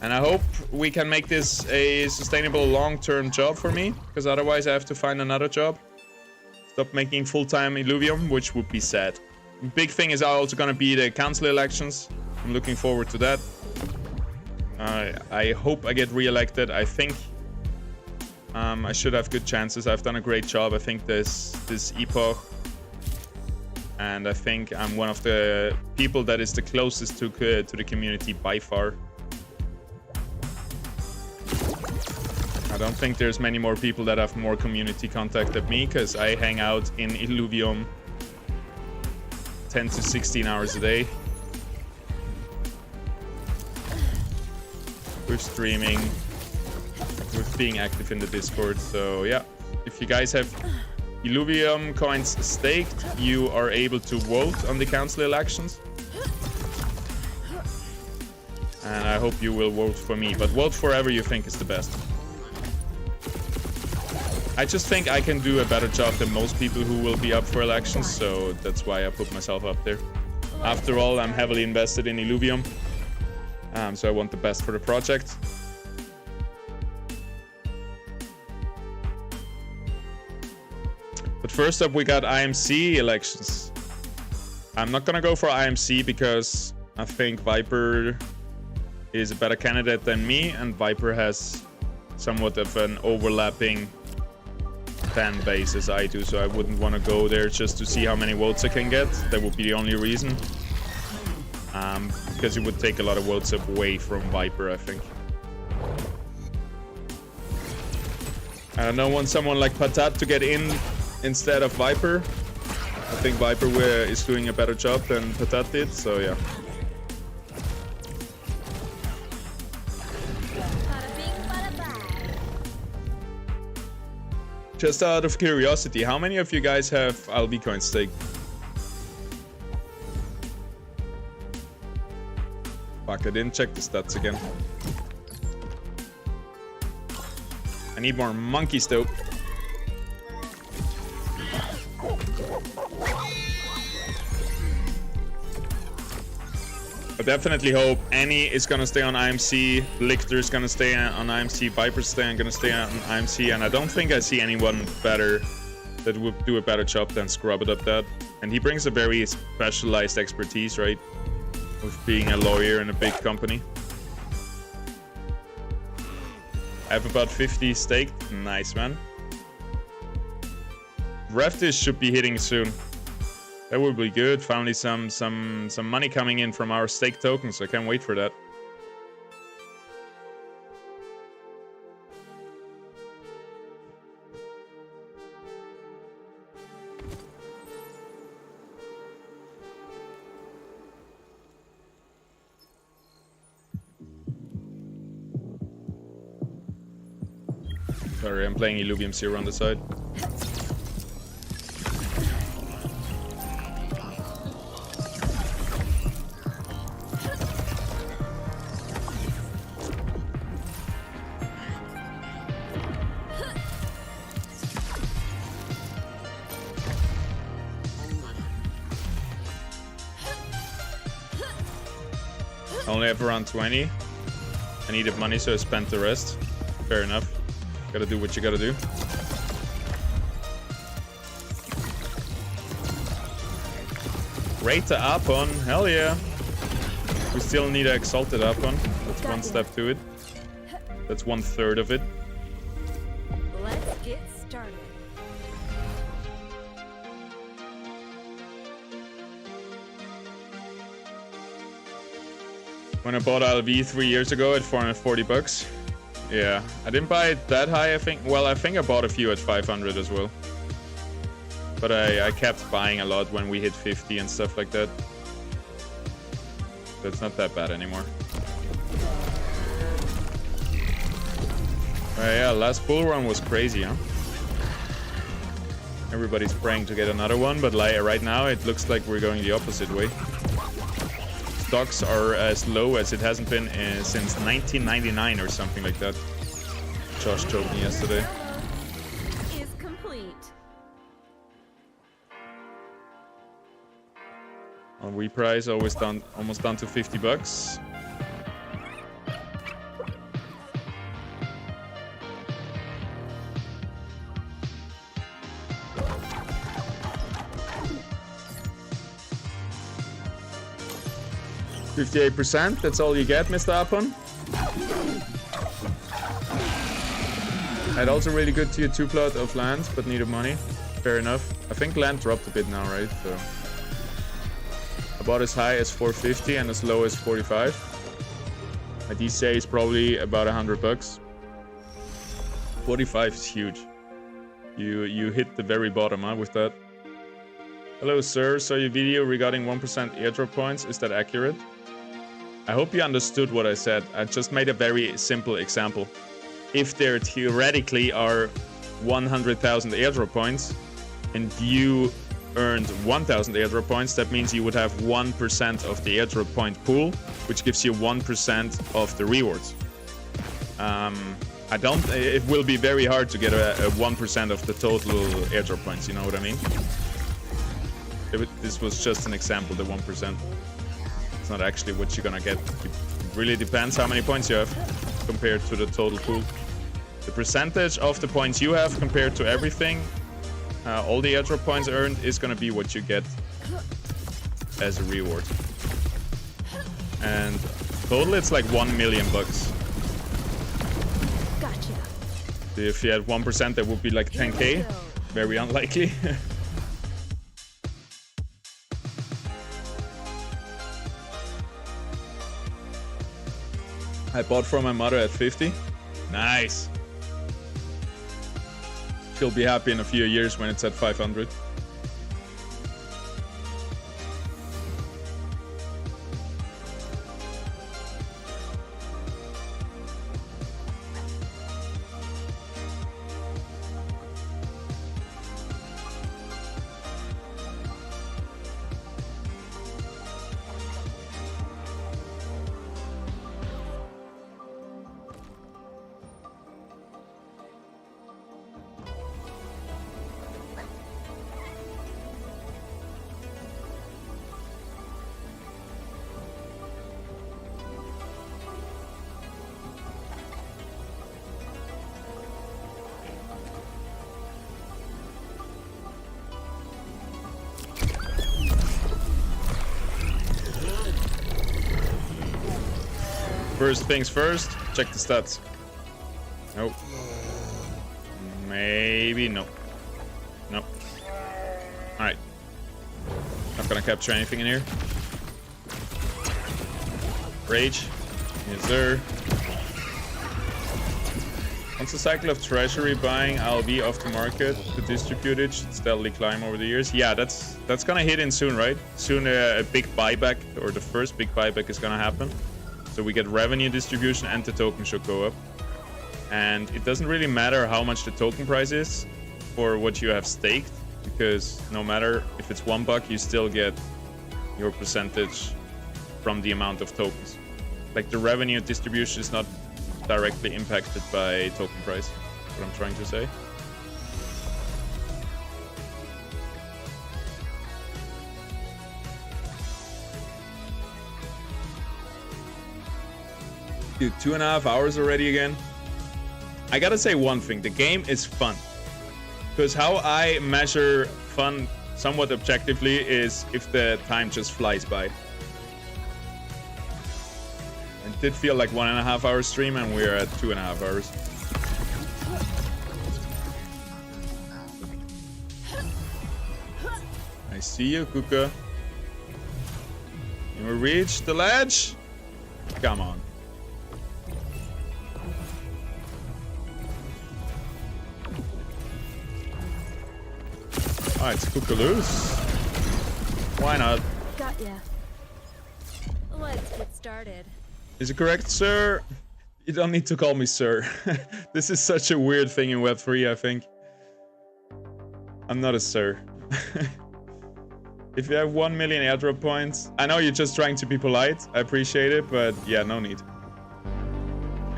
And I hope we can make this a sustainable long-term job for me, because otherwise I have to find another job. Stop making full-time Illuvium, which would be sad. Big thing is also gonna be the council elections. I'm looking forward to that. I hope I get re-elected. I think I should have good chances. I've done a great job, I think, this epoch. And I think I'm one of the people that is the closest to the community by far. I don't think there's many more people that have more community contact than me, because I hang out in Illuvium 10 to 16 hours a day. We're streaming, we're being active in the Discord, so yeah. If you guys have Illuvium coins staked, you are able to vote on the council elections. And I hope you will vote for me, but vote for whoever you think is the best. I just think I can do a better job than most people who will be up for elections, so that's why I put myself up there. After all, I'm heavily invested in Illuvium. So I want the best for the project. But first up, we got IMC elections. I'm not gonna go for IMC because I think Viper is a better candidate than me, and Viper has somewhat of an overlapping fan base as I do, so I wouldn't want to go there just to see how many votes I can get. That would be the only reason. Because it would take a lot of votes away from Viper, I think. I don't want someone like Patat to get in instead of Viper. I think Viper is doing a better job than Patat did, so yeah. Just out of curiosity, how many of you guys have LB coin staked? Fuck, I didn't check the stats again. I need more monkeys though. I definitely hope Annie is gonna stay on IMC, Lichter is gonna stay on IMC, Viper's gonna stay on IMC, and I don't think I see anyone better that would do a better job than Scrub It Up that. And he brings a very specialized expertise, right? With being a lawyer in a big company. I have about 50 staked. Nice, man. Reftis should be hitting soon. That would be good. Finally some money coming in from our stake tokens. I can't wait for that. Sorry, I'm playing Illuvium Zero on the side. I only have around 20. I needed money, so I spent the rest. Fair enough. Gotta do what you gotta do. Rate the Apon, hell yeah. We still need an Exalted Apon. That's one step to it. That's 1/3 of it. Let's get started. When I bought LV 3 years ago at 440 bucks. Yeah, I didn't buy it that high, I think. Well, I think I bought a few at 500 as well. But I kept buying a lot when we hit 50 and stuff like that. So it's not that bad anymore. Yeah, last bull run was crazy, huh? Everybody's praying to get another one, but like right now it looks like we're going the opposite way. Stocks are as low as it hasn't been since 1999 or something like that. Josh told me yesterday. Is complete. On we price always down, almost down to 50 bucks. %, that's all you get, Mr. Apon. Had also really good tier 2 plot of land, but needed money. Fair enough. I think land dropped a bit now, right? So I bought as high as 450 and as low as 45. My DCA is probably about 100 bucks. 45 is huge. You hit the very bottom, huh, with that. Hello, sir. Saw your video regarding 1% airdrop points. Is that accurate? I hope you understood what I said. I just made a very simple example. If there theoretically are 100,000 airdrop points and you earned 1,000 airdrop points, that means you would have 1% of the airdrop point pool, which gives you 1% of the rewards. It will be very hard to get a 1% of the total airdrop points, you know what I mean? This was just an example, the 1%. It's not actually what you're gonna get. It really depends how many points you have compared to the total pool. The percentage of the points you have compared to everything, all the airdrop points earned, is gonna be what you get as a reward. And total, it's like 1 million bucks. Gotcha. If you had 1%, that would be like 10k. Very unlikely. I bought from my mother at 50. Nice. She'll be happy in a few years when it's at 500. First things first, check the stats. Nope. Maybe no. Nope. Alright. Not gonna capture anything in here. Rage. Yes, sir. Once the cycle of treasury buying LV off the market, the distributed should steadily climb over the years. Yeah, that's gonna hit in soon, right? Soon a big buyback, or the first big buyback is gonna happen. So we get revenue distribution and the token should go up. And it doesn't really matter how much the token price is for what you have staked, because no matter if it's $1, you still get your percentage from the amount of tokens. Like the revenue distribution is not directly impacted by token price, what I'm trying to say. Dude, 2.5 hours already again. I gotta say one thing, the game is fun. Because how I measure fun somewhat objectively is if the time just flies by. It did feel like 1.5 hour stream and we're at 2.5 hours. I see you, Kuka. Can we reach the ledge? Come on. Alright, it's Kuka loose. Why not? Got ya. Let's get started. Is it correct, sir? You don't need to call me sir. This is such a weird thing in Web3, I think. I'm not a sir. If you have 1 million airdrop points, I know you're just trying to be polite. I appreciate it, but yeah, no need.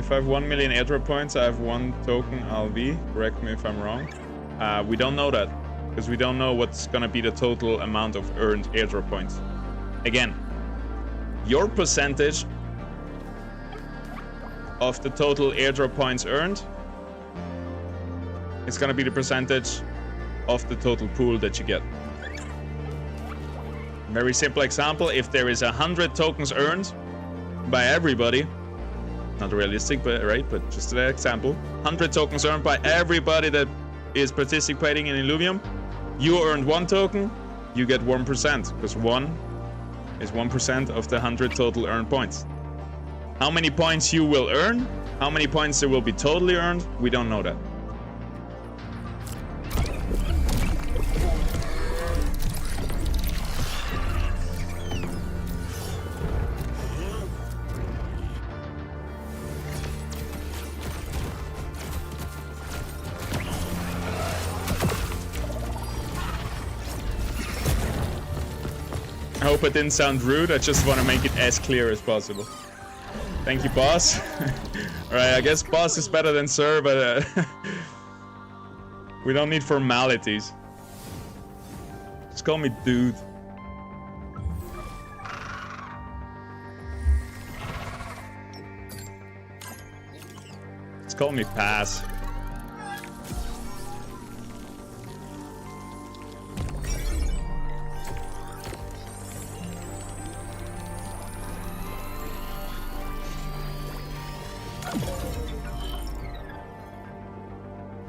If I have 1 million airdrop points, I have 1 token LV. Correct me if I'm wrong. We don't know that, because we don't know what's gonna be the total amount of earned airdrop points. Again, your percentage of the total airdrop points earned is gonna be the percentage of the total pool that you get. Very simple example, if there is 100 tokens earned by everybody, not realistic, but right, but just an example, 100 tokens earned by everybody that is participating in Illuvium, you earned 1 token, you get 1%, because 1 is 1% of the 100 total earned points. How many points you will earn, how many points there will be totally earned, we don't know that. I hope it didn't sound rude, I just want to make it as clear as possible. Thank you, boss. Alright, I guess boss is better than sir, but we don't need formalities. Just call me dude. Just call me pass.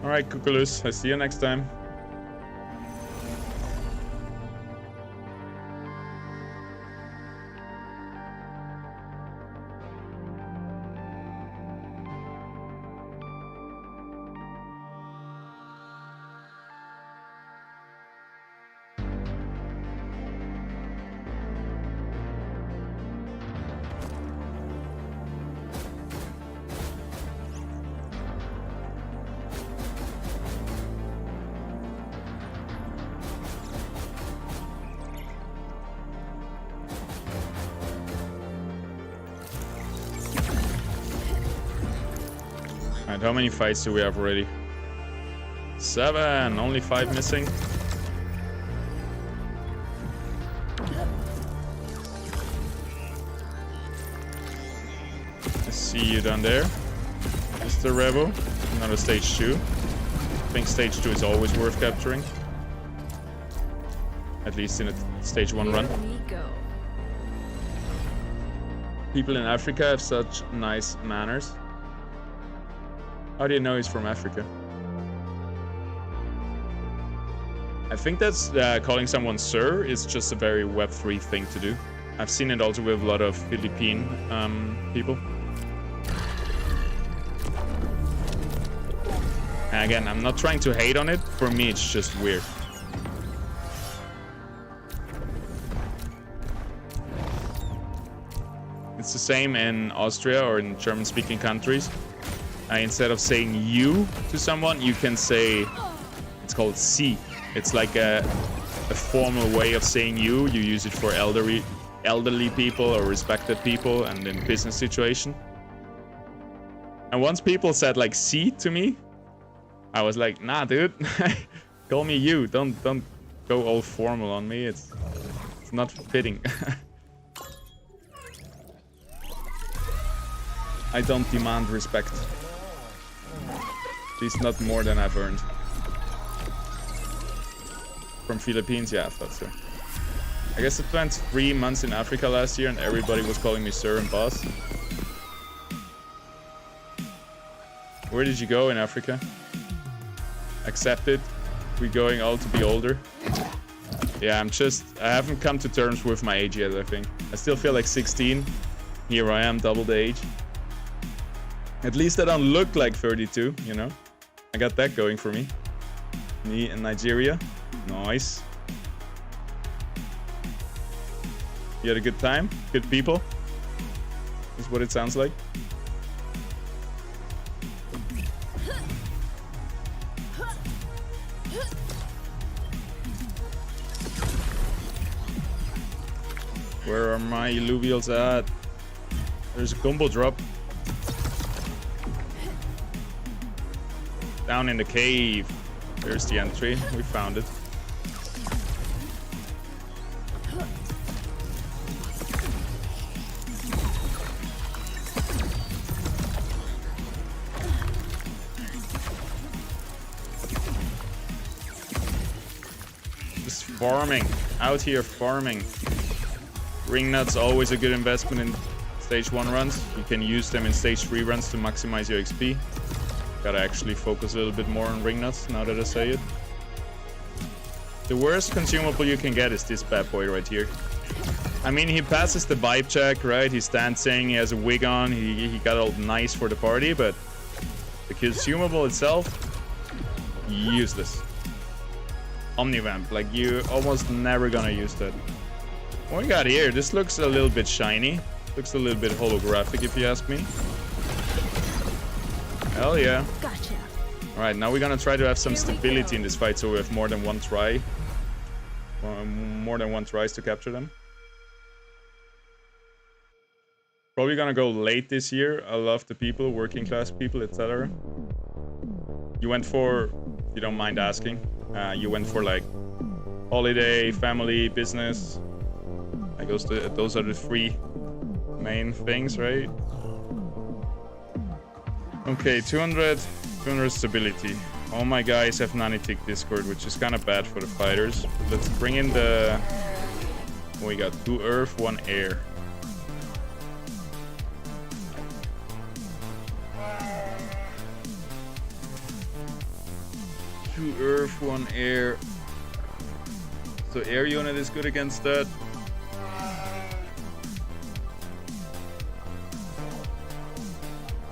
Alright, Kukulus, I see you next time. How many fights do we have already? 7, only 5 missing. I see you down there, Mr. Rebel. Another stage 2. I think stage 2 is always worth capturing. At least in a stage 1 run. Here we go. People in Africa have such nice manners. How do you know he's from Africa? I think that's calling someone sir is just a very Web3 thing to do. I've seen it also with a lot of Philippine people. And again, I'm not trying to hate on it. For me, it's just weird. It's the same in Austria or in German-speaking countries. Instead of saying you to someone, you can say, it's called Sie. It's like a formal way of saying you. You use it for elderly people or respected people and in business situation. And once people said like Sie to me, I was like, nah, dude, call me you. Don't go all formal on me. It's not fitting. I don't demand respect. At least not more than I've earned. From Philippines, yeah, I thought so. I guess I spent 3 months in Africa last year and everybody was calling me sir and boss. Where did you go in Africa? Accept it. We're going all to be older. Yeah, I haven't come to terms with my age yet, I think. I still feel like 16. Here I am, double the age. At least I don't look like 32, you know? I got that going for me. Me in Nigeria. Nice. You had a good time? Good people? Is what it sounds like. Where are my Illuvials at? There's a combo drop. Down in the cave. There's the entry. We found it. Just farming. Out here farming. Ring nuts always a good investment in stage 1 runs. You can use them in stage 3 runs to maximize your XP. Gotta actually focus a little bit more on ring nuts now that I say it. The worst consumable you can get is this bad boy right here. I mean, he passes the vibe check, right? He's dancing, he has a wig on, he got all nice for the party, but the consumable itself, useless. Omnivamp, like you almost never gonna use that. What we got here? This looks a little bit shiny. Looks a little bit holographic if you ask me. Hell yeah. Gotcha. Alright, now we're gonna try to have some stability in this fight so we have more than one try. More than one tries to capture them. Probably gonna go late this year. I love the people, working class people, etc. You went for, if you don't mind asking, you went for like holiday, family, business. Like those are the 3 main things, right? Okay, 200 stability. All my guys have Nanitic Discord, which is kind of bad for the fighters. Let's bring in the... We got 2 earth, 1 air. Two earth, 1 air. So air unit is good against that.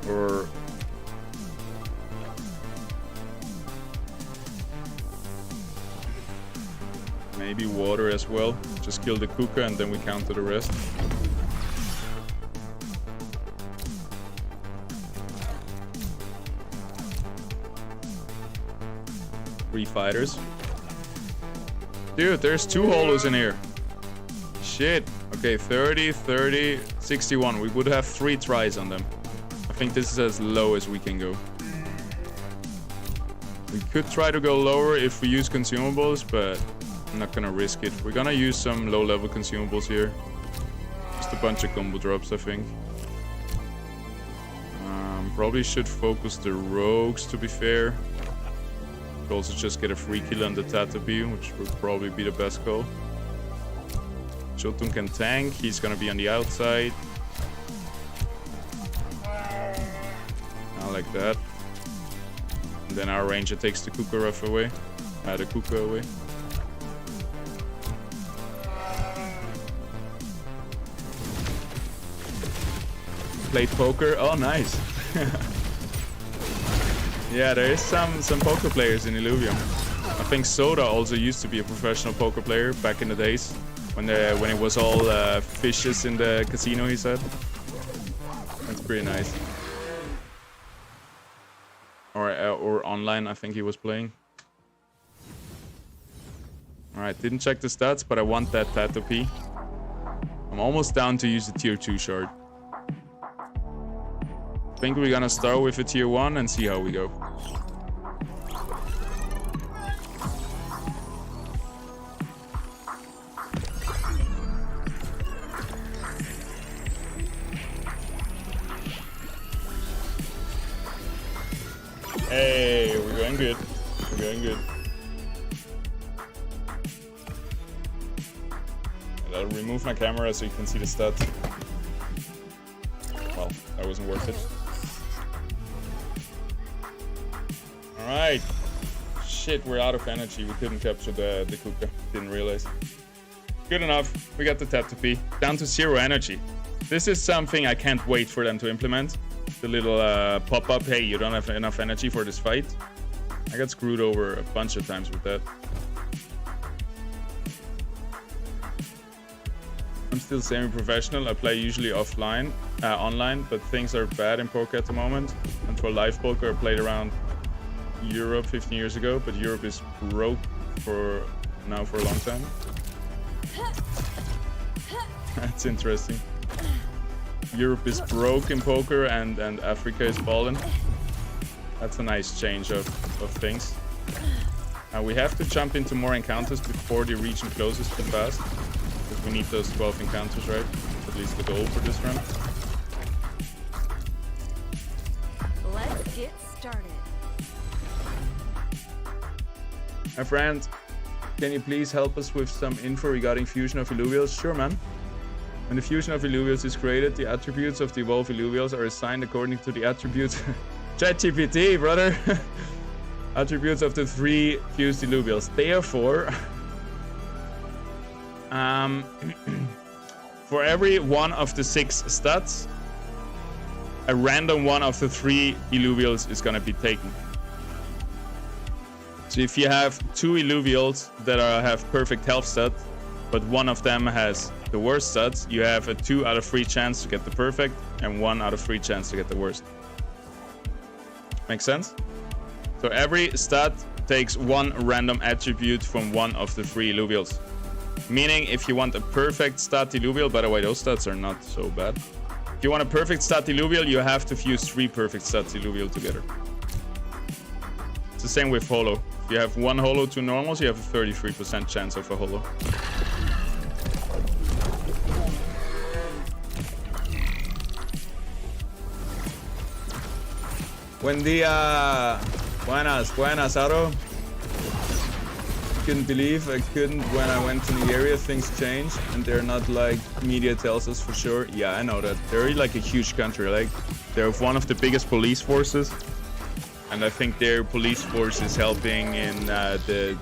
Or maybe water as well. Just kill the Kuka and then we counter the rest. Three fighters. Dude, there's 2 holos in here. Shit. Okay, 30, 30, 61. We would have 3 tries on them. I think this is as low as we can go. We could try to go lower if we use consumables, but I'm not gonna risk it. We're gonna use some low-level consumables here. Just a bunch of combo drops, I think. Probably should focus the rogues, to be fair. Could also just get a free kill on the Tatapi, which would probably be the best call. Jotun can tank. He's gonna be on the outside. Kinda like that. And then our ranger takes the Kuka rough away. The Kuka away. Played poker. Oh, nice. Yeah, there is some poker players in Illuvium. I think Soda also used to be a professional poker player back in the days when it was all fishes in the casino. He said that's pretty nice. Or online, I think he was playing. All right, didn't check the stats, but I want that Tattoo P. I'm almost down to use the tier 2 shard. I think we're gonna start with a tier 1 and see how we go. Hey, we're going good. We're going good. I'll remove my camera so you can see the stats. Well, that wasn't worth it. Alright. Shit, we're out of energy. We couldn't capture the Kuka. Didn't realize. Good enough. We got the Tattoo P. Down to 0 energy. This is something I can't wait for them to implement. The little pop-up, hey, you don't have enough energy for this fight. I got screwed over a bunch of times with that. I'm still semi-professional. I play usually online, but things are bad in poker at the moment. And for live poker, I played around Europe 15 years ago, but Europe is broke for a long time. That's interesting. Europe is broke in poker and Africa is balling. That's a nice change of things. We have to jump into more encounters before the region closes too fast. Because we need those 12 encounters, right? At least the goal for this run. Let's get started. My friend, can you please help us with some info regarding fusion of Illuvials? Sure, man. When the fusion of Illuvials is created, the attributes of the evolved Illuvials are assigned according to the attributes. ChatGPT, brother! Attributes of the 3 fused Illuvials. Therefore, for every one of the 6 stats, a random one of the 3 Illuvials is gonna be taken. So if you have 2 Illuvials that have perfect health stat, but one of them has the worst stats, you have a 2 out of 3 chance to get the perfect and 1 out of 3 chance to get the worst. Make sense? So every stat takes 1 random attribute from one of the 3 Illuvials. Meaning if you want a perfect stat Illuvial, by the way, those stats are not so bad. If you want a perfect stat Illuvial, you have to fuse 3 perfect stats Illuvial together. It's the same with holo. If you have 1 holo, 2 normals, you have a 33% chance of a holo. Buen día. Buenas, Aro. Couldn't believe I couldn't when I went to Nigeria. Things changed, and they're not like media tells us for sure. Yeah, I know that. They're like a huge country. Like they're one of the biggest police forces, and I think their police force is helping in the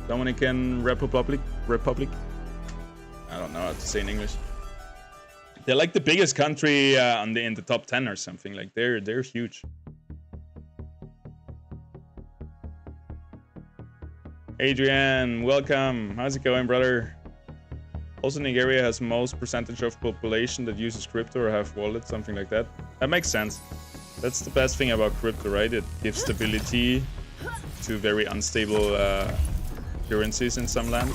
Dominican Republic. I don't know how to say in English. They're like the biggest country in the top 10 or something. Like they're huge. Adrian, welcome. How's it going, brother? Also, Nigeria has most percentage of population that uses crypto or have wallets, something like that. That makes sense. That's the best thing about crypto, right? It gives stability to very unstable currencies in some land,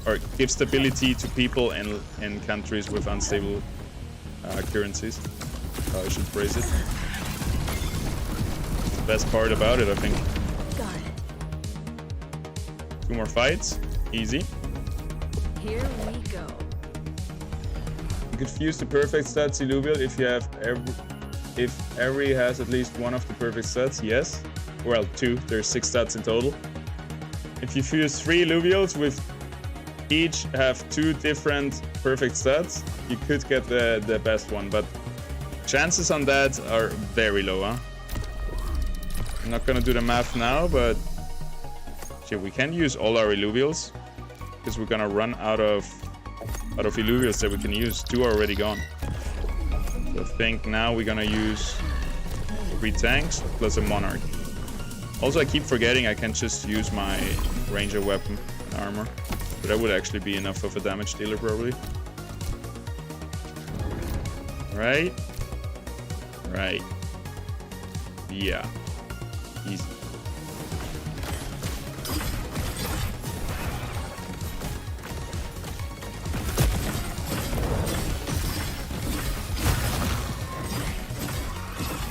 or gives stability to people in countries with unstable currencies. I should phrase it. The best part about it, I think. Got it. 2 more fights, easy. Here we go. You could fuse the perfect stats Illuvial if every has at least one of the perfect stats. Yes. Well, 2. There's 6 stats in total. If you fuse 3 Illuvials with each have 2 different perfect stats, you could get the best one, but chances on that are very low, huh? I'm not gonna do the math now, but shit, we can use all our Illuvials because we're gonna run out of Illuvials that we can use. 2 are already gone. So I think now we're gonna use 3 tanks plus a Monarch. Also, I keep forgetting I can just use my Ranger weapon and armor. But that would actually be enough of a damage dealer, probably. Right? Right. Yeah. Easy.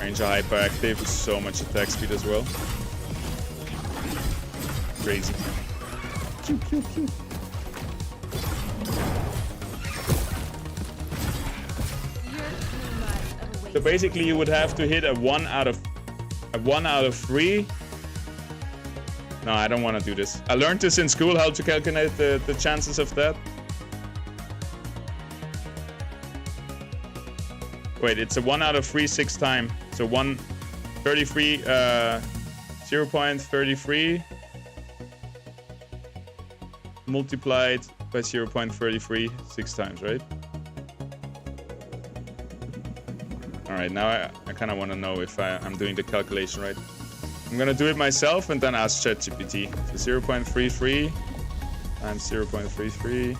Ranger hyperactive, so much attack speed as well. Crazy. Pew, pew, pew. So basically, you would have to hit a 1 out of 3. No, I don't want to do this. I learned this in school, how to calculate the chances of that. Wait, it's a 1 out of 3 6 times. So 0.33 multiplied by 0.33 6 times, right? Alright, now I kind of want to know if I'm doing the calculation right. I'm gonna do it myself and then ask ChatGPT. So 0.33 times 0.33.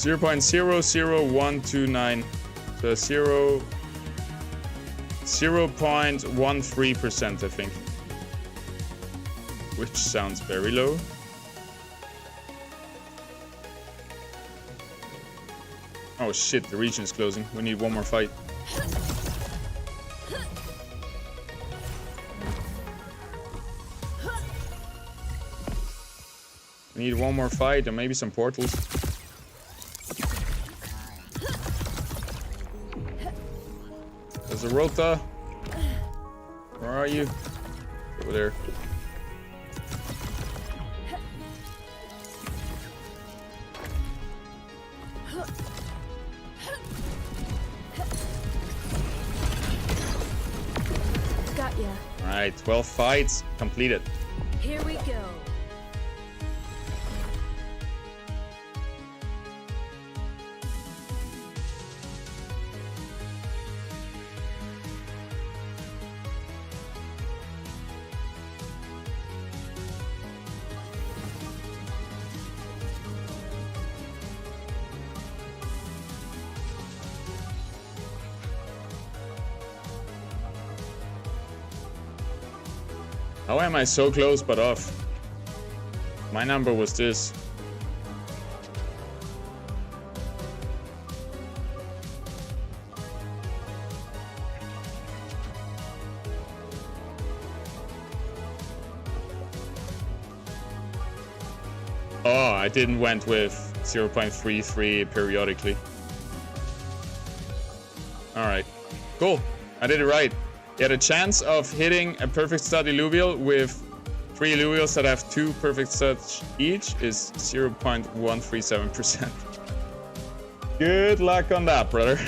0.00129, so 0.13%, I think, which sounds very low. Oh shit, the region is closing. We need one more fight. We need one more fight and maybe some portals. There's a Rota. Where are you? Over there. Got ya. Alright, 12 fights completed. Here we go. How am I so close but off? My number was this. Oh, I didn't went with 0.33 periodically. Alright, cool. I did it right. Yeah, the chance of hitting a perfect stat Illuvial with 3 Illuvials that have 2 perfect stats each is 0.137%. Good luck on that, brother.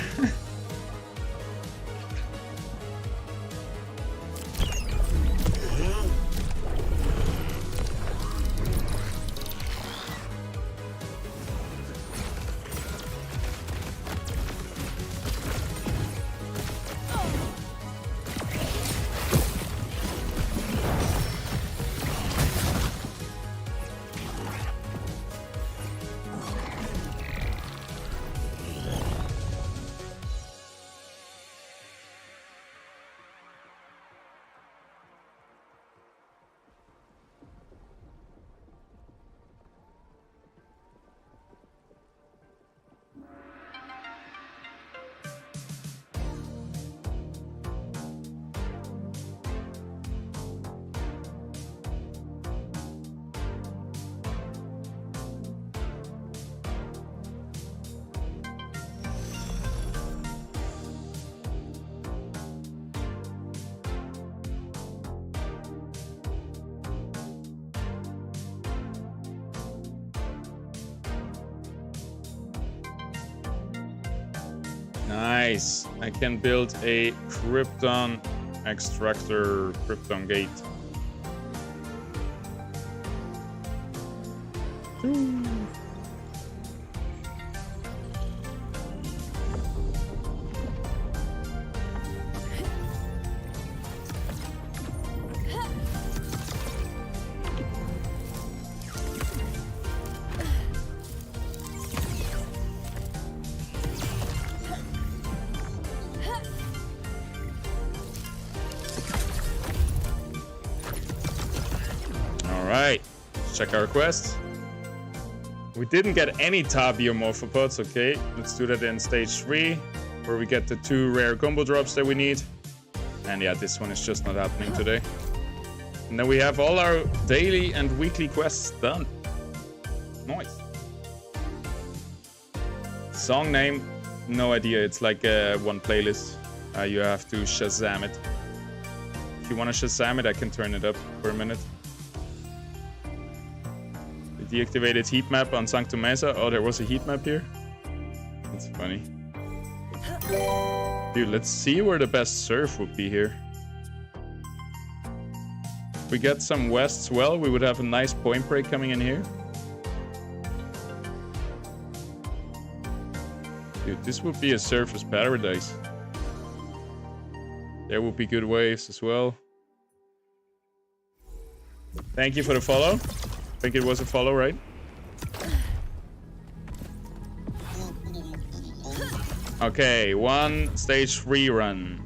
Nice. I can build a Krypton extractor, Krypton gate. Alright, let's check our quest. We didn't get any top biomorphopods, okay. Let's do that in stage 3, where we get the 2 rare combo drops that we need. And yeah, this one is just not happening today. And then we have all our daily and weekly quests done. Nice. Song name, no idea. It's like one playlist. You have to Shazam it. If you want to Shazam it, I can turn it up for a minute. The deactivated heat map on Sanctum Mesa. Oh, there was a heat map here. That's funny. Dude, let's see where the best surf would be here. If we get some wests well, we would have a nice point break coming in here. Dude, this would be a surface paradise. There would be good waves as well. Thank you for the follow. I think it was a follow, right? Okay, 1 stage 3 run.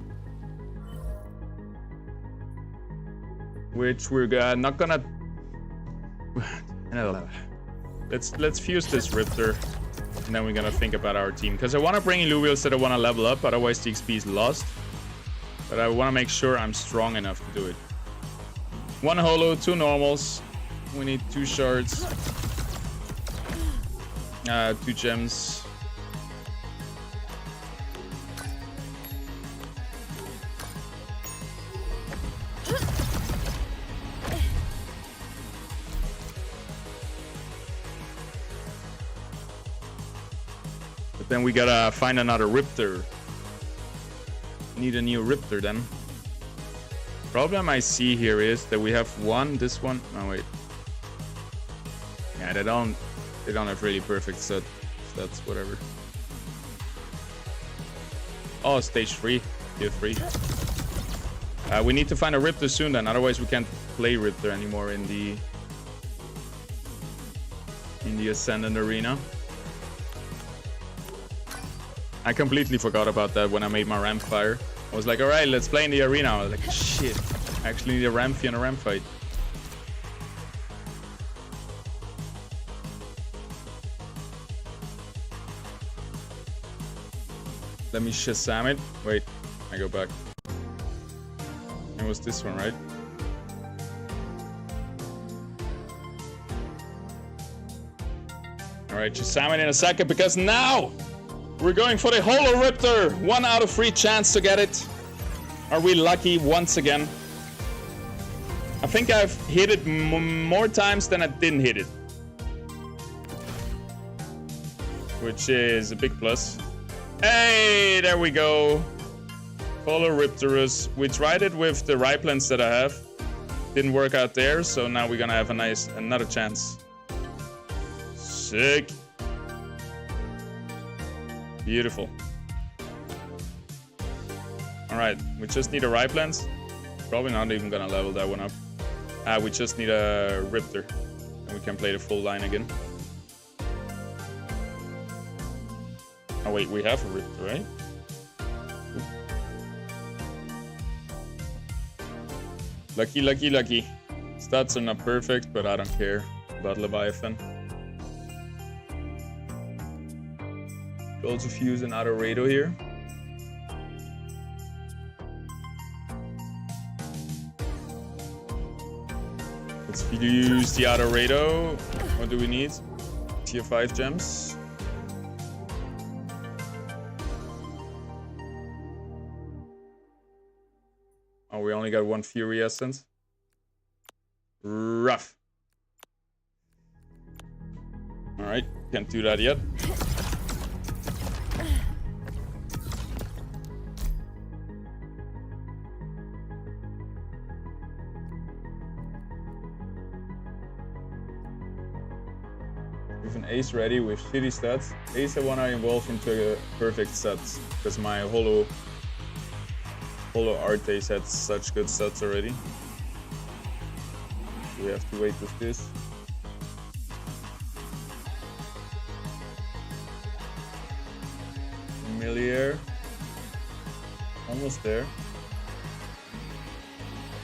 Which we're not gonna... Let's fuse this Riptor. And then we're gonna think about our team. Because I want to bring Illuvials that I want to level up, otherwise the XP is lost. But I want to make sure I'm strong enough to do it. 1 holo, 2 normals. We need 2 shards. 2 gems. But then we gotta find another Riptor. Need a new Riptor then. Problem I see here is that we have this one. Oh wait. Yeah, they don't have really perfect stats, whatever. Oh, stage 3, tier 3. We need to find a Riptor soon then, otherwise we can't play Riptor anymore in the Ascendant Arena. I completely forgot about that when I made my ramp fire. I was like, alright, let's play in the arena. I was like, shit, I actually need a Rampy and a ramp fight. Let me Shazam it. Wait, I go back. It was this one, right? Alright, Shazam it in a second, because now we're going for the Holo Riptor. 1 out of 3 chance to get it. Are we lucky once again? I think I've hit it more times than I didn't hit it. Which is a big plus. Hey, there we go. Holo Riptorus. We tried it with the Ryplants that I have. Didn't work out there, so now we're gonna have another chance. Sick. Beautiful. Alright, we just need a Ryplants. Probably not even gonna level that one up. We just need a Riptor. And we can play the full line again. Oh wait, we have a Riptor, right? Lucky, lucky, lucky. Stats are not perfect, but I don't care about Leviathan. Also fuse an Adorado here. Let's fuse the Adorado. What do we need? Tier 5 gems. Oh, we only got 1 Fury Essence. Rough. Alright, can't do that yet. Ace ready with shitty stats. Ace I wanna evolve into a perfect stats because my Holo Artes had such good stats already. We have to wait with this. Familiar. Almost there.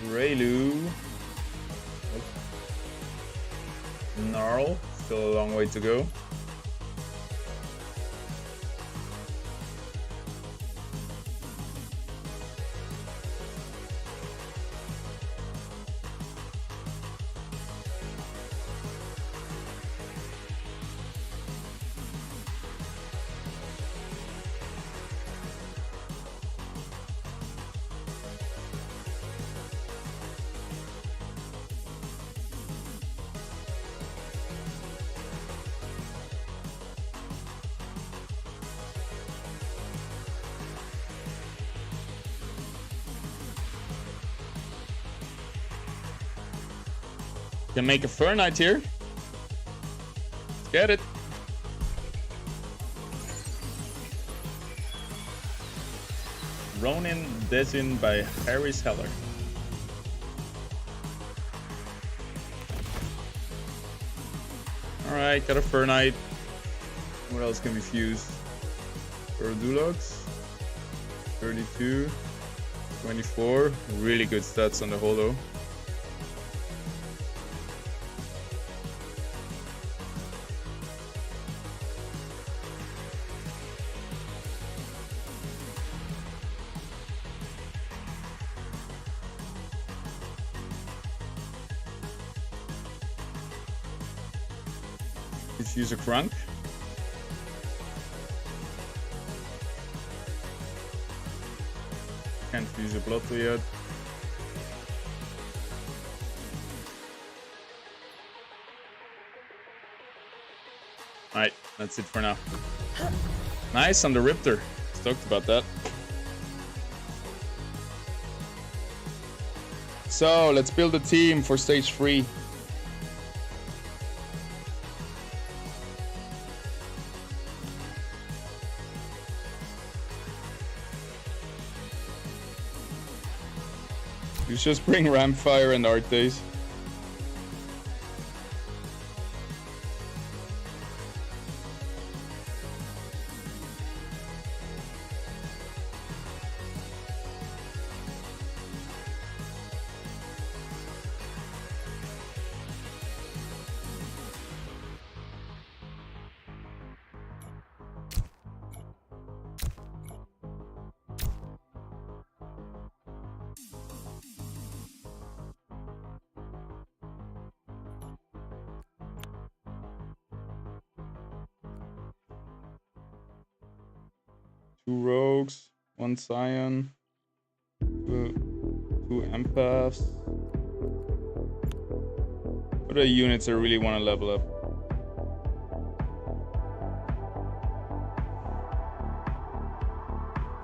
Raylu. Gnarl. Still a long way to go. Can make a Fur Knight here. Let's get it. Ronin Desin by Harris Heller. Alright, got a Fur Knight. What else can be fused? Fur Dulox. 32. 24. Really good stats on the Holo. Let's use a Crunk. Can't use a Blotto yet. Alright, that's it for now. Nice on the Riptor. Stoked about that. So let's build a team for stage 3. You just bring Rampfire and Artes. Two Rogues, one Scion, two Empaths. What are units I really want to level up?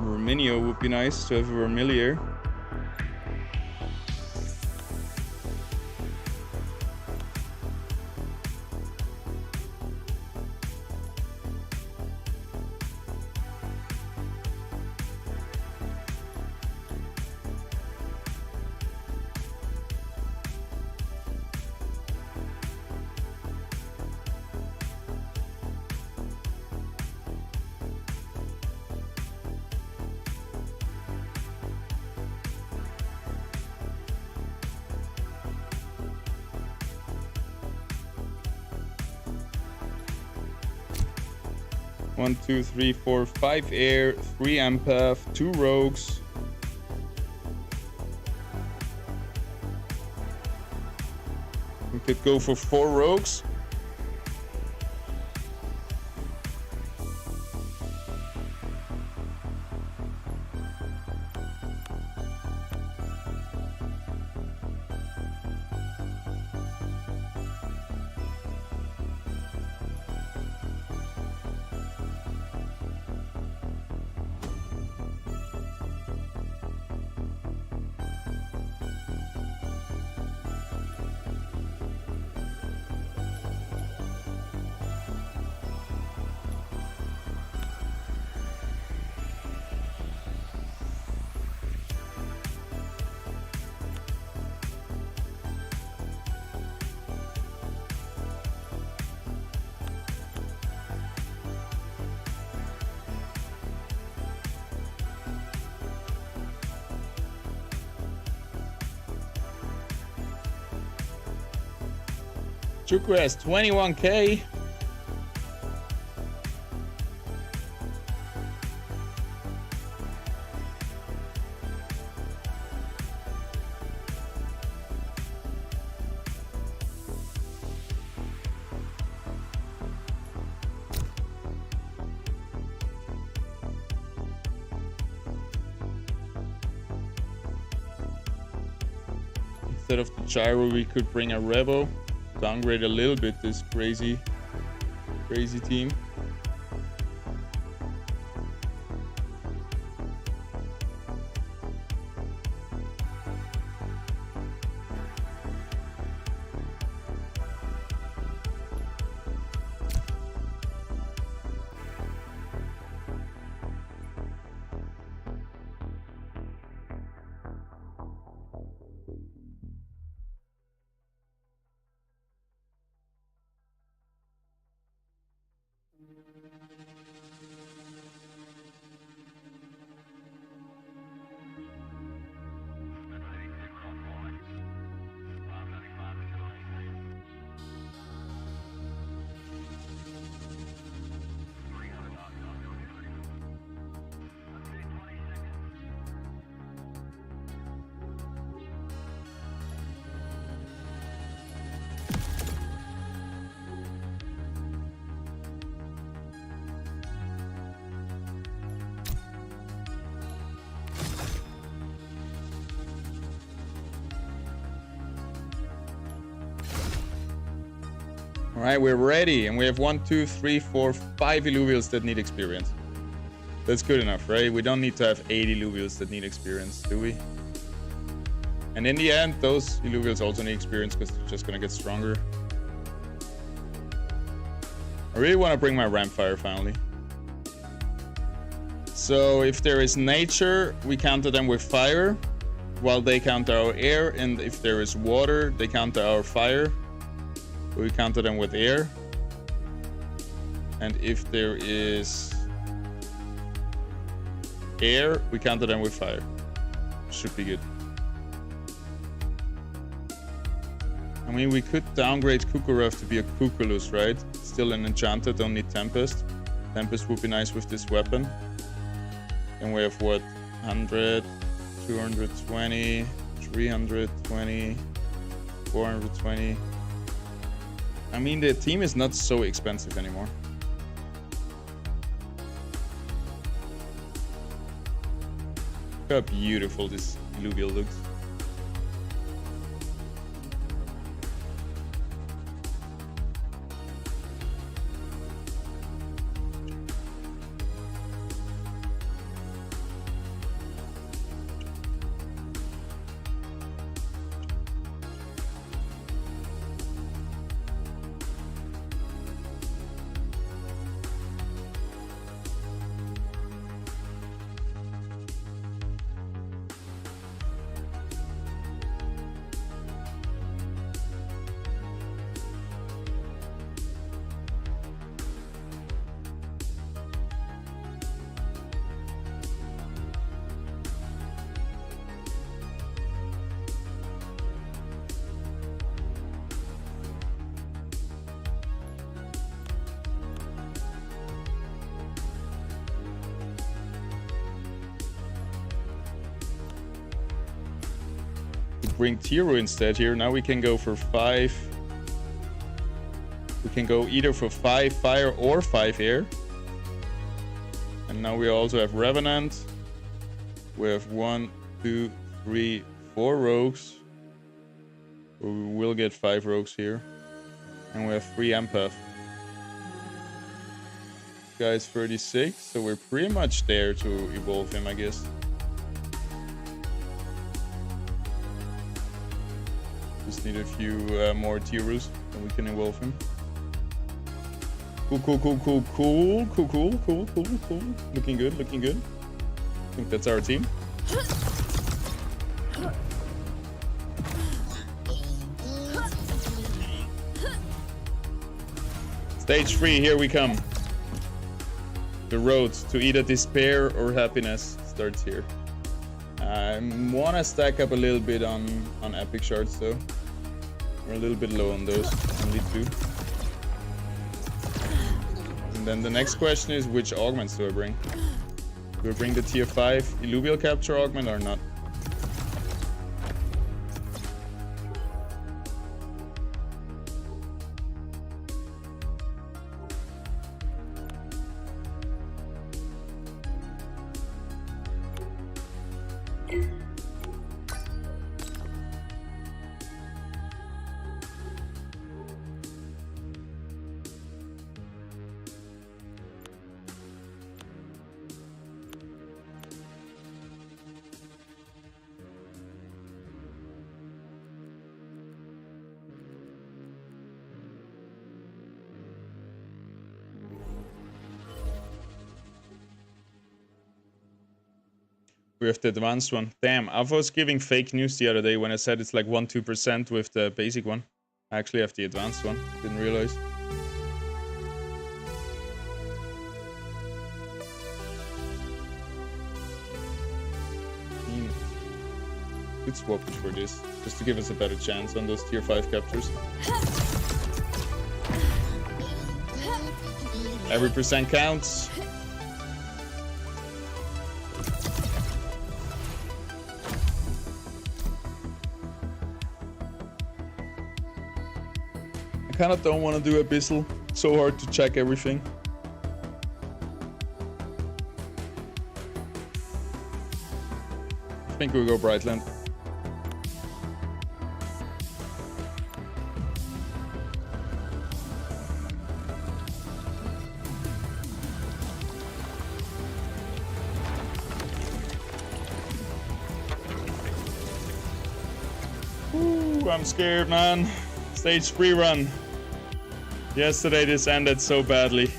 Verminio would be nice to have a Vermilier. One, two, three, four, 5 air, 3 empath, 2 rogues. We could go for 4 rogues. Chukwu has 21k. Instead of the gyro, we could bring a Revo. Downgrade a little bit this crazy team. All right, we're ready, and we have 1, 2, 3, 4, 5 Illuvials that need experience. That's good enough, right? We don't need to have 8 Illuvials that need experience, do we? And in the end, those Illuvials also need experience because they're just gonna get stronger. I really want to bring my Rampfire finally. So if there is nature, we counter them with fire, while they counter our air, and if there is water, they counter our fire. We counter them with air. And if there is air, we counter them with fire. Should be good. I mean, we could downgrade Kukurov to be a Kukulus, right? Still an enchanter, don't need Tempest. Tempest would be nice with this weapon. Then we have what? 100, 220, 320, 420. I mean, the team is not so expensive anymore. Look how beautiful this Illuvium looks. Bring Tiro instead here. Now we can go for 5. We can go either for 5 fire or 5 air. And now we also have Revenant. We have 1, 2, 3, 4 rogues. We will get 5 rogues here. And we have 3 empath. Guy's 36, so we're pretty much there to evolve him, I guess. Just need a few more Tirus, and we can evolve him. Cool. Looking good. I think that's our team. Stage 3, here we come. The road to either despair or happiness starts here. I wanna stack up a little bit on epic shards though. We're a little bit low on those, only 2. And then the next question is, which augments do I bring? Do I bring the tier 5 Illuvial capture augment or not? We have the advanced one. Damn, I was giving fake news the other day when I said it's like 1-2% with the basic one. I actually have the advanced one. Didn't realize. Good swappage for this, just to give us a better chance on those tier 5 captures. Every percent counts. I kind of don't want to do Abyssal. So hard to check everything. I think we'll go Brightland. Ooh, I'm scared, man. Stage 3 run. Yesterday this ended so badly.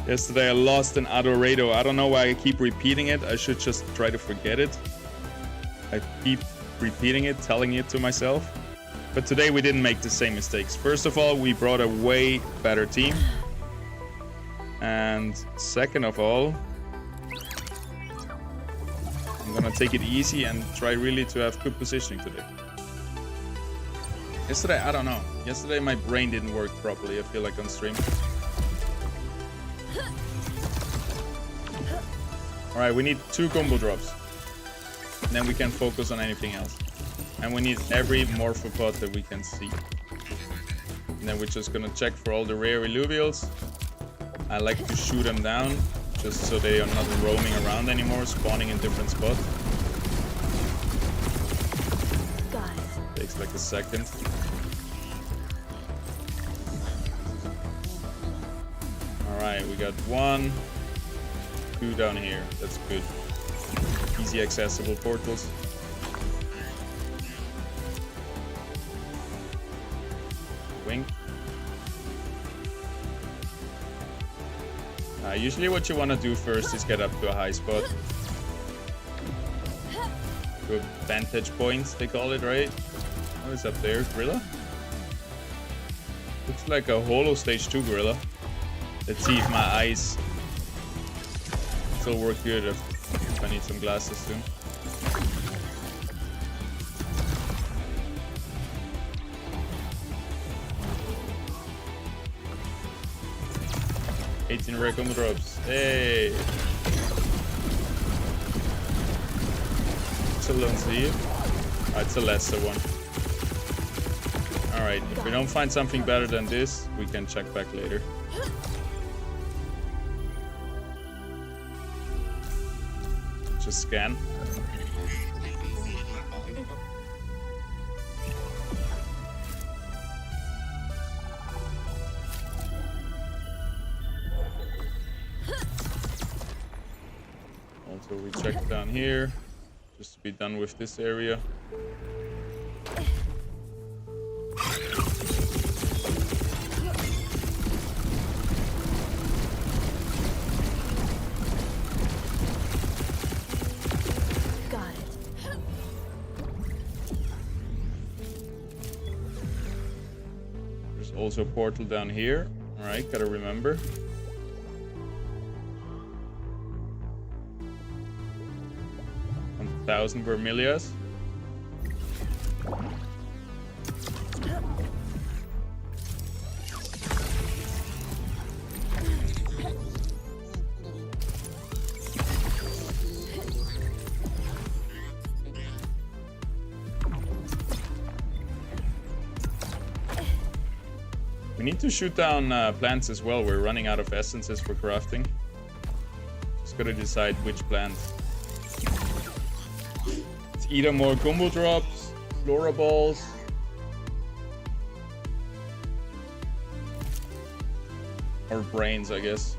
Yesterday I lost an Adorado. I don't know why I keep repeating it. I should just try to forget it. I keep repeating it, telling it to myself. But today we didn't make the same mistakes. First of all, we brought a way better team. And second of all, I'm gonna take it easy and try really to have good positioning today. Yesterday, I don't know. Yesterday my brain didn't work properly, I feel like, on stream. Alright, we need 2 combo drops. And then we can focus on anything else. And we need every morphopod that we can see. And then we're just gonna check for all the rare Illuvials. I like to shoot them down, just so they are not roaming around anymore, spawning in different spots. Takes like a second. Alright, we got 1, 2 down here. That's good. Easy accessible portals. Wink. Usually what you want to do first is get up to a high spot. Good vantage points, they call it, right? What is up there? Gorilla? Looks like a holo stage 2 gorilla. Let's see if my eyes still work good, if I need some glasses soon. $18 rare combo drops. Hey! It's a lone sleeve. Oh, it's a lesser one. Alright, if we don't find something better than this, we can check back later. Just scan. Also, we check down here, just to be done with this area. Also a portal down here. Alright, gotta remember. $1,000 Vermilias. need to shoot down plants as well. We're running out of essences for crafting. Just gotta decide which plants. It's either more combo drops, flora balls, or brains, I guess.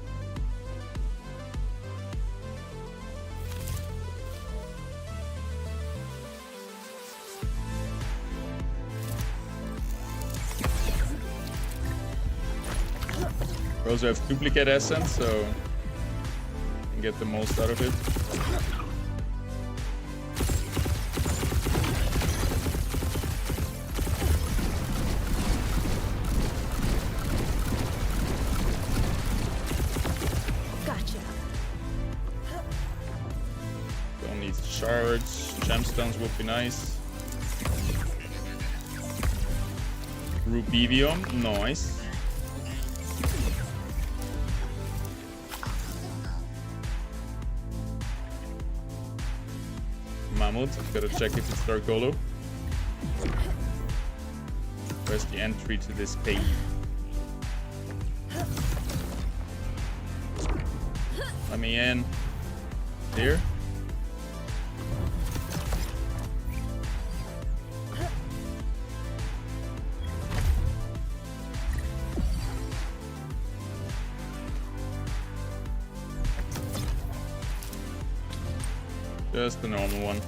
We also have duplicate essence, so you can get the most out of it. Gotcha. Don't need shards. Gemstones would be nice. Rubidium, nice. Mammoth, gotta check if it's Dark Holo. Where's the entry to this cave? Let me in. Here. Just the normal one.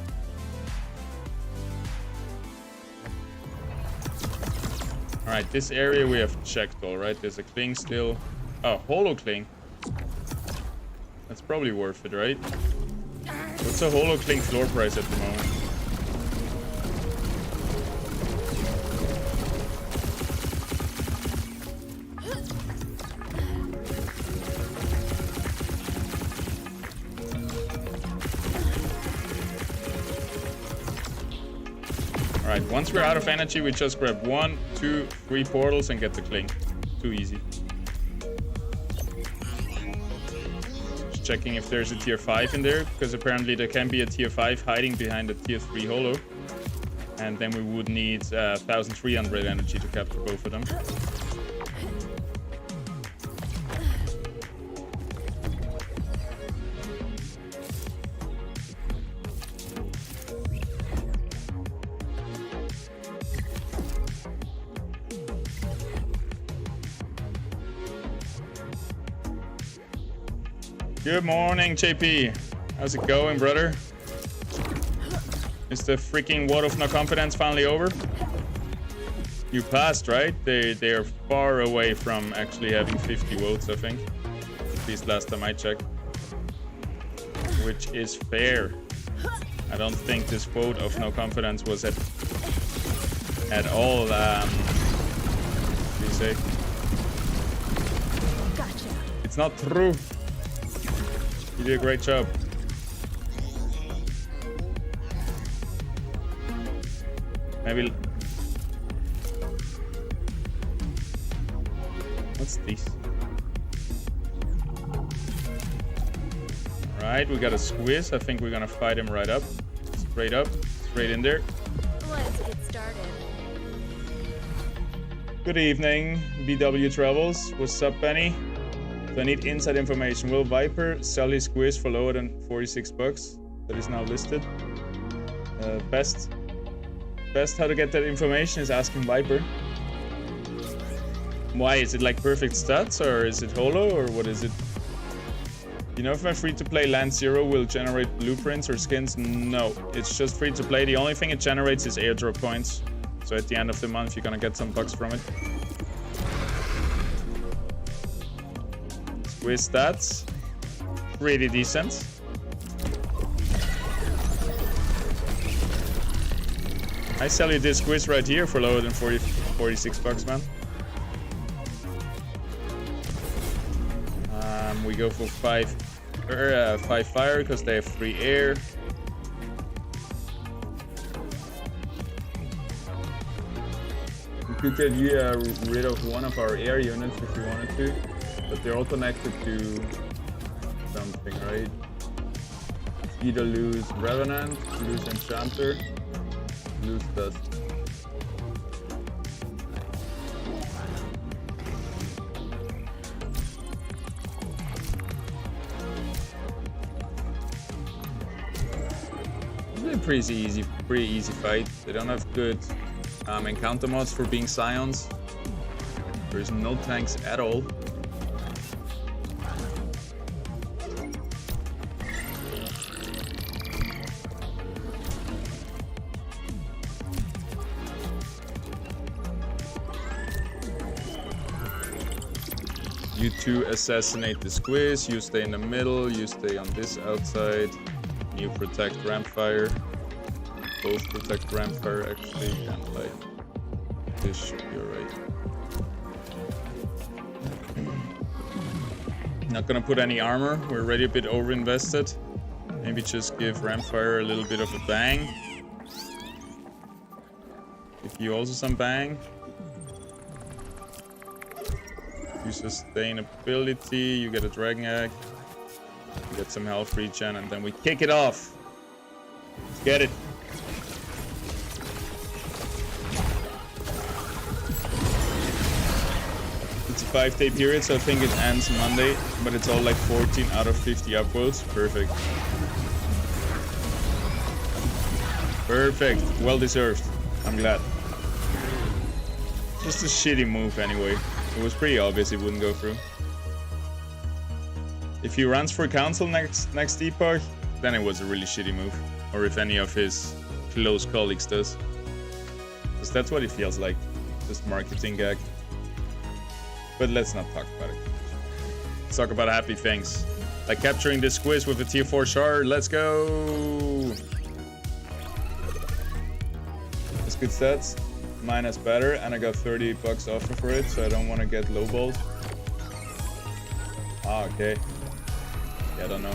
Alright, this area we have checked, alright? There's a cling still. Oh, holo cling. That's probably worth it, right? What's a holo cling floor price at the moment? Alright, once we're out of energy, we just grab 1, 2, 3 portals and get the cling. Too easy. Just checking if there's a tier 5 in there, because apparently there can be a tier 5 hiding behind a tier 3 holo. And then we would need 1300 energy to capture both of them. Good morning, JP. How's it going, brother? Is the freaking Word of No Confidence finally over? You passed, right? They are far away from actually having 50 votes, I think. At least last time I checked. Which is fair. I don't think this vote of no confidence was at all, what do you say? Gotcha. It's not true. You did a great job. Maybe... What's this? Alright, we got a squeeze. I think we're gonna fight him right up. Straight up. Straight in there. Let's get started. Good evening, BW Travels. What's up, Benny? So I need inside information. Will Viper sell his squeeze for lower than 46 bucks? That is now listed. Best how to get that information is asking Viper. Why? Is it like perfect stats, or is it holo, or what is it? You know if my free-to-play Land Zero will generate blueprints or skins? No, it's just free-to-play. The only thing it generates is airdrop points. So at the end of the month, you're gonna get some bucks from it. Squeeze stats, pretty decent. I sell you this quiz right here for lower than 46 bucks, man. We go for 5 fire because they have 3 air. We could get you rid of one of our air units if you wanted to, but they're all connected to something, right? Either lose Revenant, lose Enchanter, lose Dust. a pretty easy fight. They don't have good encounter mods for being Scions. There's no tanks at all. You two assassinate the squiz, you stay in the middle, you stay on this outside, you protect Rampfire. Both protect Rampfire actually, and like this should be alright. Not gonna put any armor, we're already a bit overinvested. Maybe just give Rampfire a little bit of a bang. Give you also some bang. You sustainability, you get a dragon egg, you get some health regen, and then we kick it off. Let's get it. It's a 5-day period, so I think it ends Monday, but it's all like 14 out of 50 upvotes. Perfect. Perfect. Well deserved. I'm glad. Just a shitty move anyway. It was pretty obvious it wouldn't go through. If he runs for council next epoch, then it was a really shitty move. Or if any of his close colleagues does. Because that's what it feels like. Just marketing gag. But let's not talk about it. Let's talk about happy things. Like capturing this quiz with a tier 4 shard. Let's go! That's good stats. Mine is better, and I got 30 bucks offer for it, so I don't want to get lowballed. Ah, okay. Yeah, I don't know.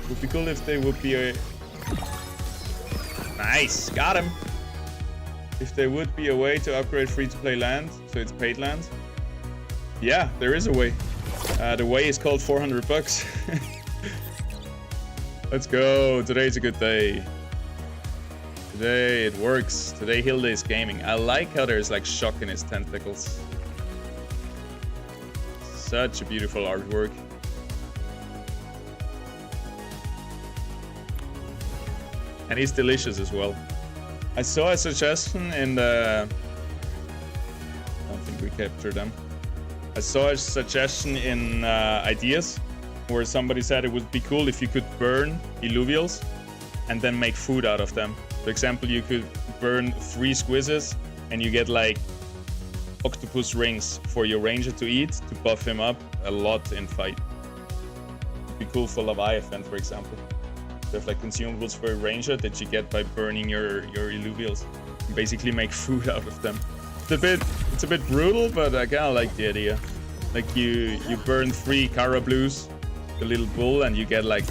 Would be cool if they would be a... Nice! Got him! If there would be a way to upgrade free-to-play land, so it's paid land. Yeah, there is a way. The way is called 400 bucks. Let's go! Today's a good day. Today it works. Today Hilde is gaming. I like how there's like shock in his tentacles. Such a beautiful artwork. And he's delicious as well. I saw a suggestion in the... I don't think we captured them. I saw a suggestion in Ideas where somebody said it would be cool if you could burn Illuvials and then make food out of them. For example, you could burn 3 squizzes and you get like octopus rings for your ranger to eat to buff him up a lot in fight. It'd be cool for Leviathan, for example. You have like consumables for a ranger that you get by burning your Illuvials. You basically make food out of them. It's a bit brutal, but I kinda like the idea. Like you burn 3 Cara Blues, the little bull, and you get like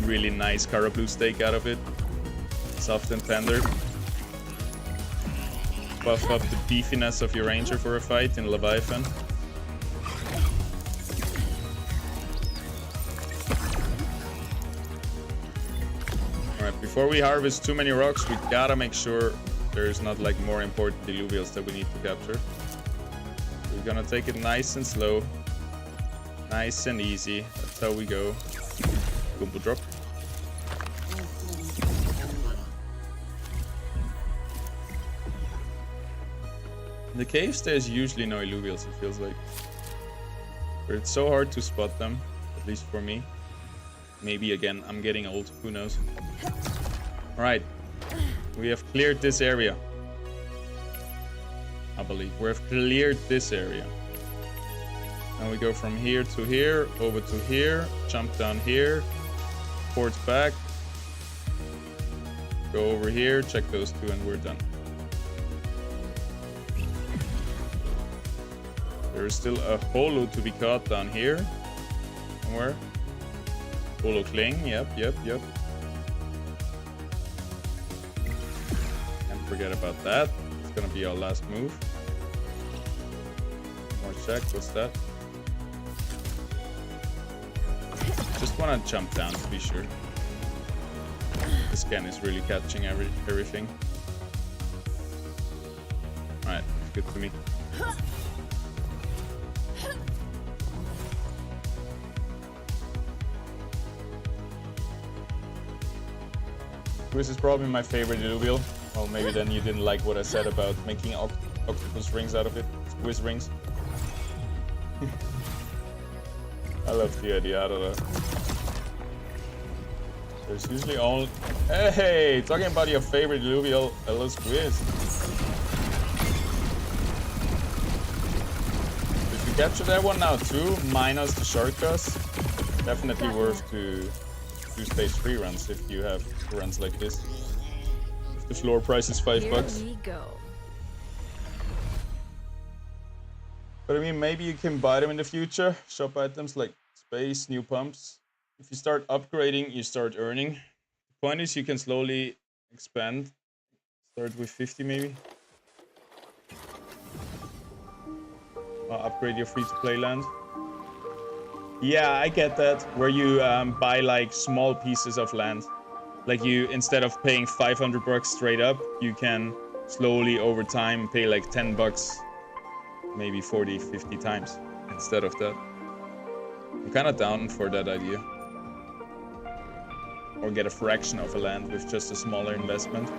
really nice Cara Blue steak out of it. Soft and tender. Buff up the beefiness of your ranger for a fight in Leviathan. Alright, before we harvest too many rocks, we gotta make sure there's not like more important Illuvials that we need to capture. We're gonna take it nice and slow. Nice and easy. That's how we go. Gumbo drop. In the caves, there's usually no Illuvials, it feels like. But it's so hard to spot them, at least for me. Maybe again, I'm getting old, who knows. Alright, we have cleared this area. I believe. We have cleared this area. Now we go from here to here, over to here, jump down here, port back, go over here, check those 2, and we're done. There is still a holo to be caught down here. Somewhere. Holo cling, yep. Can't forget about that. It's gonna be our last move. More check, what's that? Just wanna jump down to be sure. The scan is really catching everything. Alright, good to me. Squiz is probably my favorite Illuvium. Well, maybe then you didn't like what I said about making octopus rings out of it. Squiz rings. I love the idea, I don't know. There's usually only... Hey! Talking about your favorite Illuvium, hello Squiz. If you capture that one now too, minus the shark cost, definitely worth to do stage 3 runs if you have runs like this. If the floor price is $5. Here we go. But I mean, maybe you can buy them in the future. Shop items like space, new pumps. If you start upgrading, you start earning. The point is you can slowly expand. Start with 50 maybe. Upgrade your free-to-play land. Yeah, I get that. Where you buy like small pieces of land. Like you, instead of paying $500 straight up, you can slowly over time pay like $10. Maybe 40, 50 times instead of that. I'm kind of down for that idea. Or get a fraction of a land with just a smaller investment.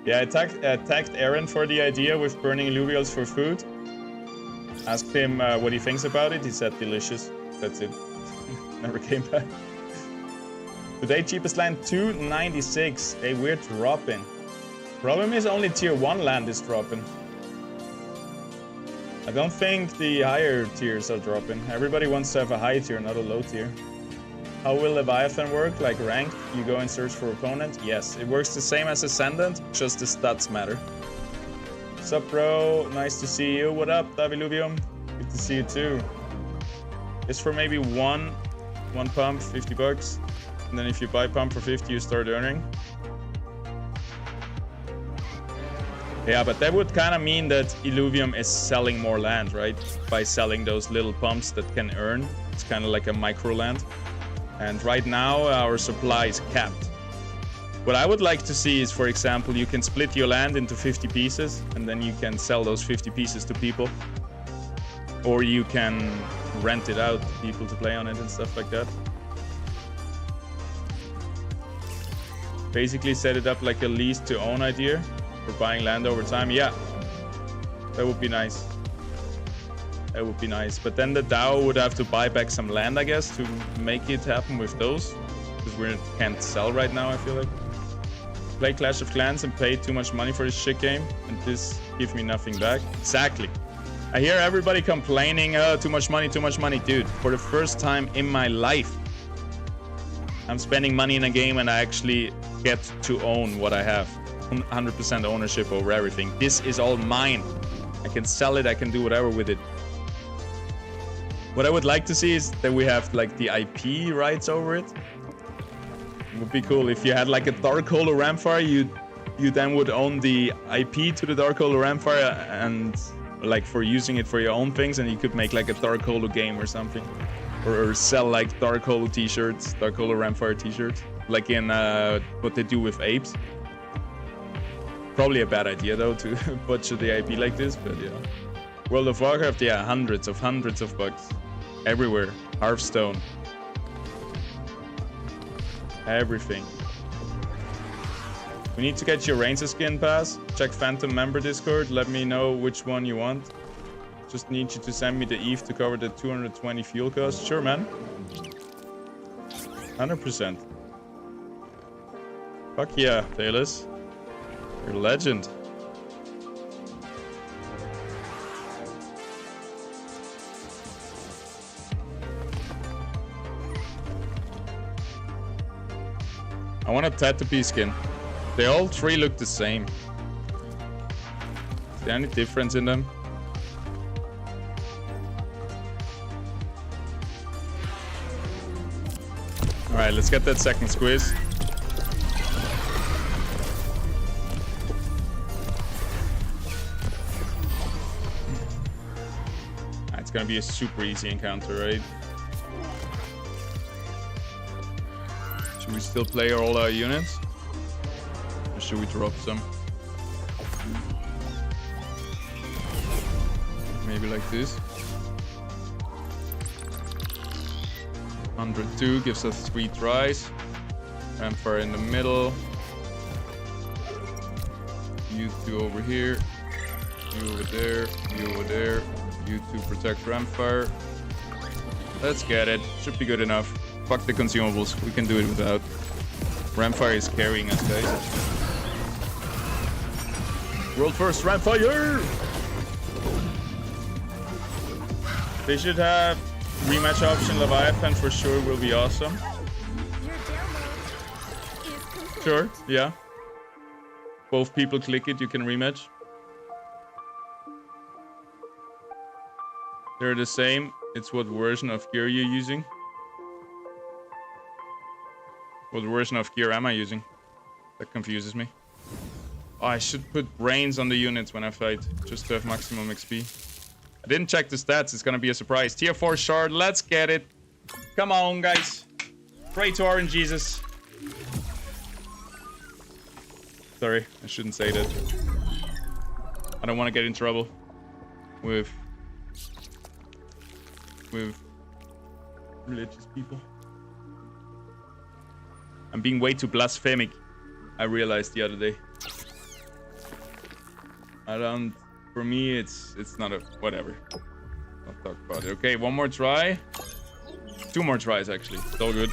Yeah, I tagged Aaron for the idea with burning Illuvials for food. Asked him what he thinks about it. He said delicious. That's it. Never came back. Today cheapest land $2.96. Hey, we're dropping. Problem is only tier 1 land is dropping. I don't think the higher tiers are dropping. Everybody wants to have a high tier, not a low tier. How will Leviathan work? Like ranked? You go and search for opponent? Yes, it works the same as Ascendant, just the stats matter. Sup bro, nice to see you. What up, Illuvium? Good to see you too. Just for maybe one pump, $50. And then if you buy pump for 50, you start earning. Yeah, but that would kind of mean that Illuvium is selling more land, right? By selling those little pumps that can earn. It's kind of like a micro land. And right now, our supply is capped. What I would like to see is, for example, you can split your land into 50 pieces, and then you can sell those 50 pieces to people. Or you can rent it out to people to play on it and stuff like that. Basically set it up like a lease to own idea. For buying land over time, yeah, that would be nice. That would be nice. But then the DAO would have to buy back some land, I guess, to make it happen with those, because we can't sell right now. I feel like play Clash of Clans and pay too much money for this shit game, and this give me nothing back. Exactly. I hear everybody complaining, oh, too much money, dude. For the first time in my life, I'm spending money in a game and I actually get to own what I have. 100% ownership over everything. This is all mine. I can sell it, I can do whatever with it. What I would like to see is that we have like the IP rights over it. It would be cool if you had like a Dark Holo Ramfire, you then would own the IP to the Dark Holo Ramfire and like for using it for your own things, and you could make like a Dark Holo game or something. Or sell like Dark Holo t-shirts, Dark Holo Ramfire t-shirts. Like in what they do with apes. Probably a bad idea though to butcher the IP like this, but yeah. World of Warcraft, yeah, hundreds of bugs. Everywhere. Hearthstone. Everything. We need to get your Ranger skin pass. Check Phantom member Discord. Let me know which one you want. Just need you to send me the ETH to cover the 220 fuel cost. Sure, man. 100%. Fuck yeah, Taylus. You're a legend. I want a Tatopy skin. They all three look the same. Is there any difference in them? Alright, let's get that second squeeze. It's gonna be a super easy encounter, right? Should we still play all our units? Or should we drop some? Maybe like this. 102 gives us 3 tries. Ramfire in the middle. You 2 over here. You over there. You over there. You 2 protect Ramfire. Let's get it. Should be good enough. Fuck the consumables. We can do it without. Ramfire is carrying us, guys. World first Ramfire! They should have rematch option. Leviathan for sure will be awesome. Your download is complete. Sure, yeah. Both people click it, you can rematch. They're the same. It's what version of gear you're using. What version of gear am I using? That confuses me. Oh, I should put brains on the units when I fight, just to have maximum XP. I didn't check the stats, it's gonna be a surprise. Tier 4 shard, let's get it. Come on, guys. Pray to Orange Jesus. Sorry, I shouldn't say that. I don't want to get in trouble with religious people. I'm being way too blasphemic, I realized the other day. For me, it's not a, whatever. I'll talk about it. Okay, one more try. 2 more tries, actually. It's all good.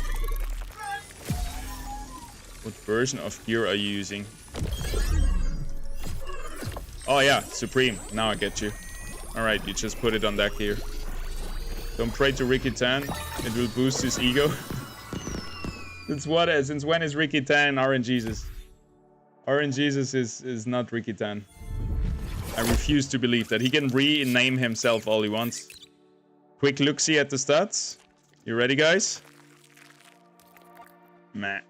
What version of gear are you using? Oh yeah, Supreme. Now I get you. Alright, you just put it on that gear. Don't pray to Ricky Tan. It will boost his ego. Since when is Ricky Tan Orange Jesus? Orange Jesus is not Ricky Tan. I refuse to believe that. He can rename himself all he wants. Quick look-see at the stats. You ready, guys? Meh.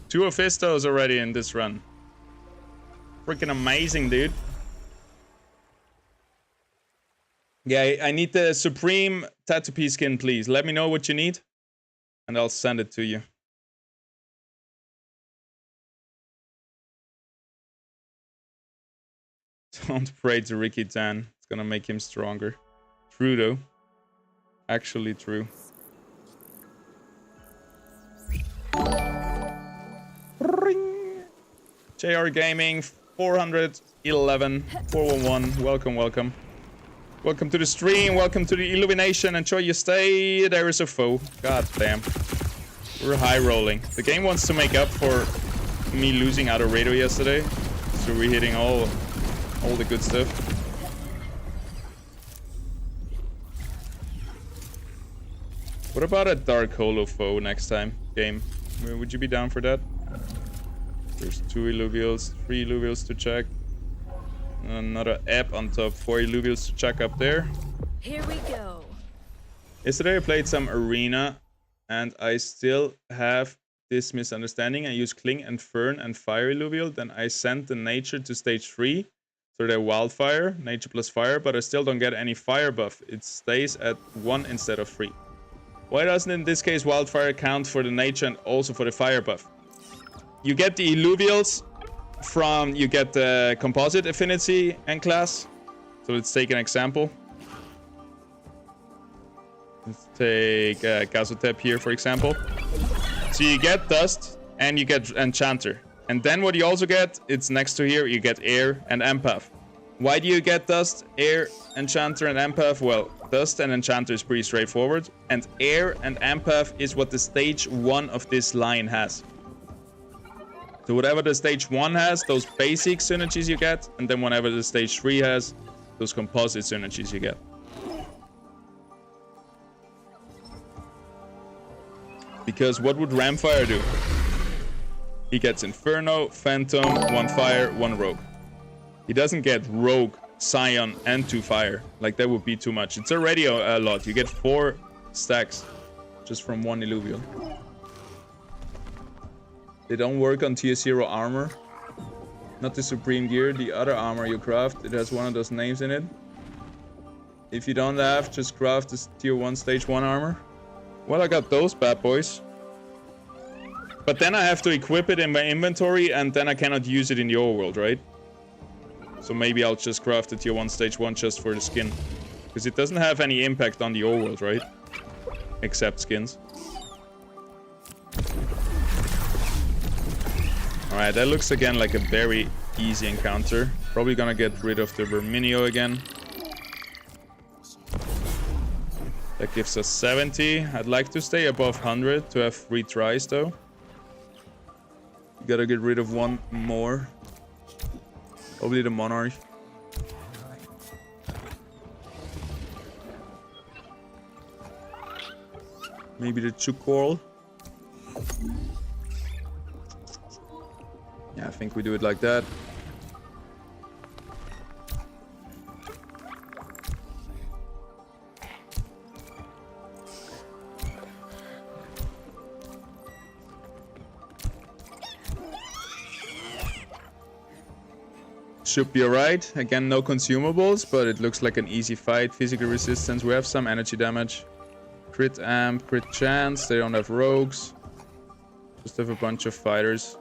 2 Ophistos already in this run. Freaking amazing, dude. Yeah, I need the Supreme Tattoo skin, please. Let me know what you need, and I'll send it to you. Don't pray to Ricky Tan. It's gonna make him stronger. True, though. Actually true. Ring. JR Gaming 411 411. Welcome, welcome. Welcome to the stream. Welcome to the Illumination. Enjoy your stay. There is a foe. God damn. We're high rolling. The game wants to make up for me losing out of Rado yesterday. So we're hitting all the good stuff. What about a Dark Holo foe next time game? Would you be down for that? There's 2 Illuvials, 3 Illuvials to check. Another app on top, 4 Illuvials to check up there. Here we go. Yesterday I played some Arena and I still have this misunderstanding. I use Cling and Fern and Fire Illuvial, then I sent the Nature to stage 3. So they're Wildfire, Nature plus Fire, but I still don't get any Fire buff. It stays at 1 instead of 3. Why doesn't in this case Wildfire count for the Nature and also for the Fire buff? You get the Illuvials from, you get the Composite Affinity and class. So let's take an example. Let's take Gazotep here, for example. So you get Dust and you get Enchanter. And then what you also get, it's next to here, you get Air and Empath. Why do you get Dust, Air, Enchanter, and Empath? Well, Dust and Enchanter is pretty straightforward. And Air and Empath is what the stage 1 of this line has. So whatever the stage 1 has, those basic synergies you get. And then whatever the stage 3 has, those composite synergies you get. Because what would Ramfire do? He gets Inferno, Phantom, 1 Fire, 1 Rogue. He doesn't get Rogue, Scion, and 2 Fire. Like, that would be too much. It's already a lot. You get 4 stacks just from 1 Illuvial. They don't work on tier 0 armor. Not the Supreme Gear, the other armor you craft. It has one of those names in it. If you don't have, just craft this tier 1 stage 1 armor. Well, I got those bad boys. But then I have to equip it in my inventory, and then I cannot use it in the overworld, right? So maybe I'll just craft the tier 1 stage 1 just for the skin. Because it doesn't have any impact on the overworld, right? Except skins. Alright, that looks again like a very easy encounter. Probably gonna get rid of the Verminio again. That gives us 70. I'd like to stay above 100 to have 3 tries though. Gotta get rid of one more. Probably the Monarch. Maybe the Chukor. Yeah, I think we do it like that. Should be alright. Again, no consumables, but it looks like an easy fight. Physical resistance. We have some energy damage. Crit amp, crit chance. They don't have rogues. Just have a bunch of fighters.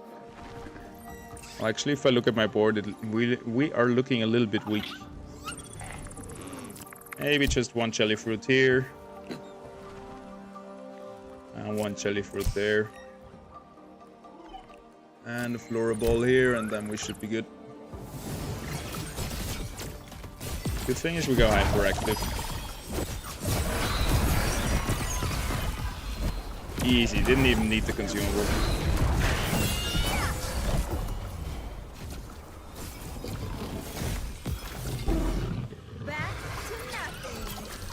Well, actually, if I look at my board, we are looking a little bit weak. Maybe just one jelly fruit here. And one jelly fruit there. And a flora ball here, and then we should be good. Good thing is we go hyperactive. Easy, didn't even need the consumable.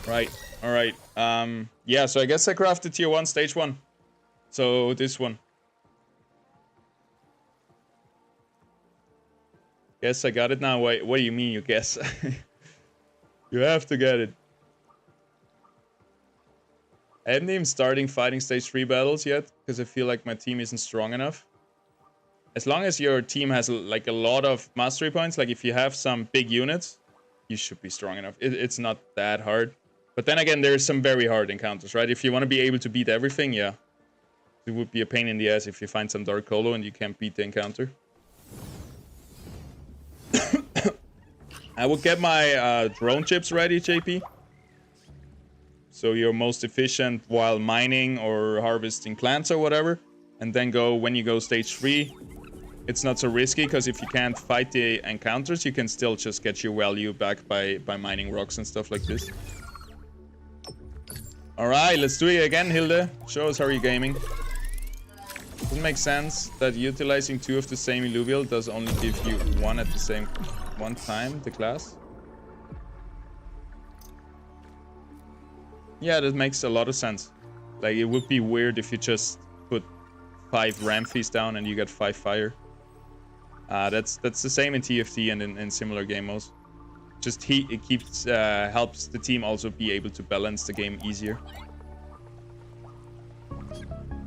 Right, alright. Yeah, so I guess I crafted tier 1, stage 1. So this one. Guess I got it now. Wait, what do you mean you guess? You have to get it. I haven't even started fighting stage 3 battles yet, because I feel like my team isn't strong enough. As long as your team has like a lot of mastery points, like if you have some big units, you should be strong enough. It's not that hard. But then again, there's some very hard encounters, right? If you want to be able to beat everything, yeah. It would be a pain in the ass if you find some Dark Holo and you can't beat the encounter. I will get my drone chips ready, JP. So you're most efficient while mining or harvesting plants or whatever. And then when you go stage 3, it's not so risky, because if you can't fight the encounters, you can still just get your value back by mining rocks and stuff like this. Alright, let's do it again, Hilde. Show us how you're gaming. Doesn't make sense that utilizing 2 of the same Illuvial does only give you 1 at the same one time, the class. Yeah, that makes a lot of sense. Like, it would be weird if you just put 5 Ramphis down and you get 5 fire. That's the same in TFT and in similar game modes. Just it keeps helps the team also be able to balance the game easier.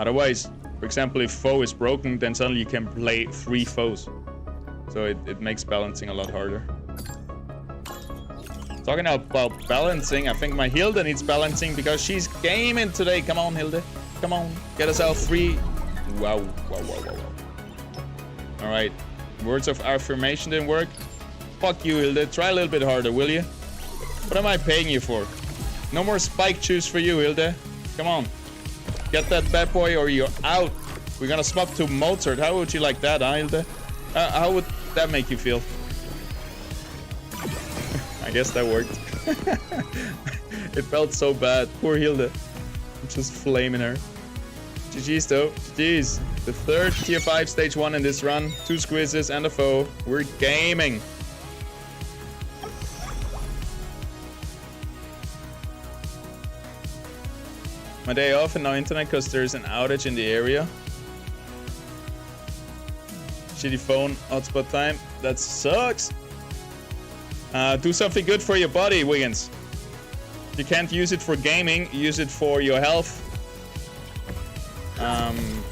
Otherwise, for example, if foe is broken, then suddenly you can play 3 foes. So it makes balancing a lot harder. Talking about balancing, I think my Hilde needs balancing because she's gaming today. Come on, Hilde. Come on. Get us out 3. Wow. Alright. Words of affirmation didn't work. Fuck you, Hilde. Try a little bit harder, will you? What am I paying you for? No more spike chews for you, Hilde. Come on. Get that bad boy or you're out. We're gonna swap to Mozart. How would you like that, huh, Hilde? How would that make you feel? I guess that worked. It felt so bad. Poor Hilde. I'm just flaming her. GG's though. GG's. The 3rd tier 5 stage 1 in this run. 2 squizzes and a foe. We're gaming. My day off and no internet because there's an outage in the area. Shitty phone, hotspot time. That sucks. Do something good for your body, Wiggins. If you can't use it for gaming, use it for your health.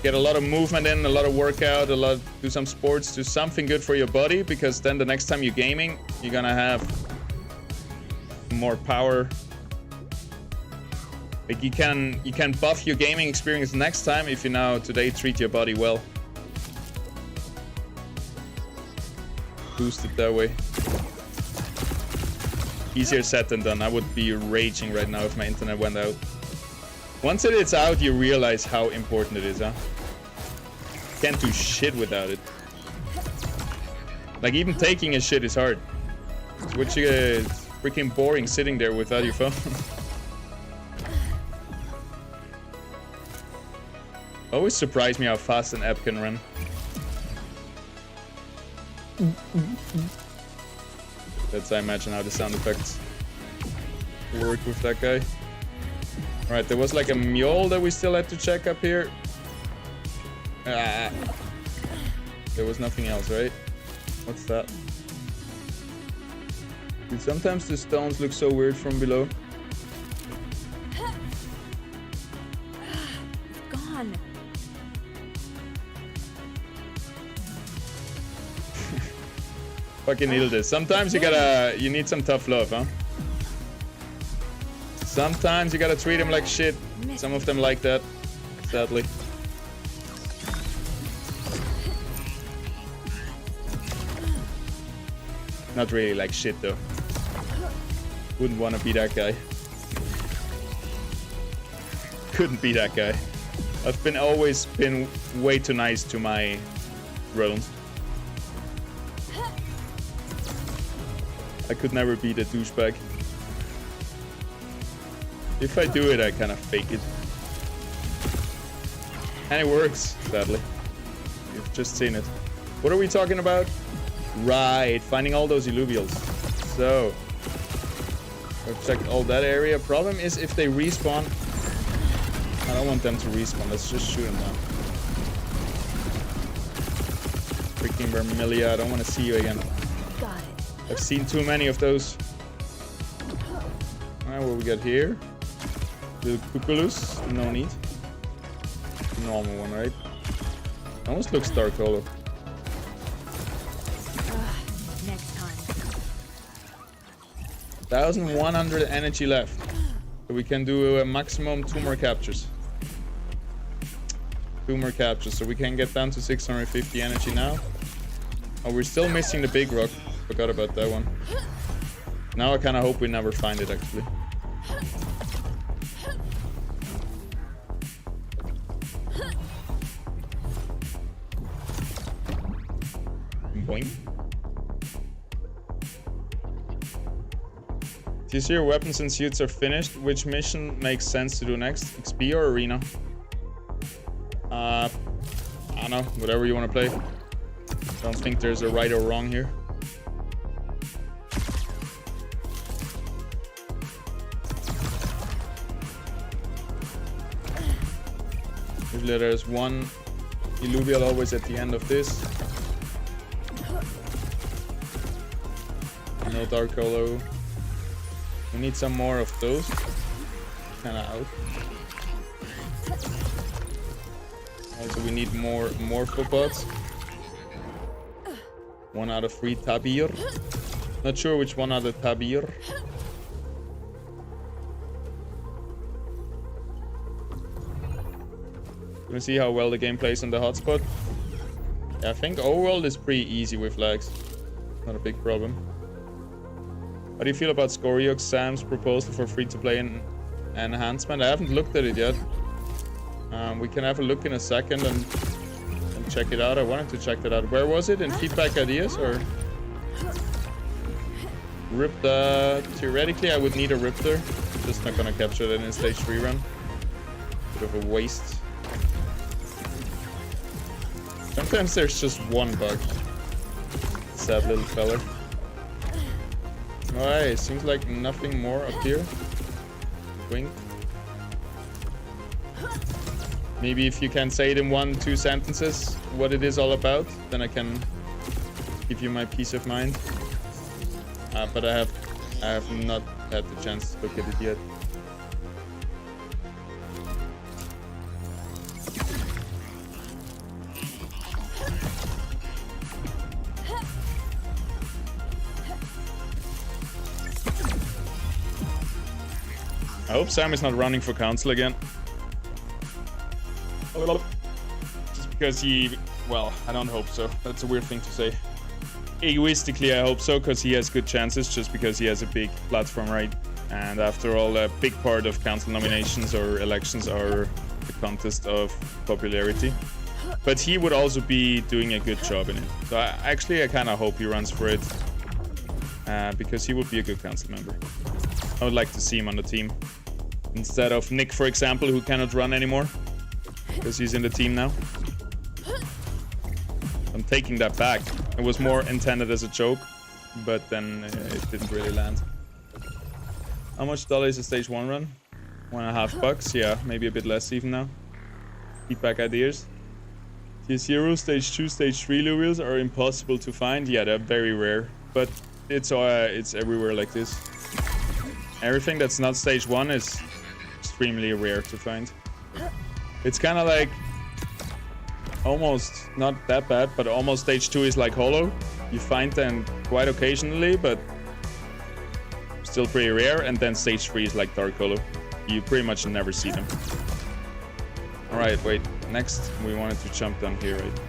Get a lot of movement in, a lot of workout, do some sports, do something good for your body, because then the next time you're gaming, you're gonna have more power. Like you can buff your gaming experience next time if you now today treat your body well. Boost it that way. Easier said than done. I would be raging right now if my internet went out. Once it is out, you realize how important it is, huh? Can't do shit without it. Like, even taking a shit is hard. Which is freaking boring sitting there without your phone. Always surprised me how fast an app can run. That's, I imagine, how the sound effects work with that guy. Alright, there was like a mule that we still had to check up here. Ah. There was nothing else, right? What's that? Dude, sometimes the stones look so weird from below. Gone. Fucking needle this. Sometimes you need some tough love, huh? Sometimes you gotta treat them like shit. Some of them like that, sadly. Not really like shit though. Wouldn't want to be that guy. Couldn't be that guy. I've always been way too nice to my drones. I could never be the douchebag. If I do it, I kind of fake it. And it works, sadly. You've just seen it. What are we talking about? Right, finding all those Illuvials. So, I've checked all that area. Problem is if they respawn. I don't want them to respawn. Let's just shoot them down. Freaking Vermilia, I don't want to see you again. Got it. I've seen too many of those. Alright, what we got here? The Cuculus, no need. Normal one, right? Almost looks Dark Hollow. Next time. 1100 energy left. So we can do a maximum 2 more captures. 2 more captures, so we can get down to 650 energy now. Oh, we're still missing the big rock. Forgot about that one. Now I kind of hope we never find it, actually. Boing. Do you see your weapons and suits are finished? Which mission makes sense to do next? XP or arena? I don't know. Whatever you want to play. Don't think there's a right or wrong here. Usually there's one Illuvial always at the end of this. No Dark Hollow. We need some more of those. Kinda out. Also we need more footbots. 1 out of 3 Tabir. Not sure which one are the Tabir. Gonna see how well the game plays on the hotspot. Yeah, I think overworld is pretty easy with lags. Not a big problem. How do you feel about Scoriox Sam's proposal for free-to-play enhancement? I haven't looked at it yet. We can have a look in a second and check it out. I wanted to check that out. Where was it? In feedback ideas or? Theoretically, I would need a Riptor. Just not gonna capture that in stage 3 run. Bit of a waste. Sometimes there's just one bug. Sad little fella. Alright, seems like nothing more up here. Wink. Maybe if you can say it in 1-2 sentences what it is all about, then I can give you my peace of mind. But I have not had the chance to look at it yet. I hope Sam is not running for council again. Just because he... Well, I don't hope so. That's a weird thing to say. egoistically, I hope so, because he has good chances just because he has a big platform, right? And after all, a big part of council nominations or elections are the contest of popularity. But he would also be doing a good job in it. So I kind of hope he runs for it, because he would be a good council member. I would like to see him on the team instead of Nick, for example, who cannot run anymore because he's in the team now. I'm taking that back. It was more intended as a joke, but then it didn't really land. How much dollar is a stage 1 run? $1.50. Yeah, maybe a bit less even now. Feedback ideas. Tier 0, stage 2, stage 3 Illuviums are impossible to find. Yeah, they're very rare, but it's everywhere like this. Everything that's not stage 1 is extremely rare to find. It's kind of like almost not that bad, but almost stage 2 is like holo. You find them quite occasionally, but still pretty rare. And then stage 3 is like dark holo. You pretty much never see them. All right, wait. Next, we wanted to jump down here, right?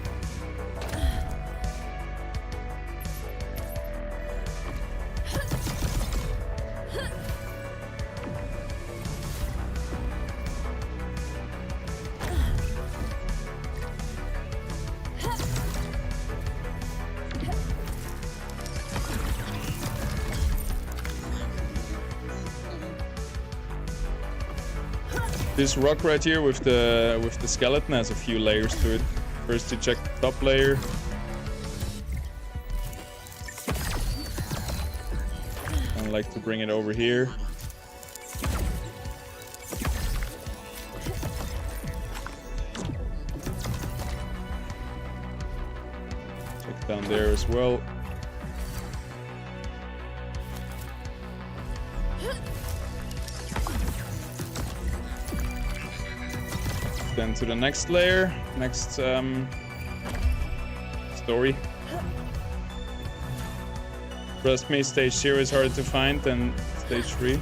This rock right here with the skeleton has a few layers to it. First, you check the top layer. I like to bring it over here. Check down there as well. Then to the next layer, next story. Trust me, stage 0 is harder to find than stage 3. Hey,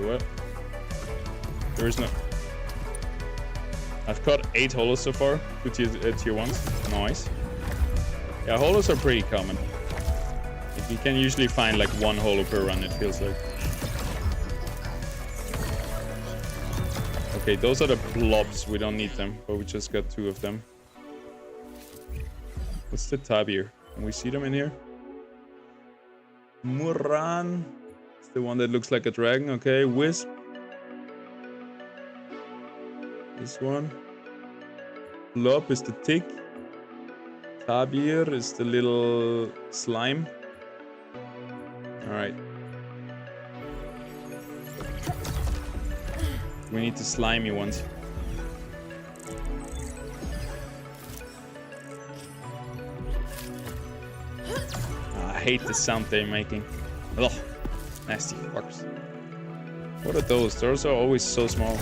what? There is no... I've caught 8 holos so far, 2 tier 1s. Nice. Yeah, holos are pretty common. You can usually find like 1 holo per run, it feels like. Okay, those are the blobs. We don't need them, but we just got 2 of them. What's the tab here? Can we see them in here? Muran. It's the one that looks like a dragon. Okay, Wisp. This one. Blob is the tick. Tabir is the little slime. Alright. We need the slimy ones. Oh, I hate the sound they're making. Ugh, nasty fuckers. What are those? Those are always so small.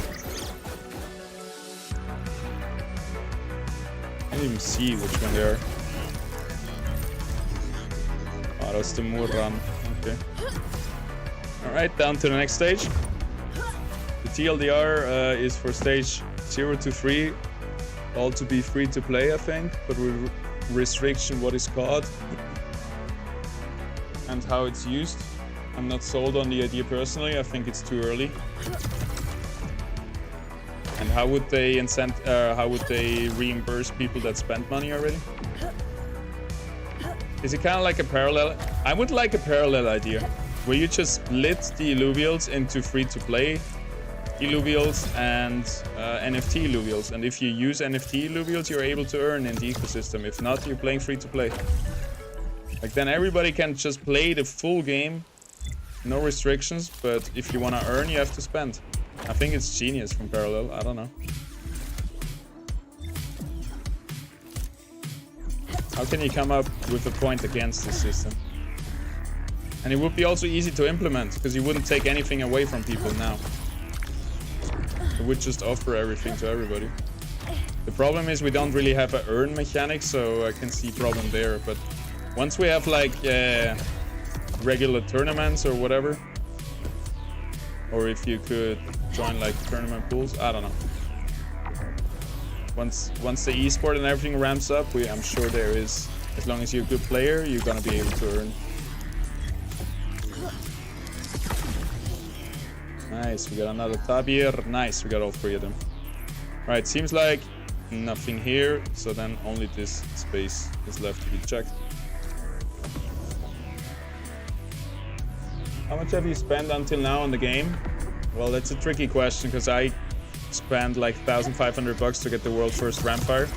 I can't even see which one they are. Oh, that's the Murran. Okay. Alright, down to the next stage. The TLDR is for stage 0 to 3, all to be free to play, I think, but with restriction what is caught and how it's used. I'm not sold on the idea personally. I think it's too early. And how would they reimburse people that spent money already? Is it kind of like a parallel? I would like a parallel idea where you just split the Illuvials into free-to-play Illuvials and NFT Illuvials. And if you use NFT Illuvials, you're able to earn in the ecosystem. If not, you're playing free-to-play. Like, then everybody can just play the full game, no restrictions, but if you want to earn, you have to spend. I think it's genius from Parallel. I don't know. How can you come up with a point against this system? And it would be also easy to implement, because you wouldn't take anything away from people now. It would just offer everything to everybody. The problem is we don't really have an earn mechanic, so I can see problem there. But once we have like regular tournaments or whatever, or if you could join like tournament pools, I don't know. Once the esport and everything ramps up, I'm sure there is As long as you're a good player, you're gonna be able to earn. Nice, we got another tab here. Nice, we got all 3 of them. Right, seems like nothing here, so then only this space is left to be checked. How much have you spent until now on the game? Well, that's a tricky question, because I spent like 1,500 bucks to get the world's first Rampfire.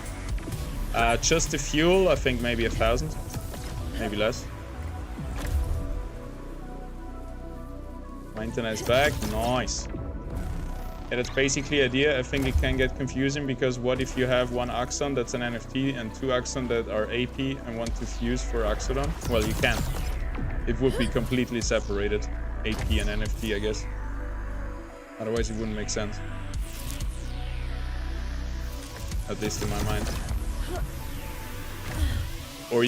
Just the fuel, I think maybe 1,000, maybe less. Maintenance back, nice. Yeah, that's basically the idea. I think it can get confusing, because what if you have 1 Axon that's an NFT and 2 Axon that are AP and want to fuse for Axodon? Well, you can't. It would be completely separated, AP and NFT, I guess. Otherwise, it wouldn't make sense. At least in my mind. Or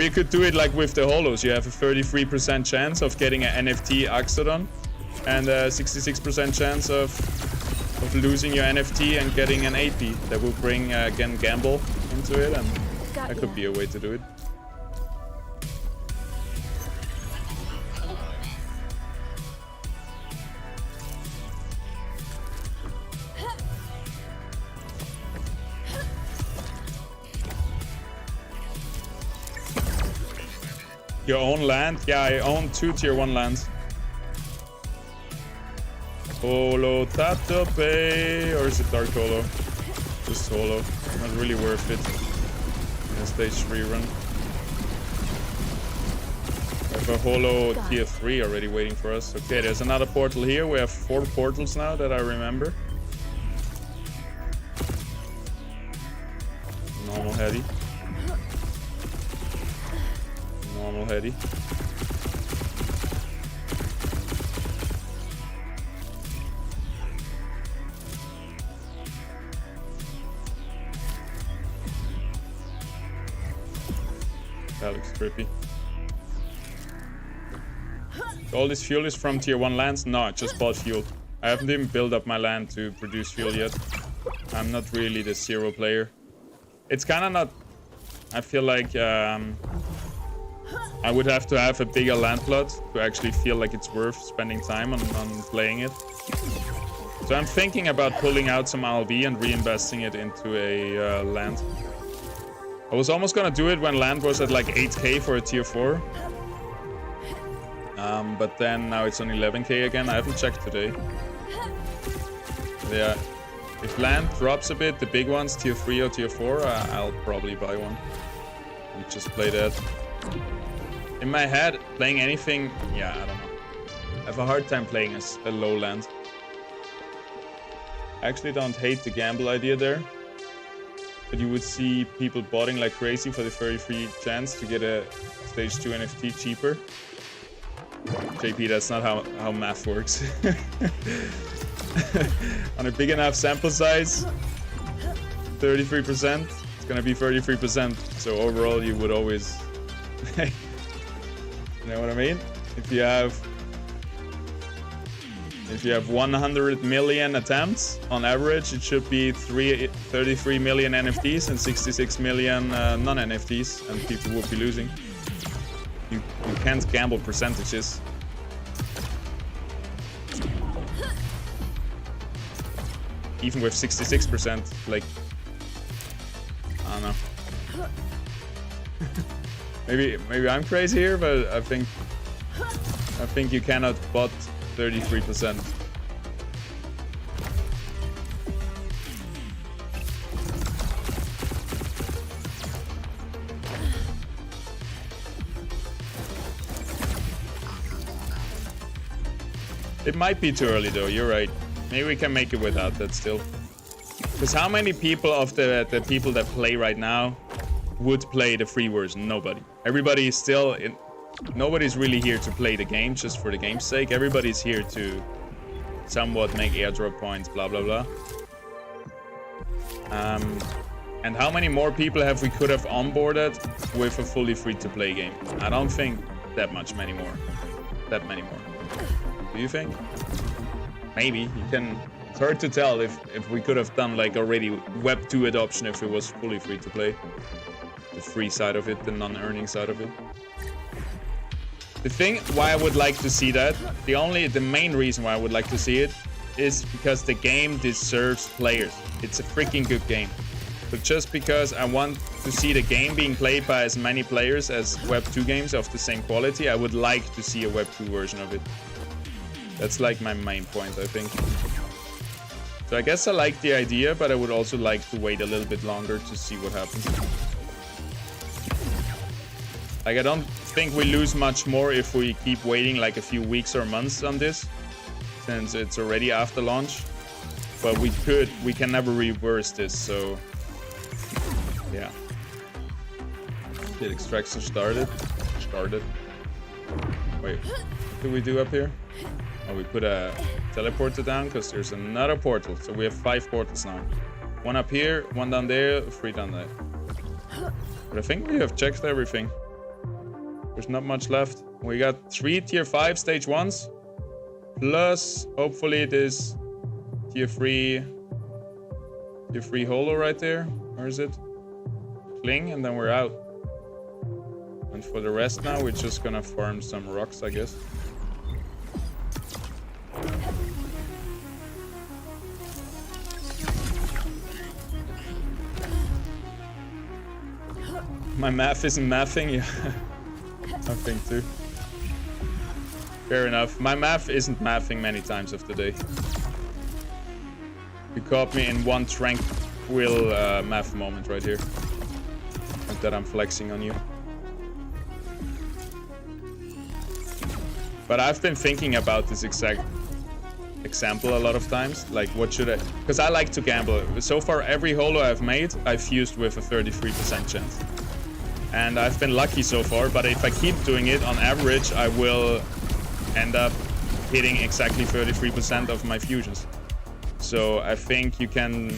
you could do it like with the holos. You have a 33% chance of getting an NFT Axodon and a 66% chance of losing your NFT and getting an AP. That will bring again gamble into it, and that could be a way to do it. Your own land? Yeah, I own 2 tier 1 lands. Holo Tato Bay, or is it Dark Holo? Just Holo. Not really worth it in a stage 3 run. We have a Holo tier 3 already waiting for us. Okay, there's another portal here. We have 4 portals now that I remember. Normal heady. Normal heady. That looks trippy. All this fuel is from tier 1 lands? No, I just bought fuel. I haven't even built up my land to produce fuel yet. I'm not really the 0 player. It's kind of not... I feel like I would have to have a bigger land plot to actually feel like it's worth spending time on playing it. So I'm thinking about pulling out some RLB and reinvesting it into a land. I was almost gonna do it when land was at like 8k for a tier 4. But then now it's on 11k again. I haven't checked today. Yeah, if land drops a bit, the big ones, tier 3 or tier 4, I'll probably buy one and just play that. In my head, playing anything, yeah, I don't know. I have a hard time playing a low land. I actually don't hate the gamble idea there. But you would see people botting like crazy for the 33 chance to get a stage 2 NFT cheaper. JP, that's not how math works. On a big enough sample size, 33%, it's gonna be 33%. So overall, you would always... You know what I mean? If you have 100 million attempts on average, it should be 33 million NFTs and 66 million non-NFTs, and people will be losing. You can't gamble percentages. Even with 66%, like, I don't know. Maybe I'm crazy here, but I think you cannot bot 33%. It might be too early though, you're right. Maybe we can make it without that still. Because how many people of the people that play right now would play the free version? Nobody. Everybody is still in... Nobody's really here to play the game just for the game's sake. Everybody's here to somewhat make airdrop points, blah blah blah. And how many more people we could have onboarded with a fully free-to-play game? I don't think that many more. Do you think? Maybe. You can... It's hard to tell if we could have done like already Web 2 adoption if it was fully free-to-play. the free side of it, the non-earning side of it. The thing why I would like to see that, the main reason why I would like to see it is because the game deserves players. It's a freaking good game. But just because I want to see the game being played by as many players as Web 2 games of the same quality, I would like to see a Web 2 version of it. That's like my main point, I think. So I guess I like the idea, but I would also like to wait a little bit longer to see what happens. Like, I don't think we lose much more if we keep waiting like a few weeks or months on this, since it's already after launch. But we can never reverse this, so yeah. Did extraction started? Wait, what do we do up here? Oh, we put a teleporter down because there's another portal. So we have 5 portals now. 1 up here, 1 down there, 3 down there. But I think we have checked everything. There's not much left. We got 3 tier 5 stage 1s. Plus, hopefully, this tier 3 holo right there. Where is it? Cling, and then we're out. And for the rest now, we're just gonna farm some rocks, I guess. My math isn't mathing, yeah. I think too. Fair enough. My math isn't mathing many times of the day. You caught me in one tranquil math moment right here. Like that I'm flexing on you. But I've been thinking about this exact example a lot of times. Like, what should I... Because I like to gamble. So far, every holo I've made, I've fused with a 33% chance. And I've been lucky so far, but if I keep doing it, on average, I will end up hitting exactly 33% of my fusions. So I think you can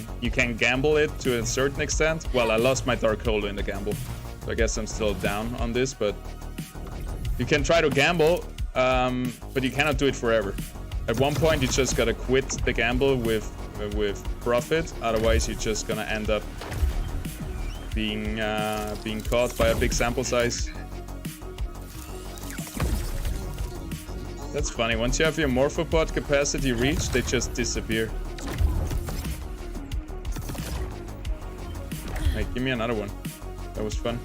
gamble it to a certain extent. Well, I lost my Dark Holo in the gamble, so I guess I'm still down on this, but you can try to gamble, but you cannot do it forever. At one point, you just gotta quit the gamble with profit, otherwise you're just gonna end up being caught by a big sample size. That's funny. Once you have your morphopod capacity reached, they just disappear. Hey, give me another one. That was fun.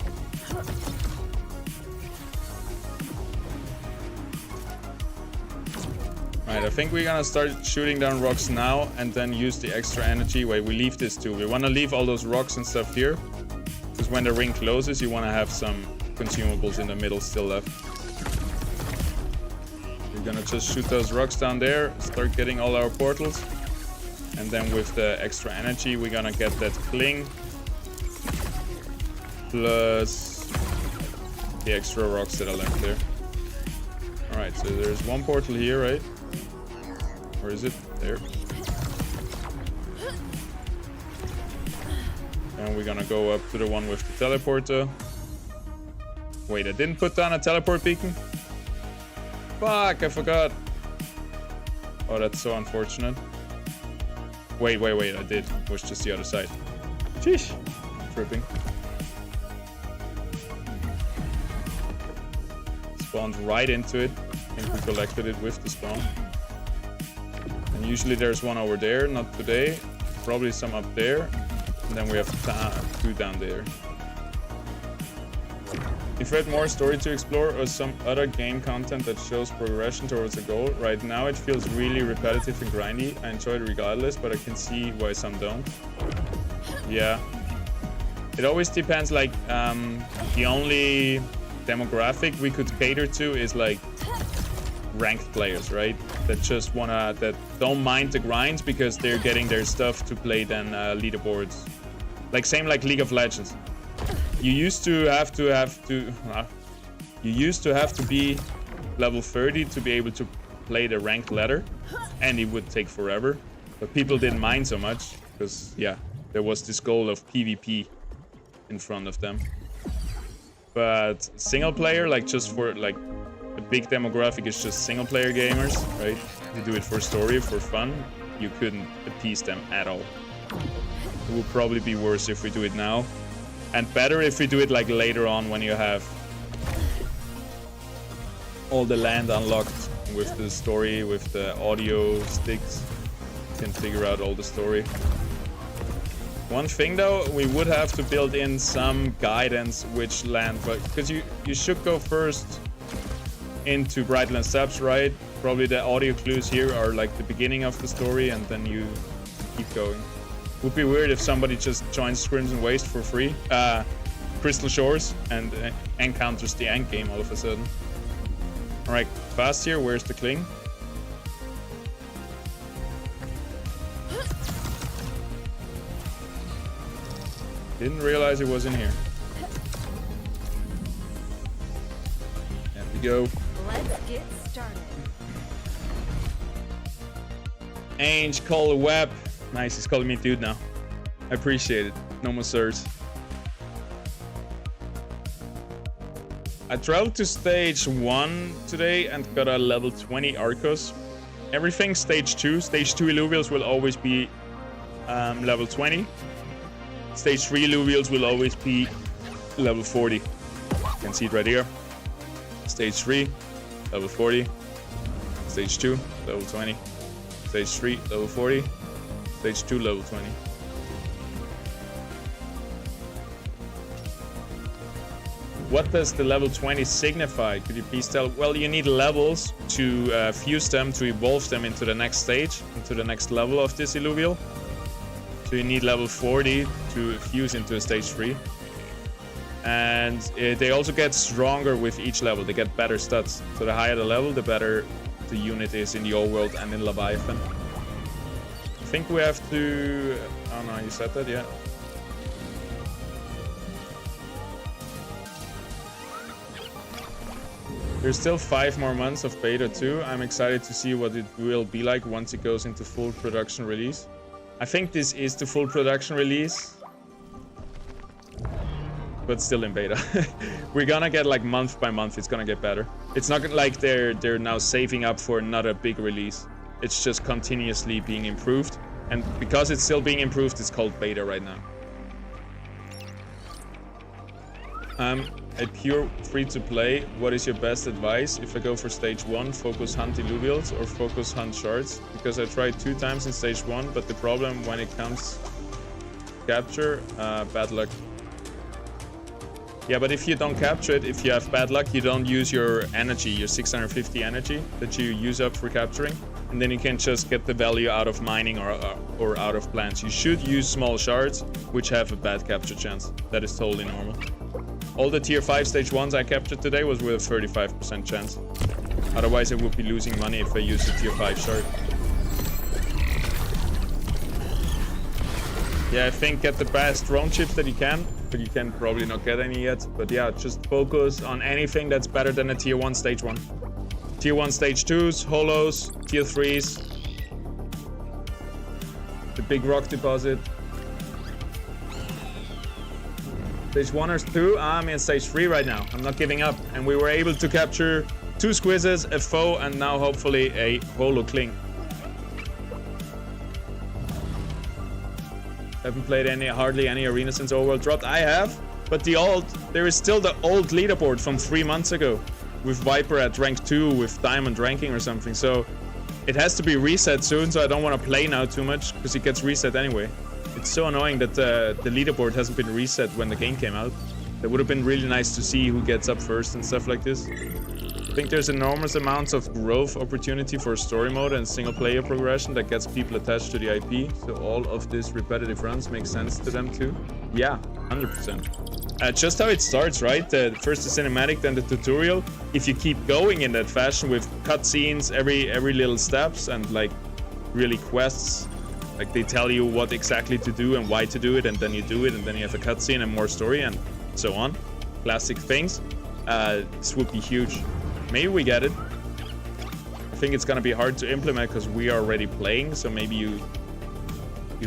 Alright, I think we're gonna start shooting down rocks now and then use the extra energy. Wait, we leave this too. We wanna leave all those rocks and stuff here. Because when the ring closes, you want to have some consumables in the middle still left. We're gonna just shoot those rocks down there, start getting all our portals. And then with the extra energy, we're gonna get that cling. Plus the extra rocks that are left there. Alright, so there's 1 portal here, right? Where is it? There. And we're gonna go up to the one with the teleporter. Wait, I didn't put down a teleport beacon? Fuck, I forgot. Oh, that's so unfortunate. Wait, I did. It was just the other side. Sheesh. Tripping. Spawned right into it. I think we collected it with the spawn. And usually there's one over there, not today. Probably some up there. And then we have 2 down there. If you had more story to explore or some other game content that shows progression towards a goal, right now it feels really repetitive and grindy. I enjoy it regardless, but I can see why some don't. Yeah. It always depends, like, the only demographic we could cater to is like ranked players, right? That don't mind the grinds because they're getting their stuff to play then leaderboards. Like same like League of Legends. You used to have to be level 30 to be able to play the ranked ladder, and it would take forever. But people didn't mind so much because yeah, there was this goal of PvP in front of them. But single player, like just for like a big demographic is just single player gamers, right? You do it for story, for fun. You couldn't appease them at all. It would probably be worse if we do it now. And better if we do it like later on when you have all the land unlocked with the story, with the audio sticks. You can figure out all the story. One thing though, we would have to build in some guidance which land, but because you should go first into Brightland Steps, right? Probably the audio clues here are like the beginning of the story, and then you keep going. Would be weird if somebody just joins Crimson Waste for free, Crystal Shores, and encounters the end game all of a sudden. All right, fast here. Where's the Kling? Didn't realize it was in here. There we go. Let's get started. Ange, call a web. Nice, he's calling me dude now. I appreciate it. No more sirs. I traveled to stage 1 today and got a level 20 Arcos. Everything stage 2. Stage 2 Illuvials will always be level 20. Stage 3 Illuvials will always be level 40. You can see it right here. Stage 3, level 40. Stage 2, level 20. Stage 3, level 40. Stage 2, level 20. What does the level 20 signify? Could you please tell? Well, you need levels to fuse them, to evolve them into the next stage, into the next level of this Illuvial. So you need level 40 to fuse into a stage 3. And they also get stronger with each level. They get better stats. So the higher the level, the better the unit is in the old world and in Leviathan. I think we have to... Oh no, you said that, yeah. There's still 5 more months of beta 2. I'm excited to see what it will be like once it goes into full production release. I think this is the full production release, but still in beta. We're gonna get like month by month, it's gonna get better. It's not like they're now saving up for another big release. It's just continuously being improved. And because it's still being improved, it's called beta right now. A pure free-to-play, what is your best advice? If I go for stage 1, focus hunt Illuvials or focus hunt shards? Because I tried 2 times in stage 1, but the problem when it comes capture, bad luck. Yeah, but if you don't capture it, if you have bad luck, you don't use your energy, your 650 energy that you use up for capturing. And then you can just get the value out of mining or out of plants. You should use small shards, which have a bad capture chance. That is totally normal. All the tier 5 stage 1s I captured today was with a 35% chance. Otherwise I would be losing money if I used a tier 5 shard. Yeah, I think get the best drone chips that you can, but you can probably not get any yet. But yeah, just focus on anything that's better than a tier 1 stage 1. Tier 1 stage 2s, holos, tier 3s. The big rock deposit. Stage 1 or 2, I'm in stage 3 right now. I'm not giving up. And we were able to capture 2 squizzes, a foe, and now hopefully a holo Kling. Haven't played hardly any arena since Overworld dropped. I have, but there is still the old leaderboard from 3 months ago with Viper at rank 2 with diamond ranking or something. So it has to be reset soon, so I don't want to play now too much because it gets reset anyway. It's so annoying that the leaderboard hasn't been reset when the game came out. It would have been really nice to see who gets up first and stuff like this. I think there's enormous amounts of growth opportunity for story mode and single player progression that gets people attached to the IP. So all of these repetitive runs make sense to them too. Yeah, 100%. Just how it starts, right? First the cinematic, then the tutorial. If you keep going in that fashion with cutscenes, every little steps and like really quests. Like they tell you what exactly to do and why to do it, and then you do it, and then you have a cutscene and more story and so on. Classic things. This would be huge. Maybe we get it. I think it's gonna be hard to implement because we are already playing, so maybe you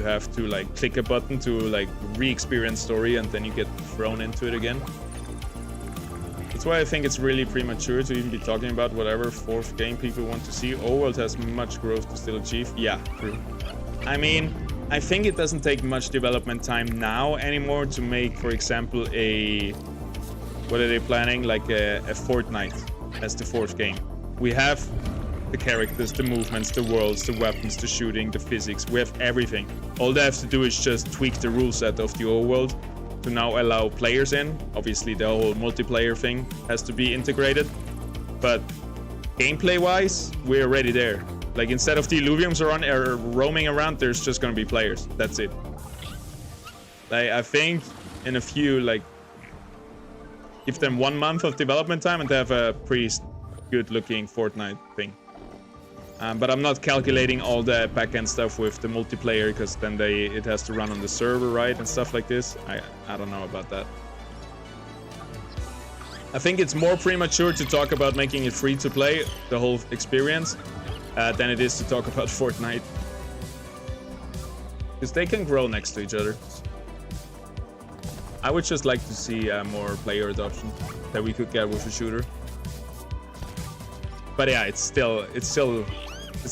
have to like click a button to like re-experience story and then you get thrown into it again. That's why I think it's really premature to even be talking about whatever 4th game people want to see. Overworld has much growth to still achieve. Yeah, true. I mean, I think it doesn't take much development time now anymore to make, for example, a... What are they planning? Like a Fortnite as the 4th game. We have the characters, the movements, the worlds, the weapons, the shooting, the physics. We have everything. All they have to do is just tweak the rule set of the old world to now allow players in. Obviously, the whole multiplayer thing has to be integrated. But gameplay-wise, we're already there. Like, instead of the Illuviums roaming around, there's just gonna be players. That's it. Like, I think in a few, like, give them 1 month of development time and they have a pretty good-looking Fortnite thing. But I'm not calculating all the backend stuff with the multiplayer, because then it has to run on the server, right, and stuff like this. I don't know about that. I think it's more premature to talk about making it free to play, the whole experience, than it is to talk about Fortnite. Because they can grow next to each other. I would just like to see more player adoption that we could get with a shooter. But yeah, it's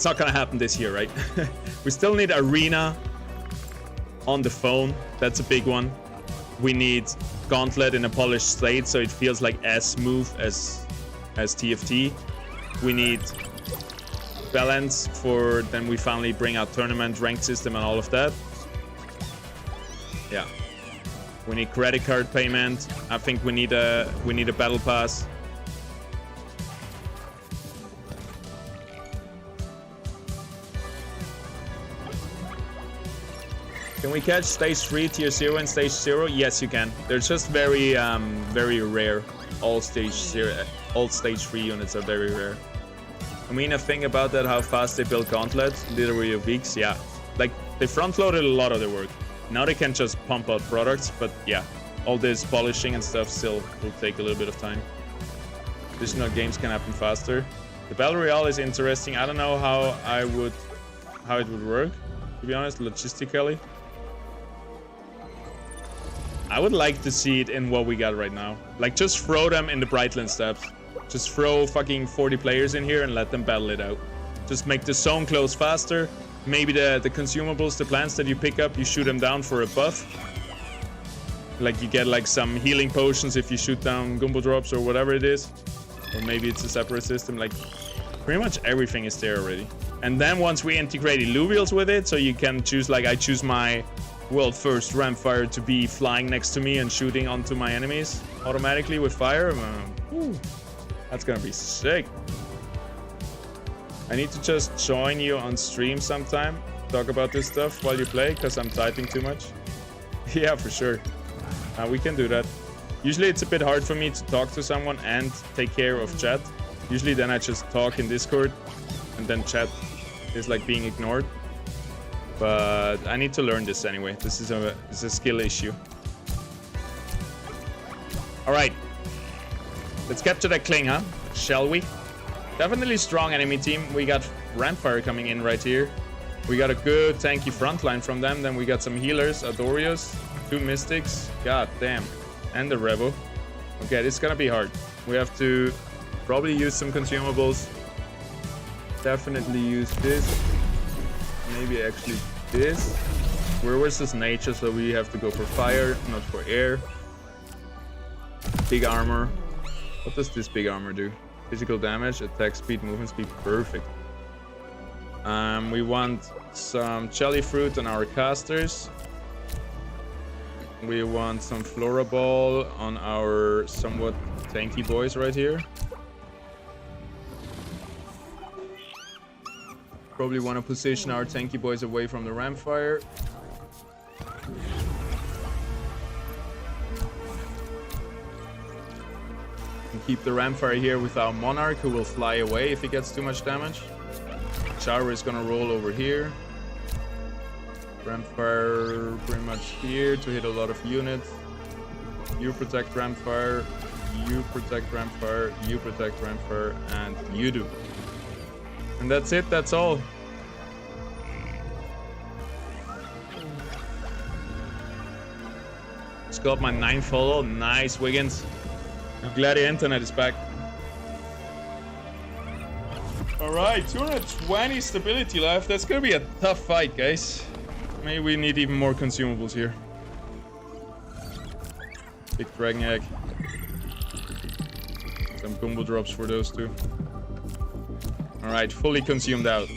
not gonna happen this year, right? We still need Arena on the phone. That's a big one. We need Gauntlet in a polished state, so it feels like as smooth as TFT. We need balance for then we finally bring out tournament, ranked system, and all of that. Yeah. We need credit card payment. I think we need a battle pass. Can we catch stage 3, tier 0 and stage 0? Yes, you can. They're just very rare. All stage 3 units are very rare. I mean, a thing about that, how fast they build Gauntlet, literally weeks, yeah. Like, they front-loaded a lot of their work. Now they can just pump out products, but yeah. All this polishing and stuff still will take a little bit of time. Additional games can happen faster. The Battle Royale is interesting. I don't know how it would work, to be honest, logistically. I would like to see it in what we got right now. Like, just throw them in the Brightland steps. Just throw fucking 40 players in here and let them battle it out. Just make the zone close faster. Maybe the consumables, the plants that you pick up, you shoot them down for a buff. Like, you get like some healing potions if you shoot down Gumbo drops or whatever it is. Or maybe it's a separate system. Like, pretty much everything is there already. And then once we integrate Illuvials with it, so you can choose, like, I choose my world first Ramfire to be flying next to me and shooting onto my enemies automatically with fire. That's gonna be sick. I need to just join you on stream sometime, talk about this stuff while you play, because I'm typing too much. Yeah, for sure. We can do that. Usually it's a bit hard for me to talk to someone and take care of chat. Usually then I just talk in Discord and then chat is like being ignored. But I need to learn this anyway. This is a skill issue. All right. Let's get to that Kling, huh? Shall we? Definitely strong enemy team. We got Ramfire coming in right here. We got a good tanky frontline from them. Then we got some healers, Adorios, 2 Mystics. God damn. And the Revo. Okay, this is gonna be hard. We have to probably use some consumables. Definitely use this. Maybe actually this. We're versus nature, so we have to go for fire, not for air. Big armor. What does this big armor do? Physical damage, attack speed, movement speed, perfect. We want some jelly fruit on our casters. We want some Flora Ball on our somewhat tanky boys right here. Probably want to position our tanky boys away from the Ramfire. And keep the Ramfire here with our Monarch, who will fly away if he gets too much damage. Shower is gonna roll over here. Ramfire pretty much here to hit a lot of units. You protect Ramfire, you protect Ramfire, you protect Ramfire, and you do. And that's it, that's all. Just got my 9th follow. Nice, Wiggins. I'm glad the internet is back. Alright, 220 stability left. That's gonna be a tough fight, guys. Maybe we need even more consumables here. Big dragon egg. Some combo drops for those two. Alright, fully consumed out.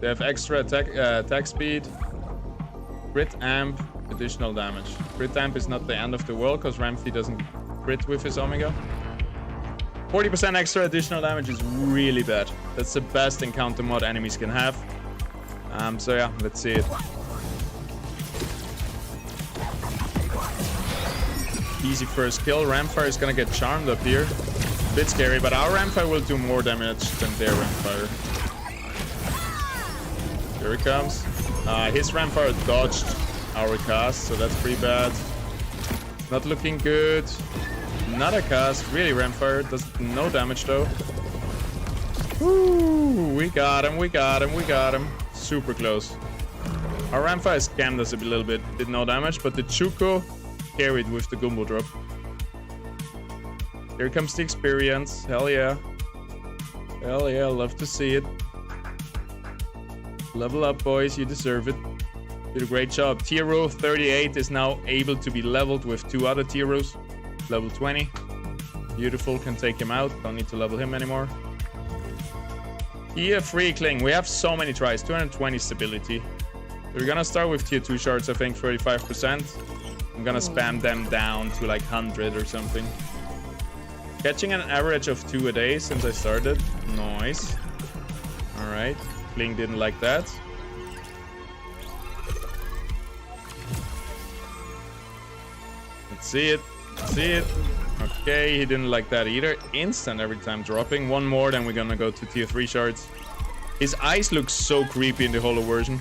They have extra attack speed. Crit amp, additional damage. Crit amp is not the end of the world because Ramthy doesn't crit with his Omega. 40% extra additional damage is really bad. That's the best encounter mod enemies can have. So yeah, let's see it. Easy first kill. Ramfire is gonna get charmed up here. Bit scary, but our Ramfire will do more damage than their Ramfire. Here he comes. His Ramfire dodged our cast, so that's pretty bad. Not looking good. Not a cast. Really, Ramfire does no damage though. Woo! We got him, we got him, we got him. Super close. Our Ramfire scammed us a little bit. Did no damage, but the Chuko carried with the Gumbo drop. Here comes the experience. Hell yeah. Hell yeah, love to see it. Level up, boys. You deserve it. Did a great job. Tier row 38 is now able to be leveled with 2 other tier rows. Level 20. Beautiful. Can take him out. Don't need to level him anymore. Tier 3 Cling. We have so many tries. 220 stability. We're gonna start with tier 2 shards, I think, 35%. I'm gonna spam them down to like 100 or something. Catching an average of 2 a day since I started. Nice. Alright. Kling didn't like that. Let's see it. Let's see it. Okay, he didn't like that either. Instant every time dropping. One more, then we're gonna go to tier 3 shards. His eyes look so creepy in the holo version.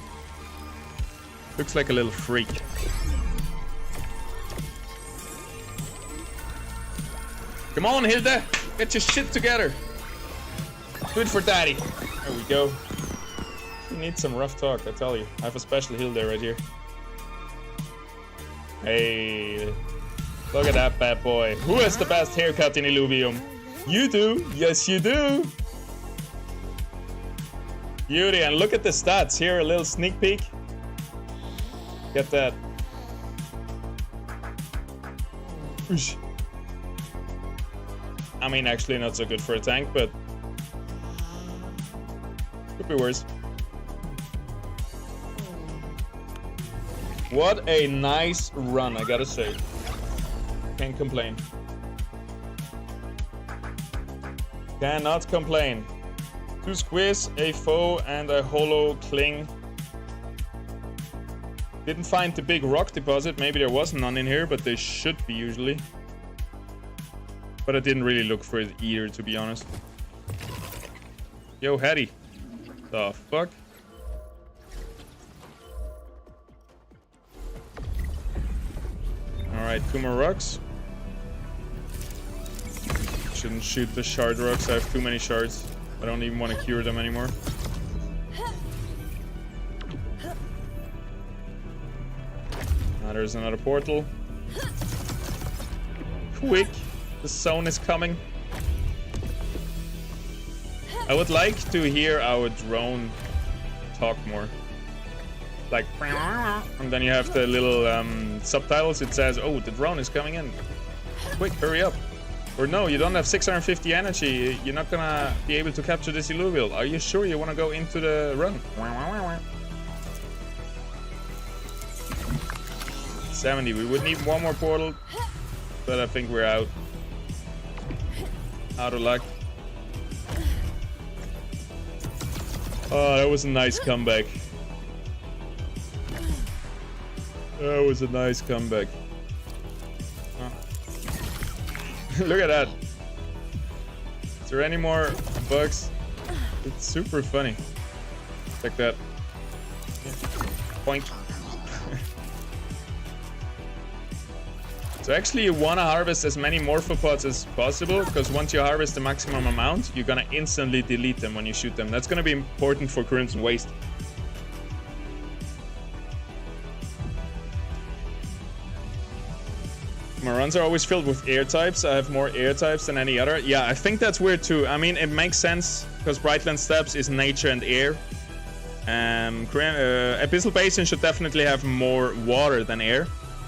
Looks like a little freak. Come on, Hilda! Get your shit together! Do it for daddy! There we go. You need some rough talk, I tell you. I have a special Hilda right here. Hey, look at that bad boy. Who has the best haircut in Illuvium? You do! Yes, you do! Beauty, and look at the stats. Here, a little sneak peek. Get that. Whoosh. I mean, actually not so good for a tank, but could be worse. What a nice run, I gotta say. Can't complain. Cannot complain. 2 squiz, a foe, and a holo Cling. Didn't find the big rock deposit. Maybe there was none in here, but there should be usually. But I didn't really look for it either, to be honest. Yo, Hattie. The fuck? Alright, 2 more rocks. Shouldn't shoot the shard rocks. I have too many shards. I don't even want to cure them anymore. There's another portal. Quick! The zone is coming. I would like to hear our drone talk more. Like, and then you have the little subtitles. It says, oh, the drone is coming in. Quick, hurry up. Or no, you don't have 650 energy. You're not gonna be able to capture this Illuvium. Are you sure you want to go into the run? 70. We would need one more portal, but I think we're out. Out of luck. Oh, that was a nice comeback. That was a nice comeback. Oh. Look at that. Is there any more bugs? It's super funny. Like that. Point. So actually you want to harvest as many morphopods as possible, because once you harvest the maximum amount, you're gonna instantly delete them when you shoot them. That's gonna be important for Crimson Waste. My runs are always filled with air types. I have more air types than any other. Yeah, I think that's weird too. I mean, it makes sense, because Brightland Steppes is nature and air. Abyssal Basin should definitely have more water than air.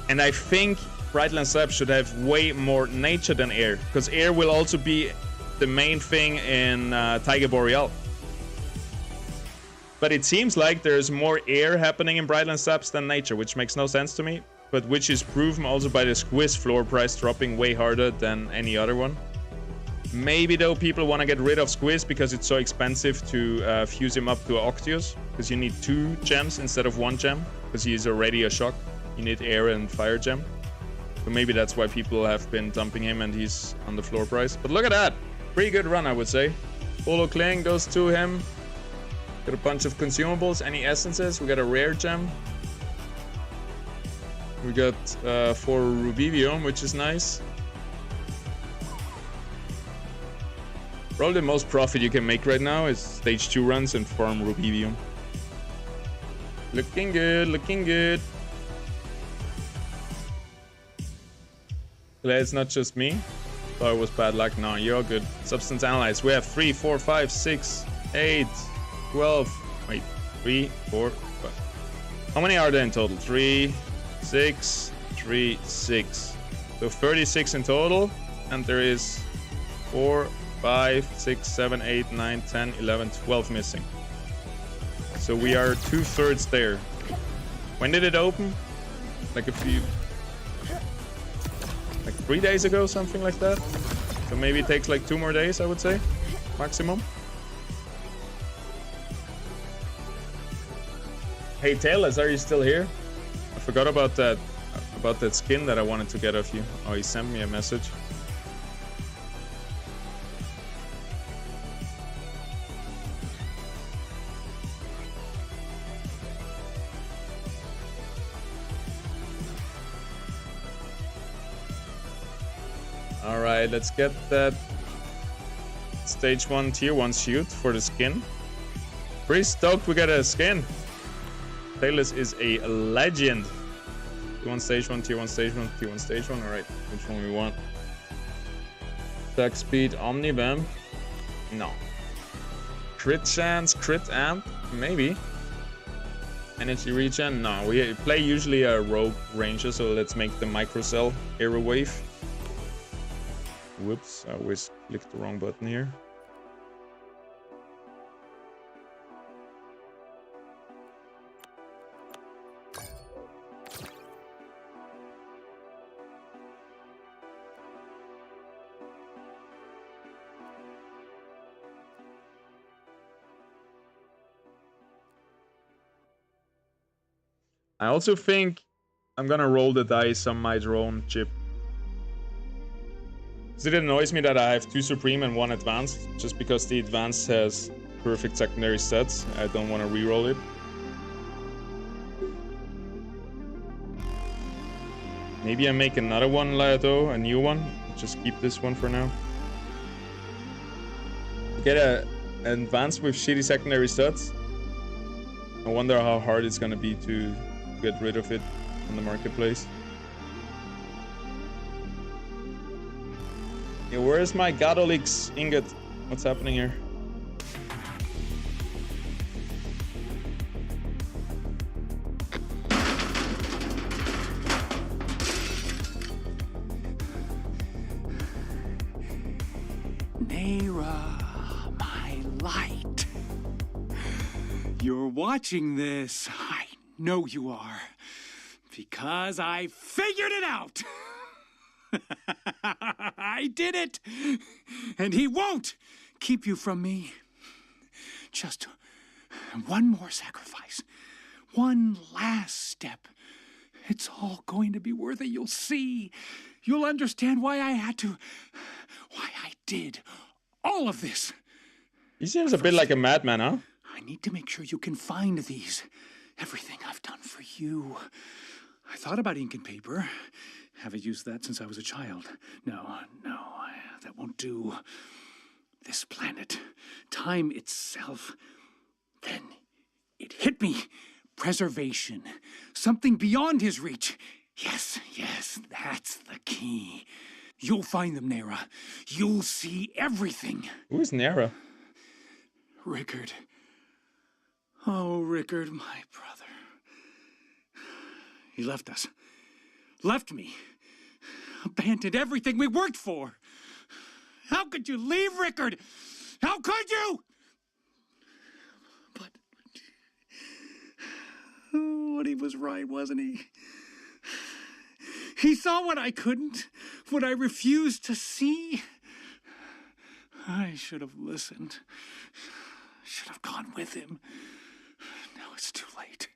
And I think Brightland Steppes should have way more nature than air, because air will also be the main thing in Taiga Boreal. But it seems like there's more air happening in Brightland Steppes than nature, which makes no sense to me, but which is proven also by the Squiz floor price dropping way harder than any other one. Maybe though people want to get rid of Squiz because it's so expensive to fuse him up to Octius, because you need 2 gems instead of 1 gem, because he is already a shock. You need air and fire gem. So maybe that's why people have been dumping him and he's on the floor price. But look at that. Pretty good run, I would say. Polo Cling goes to him. Got a bunch of consumables. Any essences? We got a rare gem. We got 4 Rubidium, which is nice. Probably the most profit you can make right now is stage 2 runs and farm Rubidium. Looking good, looking good. It's not just me. Thought it was bad luck. No, you're good. Substance analyzed. We have 3, 4, 5, 6, 8, 12. Wait, 3, 4, 5. How many are there in total? 3, 6, 3, 6. So 36 in total. And there is 4, 5, 6, 7, 8, 9, 10, 11, 12 missing. So we are 2/3 there. When did it open? Like 3 days ago, something like that. So maybe it takes like 2 more days, I would say, maximum. Hey Taylor, are you still here? I forgot about that skin that I wanted to get off you. Oh, he sent me a message. Alright, let's get that stage 1 tier 1 suit for the skin. Pretty stoked we got a skin. Taylor is a legend. Tier 1 stage 1, tier 1 stage 1, tier 1 stage 1. Alright, which one we want? Attack speed, Omnivamp? No. Crit chance, crit amp? Maybe. Energy regen? No. We play usually a rogue ranger, so let's make the microcell arrow wave. Whoops, I always clicked the wrong button here. I also think I'm gonna roll the dice on my drone chip. It annoys me that I have 2 Supreme and 1 Advanced, just because the Advanced has perfect secondary stats. I don't want to reroll it. Maybe I make another one though, a new one. Just keep this one for now. Get an Advanced with shitty secondary stats. I wonder how hard it's gonna be to get rid of it on the marketplace. Yeah, where's my Godolix ingot? What's happening here? Nera, my light. You're watching this. I know you are. Because I figured it out. I did it! And he won't keep you from me. Just one more sacrifice. One last step. It's all going to be worth it. You'll see. You'll understand why I had to... why I did all of this. He seems a bit like a madman, huh? I need to make sure you can find these. Everything I've done for you. I thought about ink and paper. Haven't used that since I was a child. No, that won't do. This planet, time itself. Then it hit me. Preservation. Something beyond his reach. Yes, that's the key. You'll find them, Nera. You'll see everything. Who is Nera? Rickard. Oh, Rickard, my brother. He left us. Left me. Abandoned everything we worked for. How could you leave, Rickard? How could you? But he was right, wasn't he? He saw what I couldn't, what I refused to see. I should have listened. Should have gone with him. Now it's too late.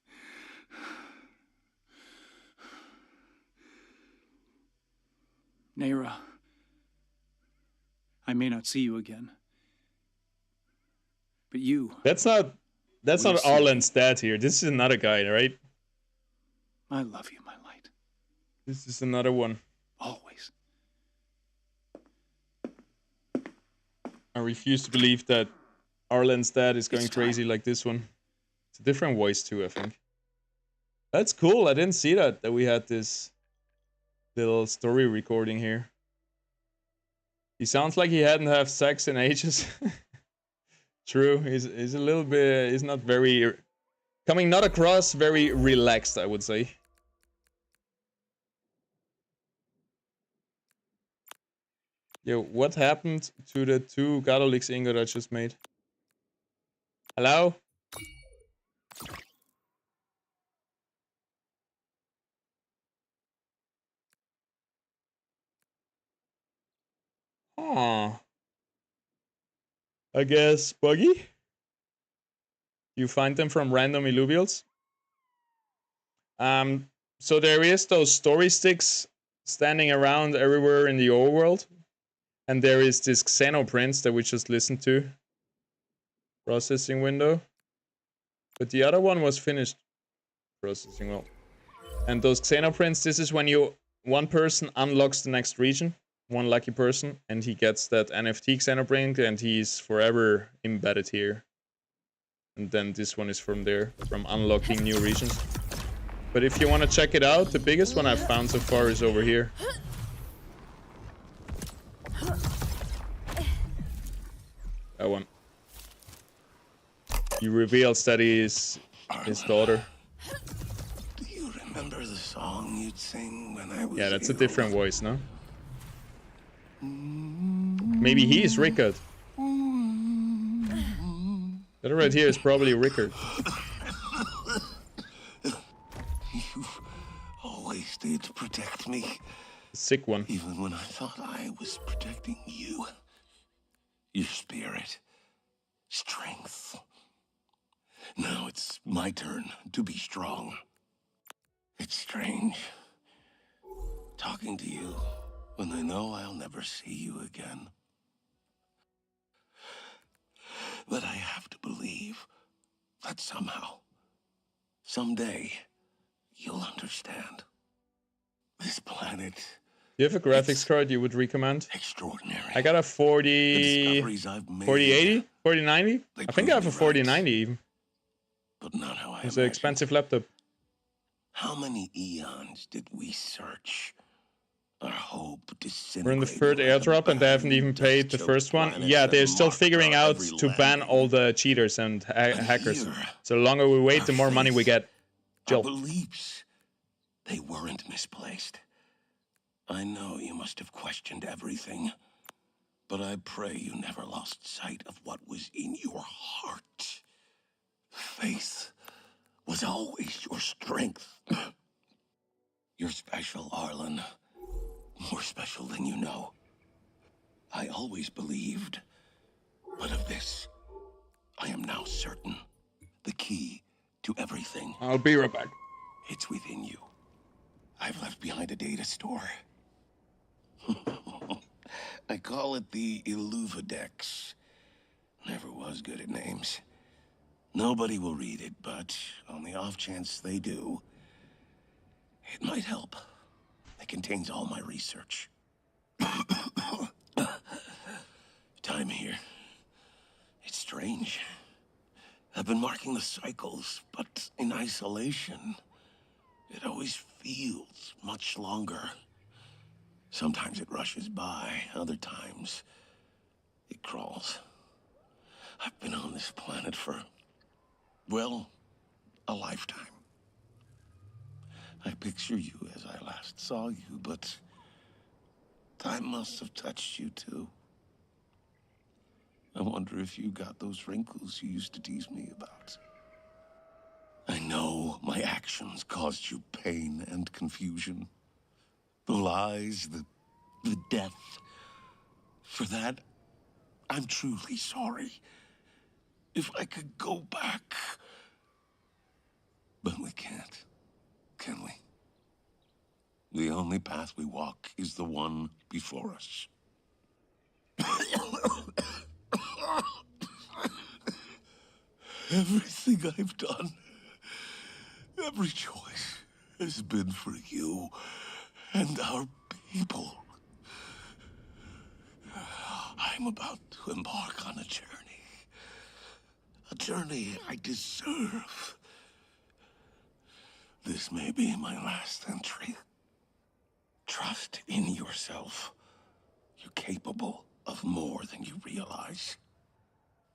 Naira, I may not see you again, but you... That's not We'll see. Arlen's dad here. This is another guy, right? I love you, my light. This is another one. Always. I refuse to believe that Arlen's dad is going It's time. crazy like this one. It's a different voice too, I think. That's cool. I didn't see that we had this little story recording here. He sounds like he hadn't had sex in ages. True. He's a little bit. He's not very coming not across very relaxed, I would say. Yo, what happened to the 2 Gadolix ingot I just made? Hello? Huh. I guess buggy? You find them from random illuvials? So there is those story sticks standing around everywhere in the overworld. And there is this Xenoprints that we just listened to. Processing window. But the other one was finished. Processing well. And those Xenoprints, this is when one person unlocks the next region. One lucky person. And he gets that NFT Xenoprint and he's forever embedded here. And then this one is from there. From unlocking new regions. But if you want to check it out, the biggest one I've found so far is over here. That one. He reveals that he is his daughter. Do you remember the song you'd sing when I was Yeah, that's a ill? different voice, no? Maybe he is Rickard. That right here is probably Rickard. You always did protect me, Sick one. even when I thought I was protecting you. Your spirit, strength. Now it's my turn to be strong. It's strange talking to you when I know I'll never see you again. But I have to believe that somehow, someday, you'll understand. This planet, Do you have a graphics card you would recommend? extraordinary. I got a The 40... discoveries I've made, 4080? 4090? They I think I have a prove me right. 4090 even. but not how I It's an imagined. expensive laptop. How many eons did we search? Our hope We're in the disintegrated third like a airdrop and they haven't barren, even paid the dust-choked first one. planet Yeah, that they're still marked figuring our out every to ban landing. all the cheaters and hackers. year, So the longer we wait, our the more money we faith, get. Our Jill. beliefs, they weren't misplaced. I know you must have questioned everything, but I pray you never lost sight of what was in your heart. Faith was always your strength. You're special, Arlen. More special than you know. I always believed, but of this, I am now certain. The key to everything, I'll be right back. it's within you. I've left behind a data store. I call it the Illuvidex. Never was good at names. Nobody will read it, but on the off chance they do, it might help. It contains all my research. Time here. It's strange. I've been marking the cycles, but in isolation, it always feels much longer. Sometimes it rushes by, other times it crawls. I've been on this planet for Well, a lifetime. I picture you as I last saw you, but time must have touched you too. I wonder if you got those wrinkles you used to tease me about. I know my actions caused you pain and confusion. The lies, the death. For that, I'm truly sorry. If I could go back... But we can't, can we? The only path we walk is the one before us. Everything I've done, every choice has been for you and our people. I'm about to embark on a journey I deserve. This may be my last entry. Trust in yourself. You're capable of more than you realize.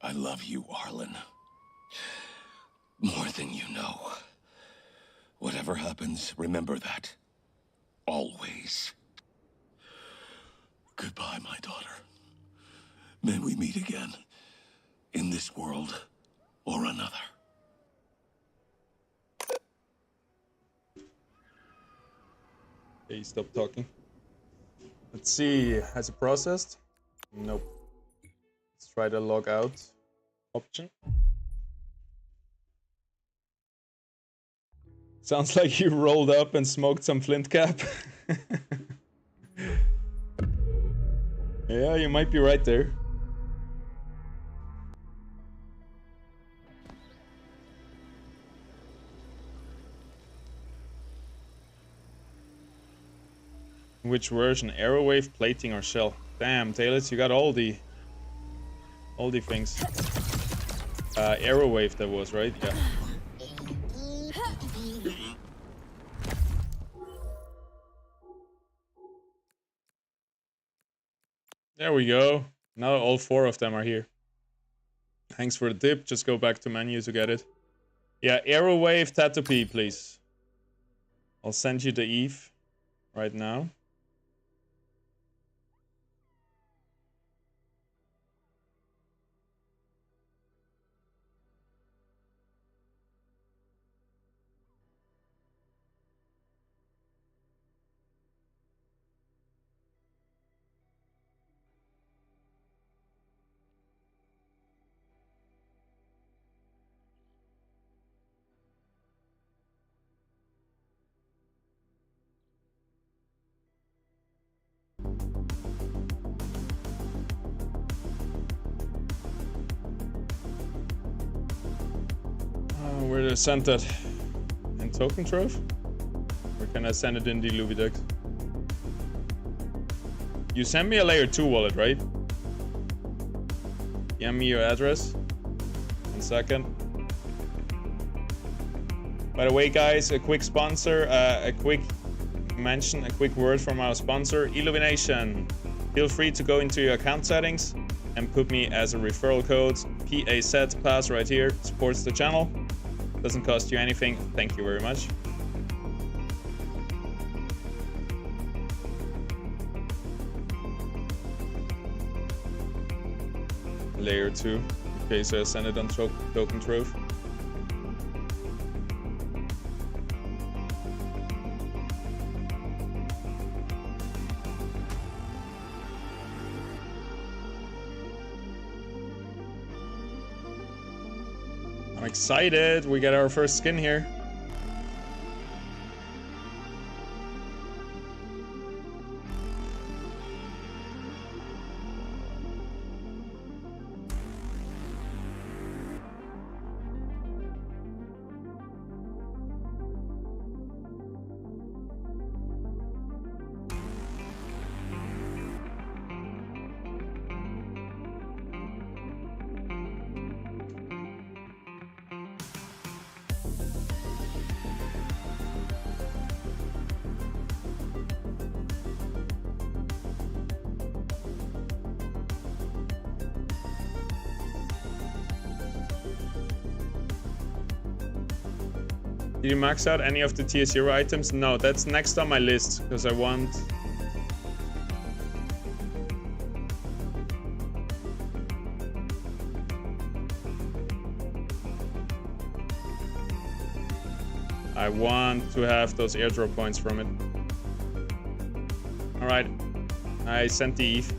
I love you, Arlen. More than you know. Whatever happens, remember that. Always. Goodbye, my daughter. May we meet again. In this world or another. Okay, stop talking. Let's see, has it processed? Nope. Let's try the log out option. Sounds like you rolled up and smoked some flint cap. Yeah, you might be right there. Which version? Arrowwave, plating, or shell? Damn, Taylors, you got all the things. Arrowwave that was, right? Yeah. There we go. Now all 4 of them are here. Thanks for the tip. Just go back to menu to get it. Yeah, Arrowwave Tatopy, please. I'll send you the Eve right now. Where did I send that? In Token Trove? Or can I send it in the Illuvidex? You send me a layer 2 wallet, right? DM me your address. 1 second. By the way, guys, a quick sponsor, a quick mention, a quick word from our sponsor, Illumination. Feel free to go into your account settings and put me as a referral code. PAZ right here. Supports the channel. Doesn't cost you anything. Thank you very much. Layer 2. Okay, so I send it on Token Trove. I'm excited. We get our first skin here. Did you max out any of the tier 0 items? No, that's next on my list, because I want... I want to have those airdrop points from it. Alright, I sent the ETH.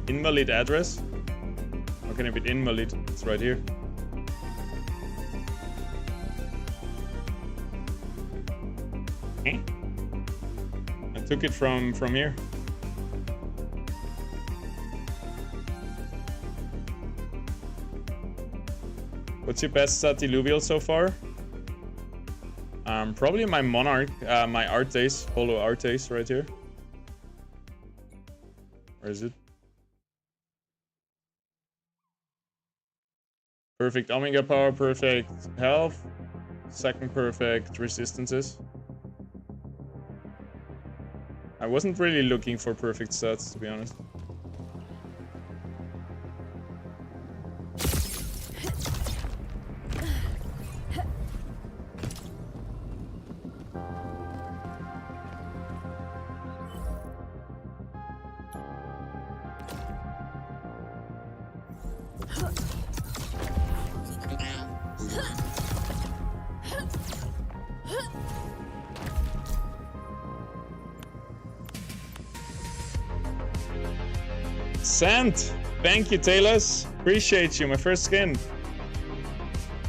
Invalid address? How can it be invalid? It's right here. Eh? I took it from here. What's your best stat Illuvial so far? Probably my Monarch, my Artes, Holo Artes right here. Where is it? Perfect Omega power, perfect health, second perfect resistances. I wasn't really looking for perfect stats, to be honest. Sent! Thank you, Taylors. Appreciate you. My first skin.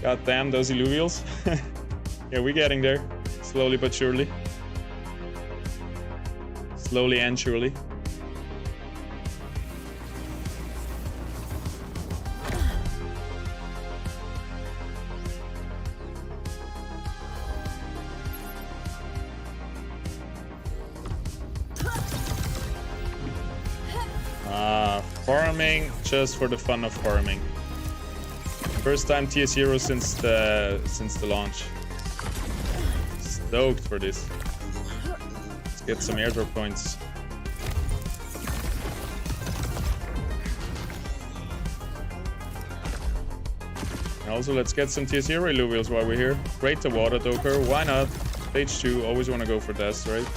God damn those Illuvials. Yeah, we're getting there. Slowly but surely. Slowly and surely. Farming just for the fun of farming. First time tier 0 since the launch. Stoked for this. Let's get some airdrop points. Also, let's get some tier 0 Illuvials while we're here. Great the water doker, why not? Stage 2, always want to go for this, right?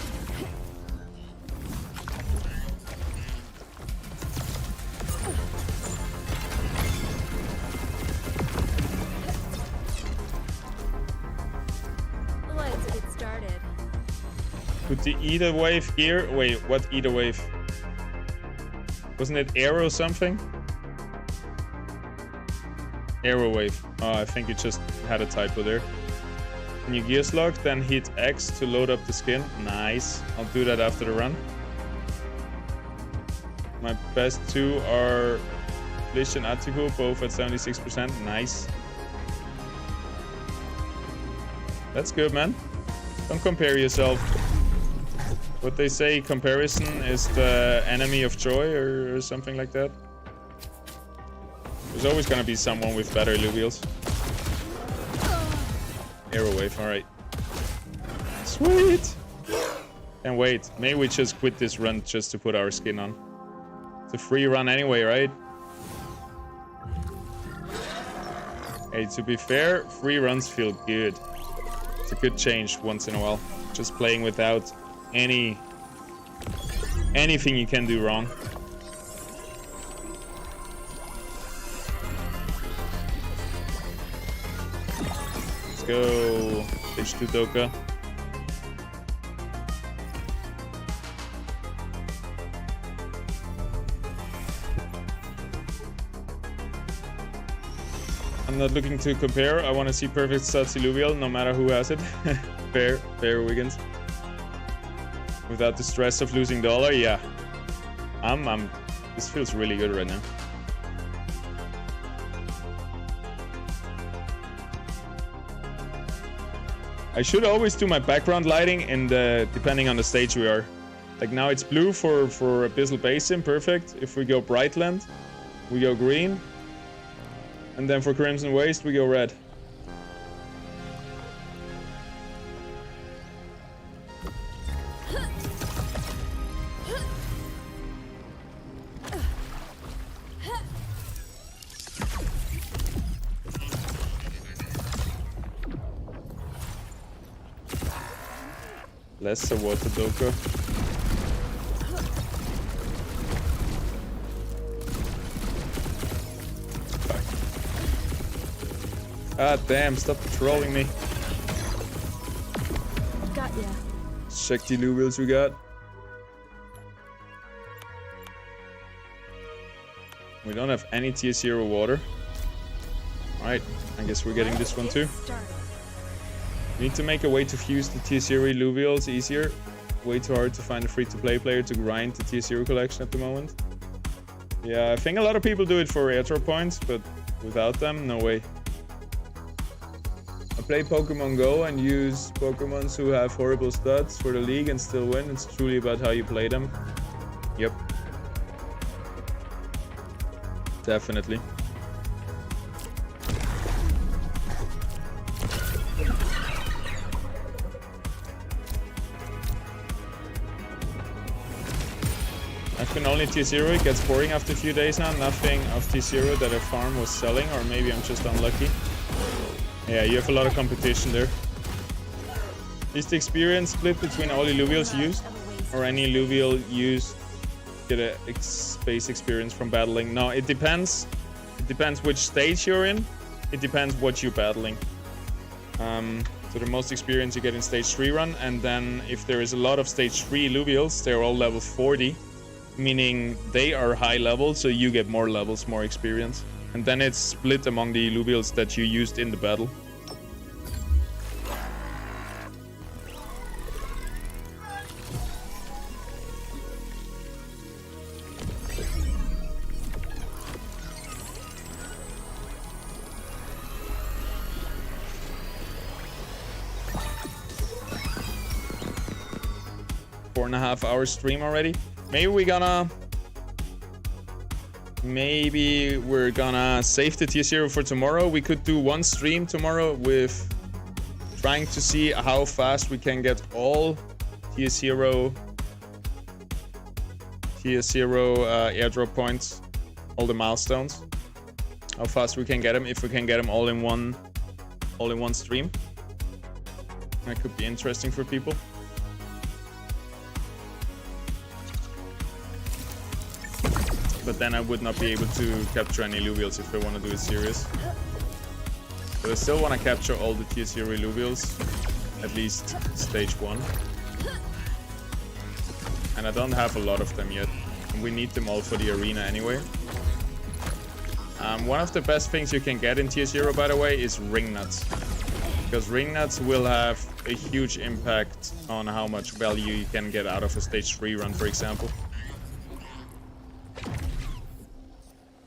Put the Ether Wave gear. Wait, what Ether Wave? Wasn't it Arrow something? Arrow Wave. Oh, I think you just had a typo there. When you gear slug, then hit X to load up the skin. Nice. I'll do that after the run. My best two are Lish and Attico, both at 76%. Nice. That's good, man. Don't compare yourself. What they say, comparison is the enemy of joy, or something like that. There's always gonna be someone with better Illuvials. Arrow Wave, alright. Sweet! And wait, maybe we just quit this run just to put our skin on. It's a free run anyway, right? Hey, to be fair, free runs feel good. It's a good change once in a while. Just playing without anything you can do wrong. Let's go H2 Doka. I'm not looking to compare. I want to see perfect stats Illuvial, no matter who has it. fair Wiggins. Without the stress of losing dollar, yeah. This feels really good right now. I should always do my background lighting in the depending on the stage we are. Like now it's blue for Abyssal Basin, perfect. If we go Brightland, we go green. And then for Crimson Waste, we go red. Less water Doko. Ah damn, stop trolling me. Got ya. Let's check the Illuviums we got. We don't have any tier 0 water. Alright, I guess we're getting this one too. We need to make a way to fuse the tier 0 Illuvials easier. Way too hard to find a free-to-play player to grind the tier 0 collection at the moment. Yeah, I think a lot of people do it for airdrop points, but without them, no way. I play Pokemon Go and use Pokemons who have horrible stats for the league and still win. It's truly about how you play them. Yep. Definitely. I've been only tier 0, it gets boring after a few days now. Nothing of tier 0 that I farm was selling, or maybe I'm just unlucky. Yeah, you have a lot of competition there. Is the experience split between all Illuvials used? Or any Illuvial used get a base experience from battling? No, it depends. It depends which stage you're in. It depends what you're battling. So the most experience you get in stage 3 run, and then if there is a lot of stage 3 Illuvials, they're all level 40. Meaning they are high level, so you get more levels, more experience. And then it's split among the Illuvials that you used in the battle. Four and a half hour stream already. Maybe we're gonna save the tier 0 for tomorrow. We could do one stream tomorrow with trying to see how fast we can get all tier 0 airdrop points, all the milestones. How fast we can get them, if we can get them all in one stream. That could be interesting for people. But then I would not be able to capture any Illuvials if I want to do it serious. But I still want to capture all the tier 0 Illuvials, at least stage 1. And I don't have a lot of them yet. And we need them all for the arena anyway. One of the best things you can get in tier 0, by the way, is ring nuts. Because ring nuts will have a huge impact on how much value you can get out of a stage 3 run, for example.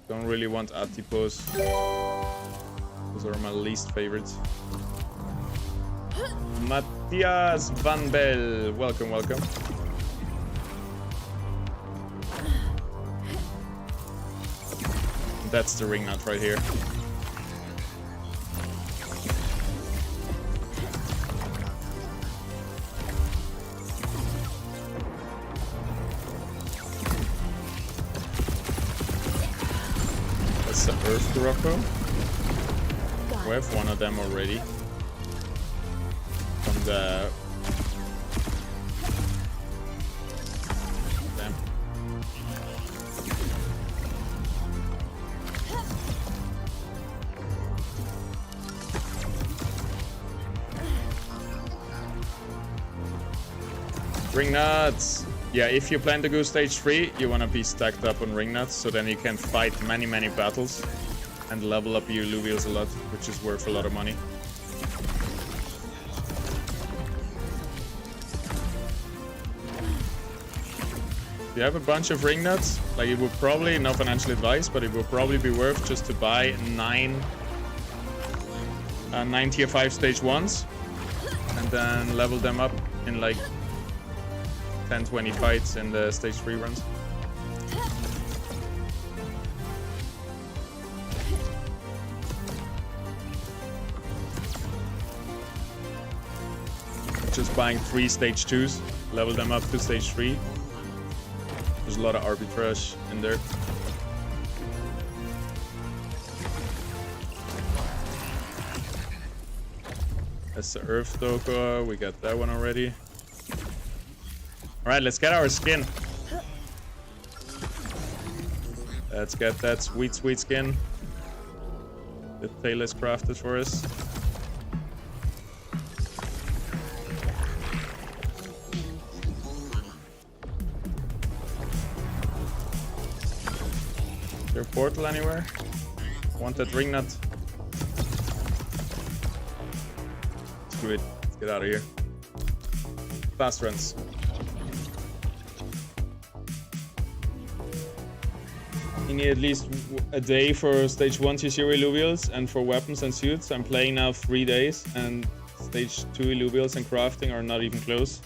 Don't really want Atipos. Those are my least favorites. Matthias Van Bell. Welcome, welcome. That's the ring nut right here. The Earth Kuroko. We have one of them already. From the... Damn. Ring nuts! Yeah, if you plan to go stage 3, you want to be stacked up on ring nuts, so then you can fight many battles and level up your Illuvials a lot, which is worth a lot of money. If you have a bunch of ring nuts, like it would probably, no financial advice, but it would probably be worth just to buy 9 tier 5 stage 1s and then level them up in like 10-20 fights in the stage 3 runs. Just buying 3 stage 2s, level them up to stage 3. There's a lot of arbitrage in there. That's the Earth Doko, we got that one already. Alright, let's get our skin. Let's get that sweet, sweet skin that Taylor's crafted for us. Is there a portal anywhere? Want that ring nut? Screw it. Let's get out of here. Fast runs. You need at least a day for stage 1 to 0 Illuvials, and for weapons and suits I'm playing now 3 days, and stage 2 Illuvials and crafting are not even close.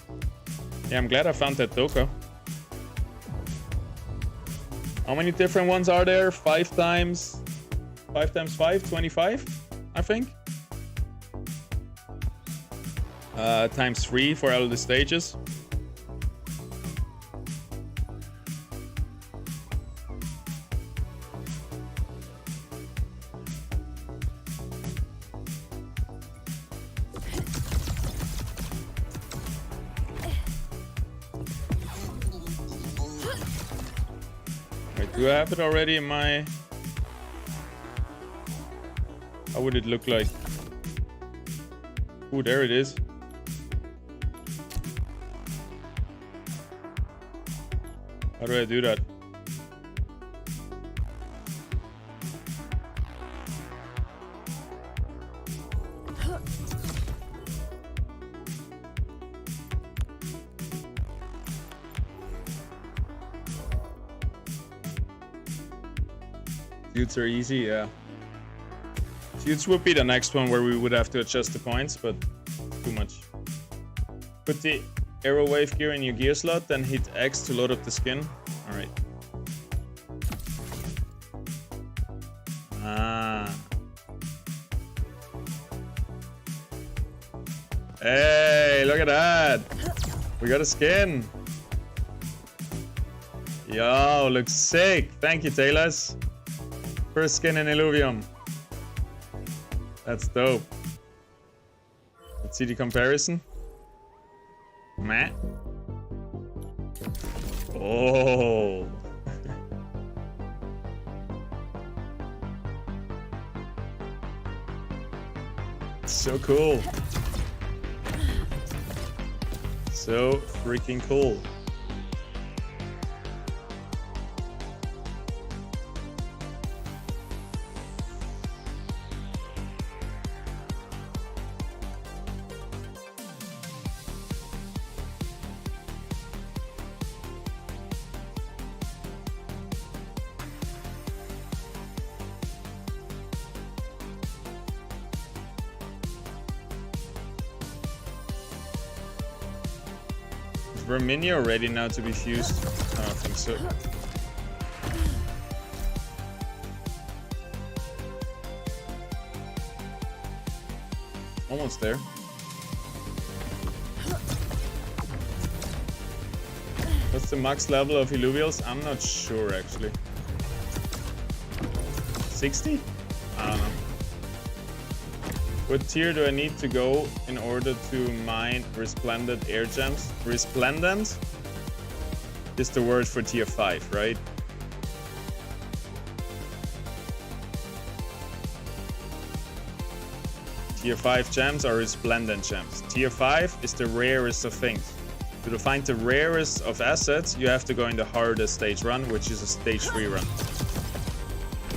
Yeah, I'm glad I found that Doka. How many different ones are there? 5 times 5, 25, I think. Times 3 for all the stages. Wait, do I have it already in my... How would it look like? Ooh, there it is. How do I do that? Suits are easy, yeah. Suits would be the next one where we would have to adjust the points, but too much. Put the arrow wave gear in your gear slot, then hit X to load up the skin. Alright. Ah. Hey, look at that! We got a skin! Yo, looks sick! Thank you, Taylors. First skin in Illuvium. That's dope. Let's see the comparison. Meh. Oh. So cool. So freaking cool. Is Verminio ready now to be fused? I don't think so. Almost there. What's the max level of Illuvials? I'm not sure actually. 60? I don't know. What tier do I need to go in order to mine resplendent air gems? Resplendent is the word for tier 5, right? Tier 5 gems are resplendent gems. Tier 5 is the rarest of things. To find the rarest of assets, you have to go in the hardest stage run, which is a stage 3 run.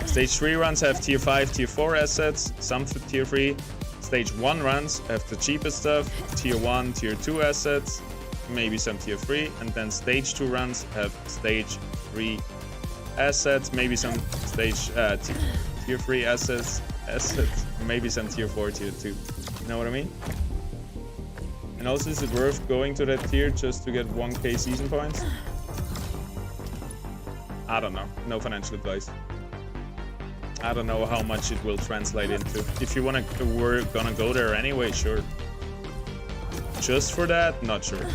Stage 3 runs have tier 5, tier 4 assets, some for tier 3. Stage 1 runs have the cheapest stuff, tier 1, tier 2 assets, maybe some tier 3, and then stage 2 runs have stage 3 assets, maybe some stage tier 3 assets, maybe some tier 4, tier 2. You know what I mean? And also, is it worth going to that tier just to get 1k season points? I don't know. No financial advice. I don't know how much it will translate into. If you we're gonna go there anyway, sure. Just for that, not sure.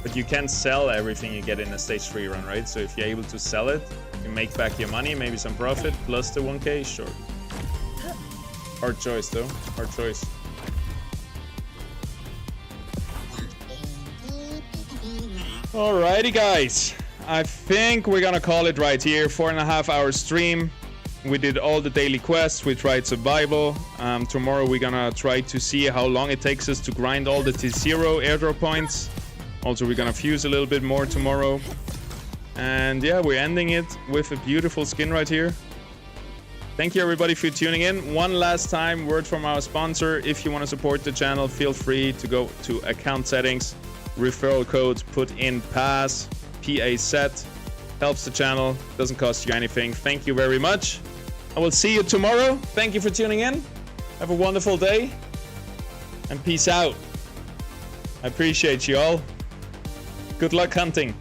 But you can sell everything you get in a stage 3 run, right? So if you're able to sell it, you make back your money, maybe some profit, plus the 1k, sure. Hard choice though, hard choice. Alrighty, guys. I think we're gonna call it right here. 4.5-hour stream. We did all the daily quests. We tried survival. Tomorrow we're gonna try to see how long it takes us to grind all the T0 airdrop points. Also, we're gonna fuse a little bit more tomorrow. And yeah, we're ending it with a beautiful skin right here. Thank you everybody for tuning in. One last time, word from our sponsor. If you want to support the channel, feel free to go to account settings, referral code, put in PASS, PASET. Helps the channel, doesn't cost you anything. Thank you very much. I will see you tomorrow. Thank you for tuning in. Have a wonderful day. And peace out. I appreciate you all. Good luck hunting.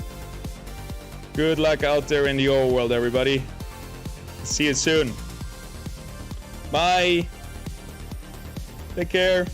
Good luck out there in the overworld, everybody. See you soon. Bye. Take care.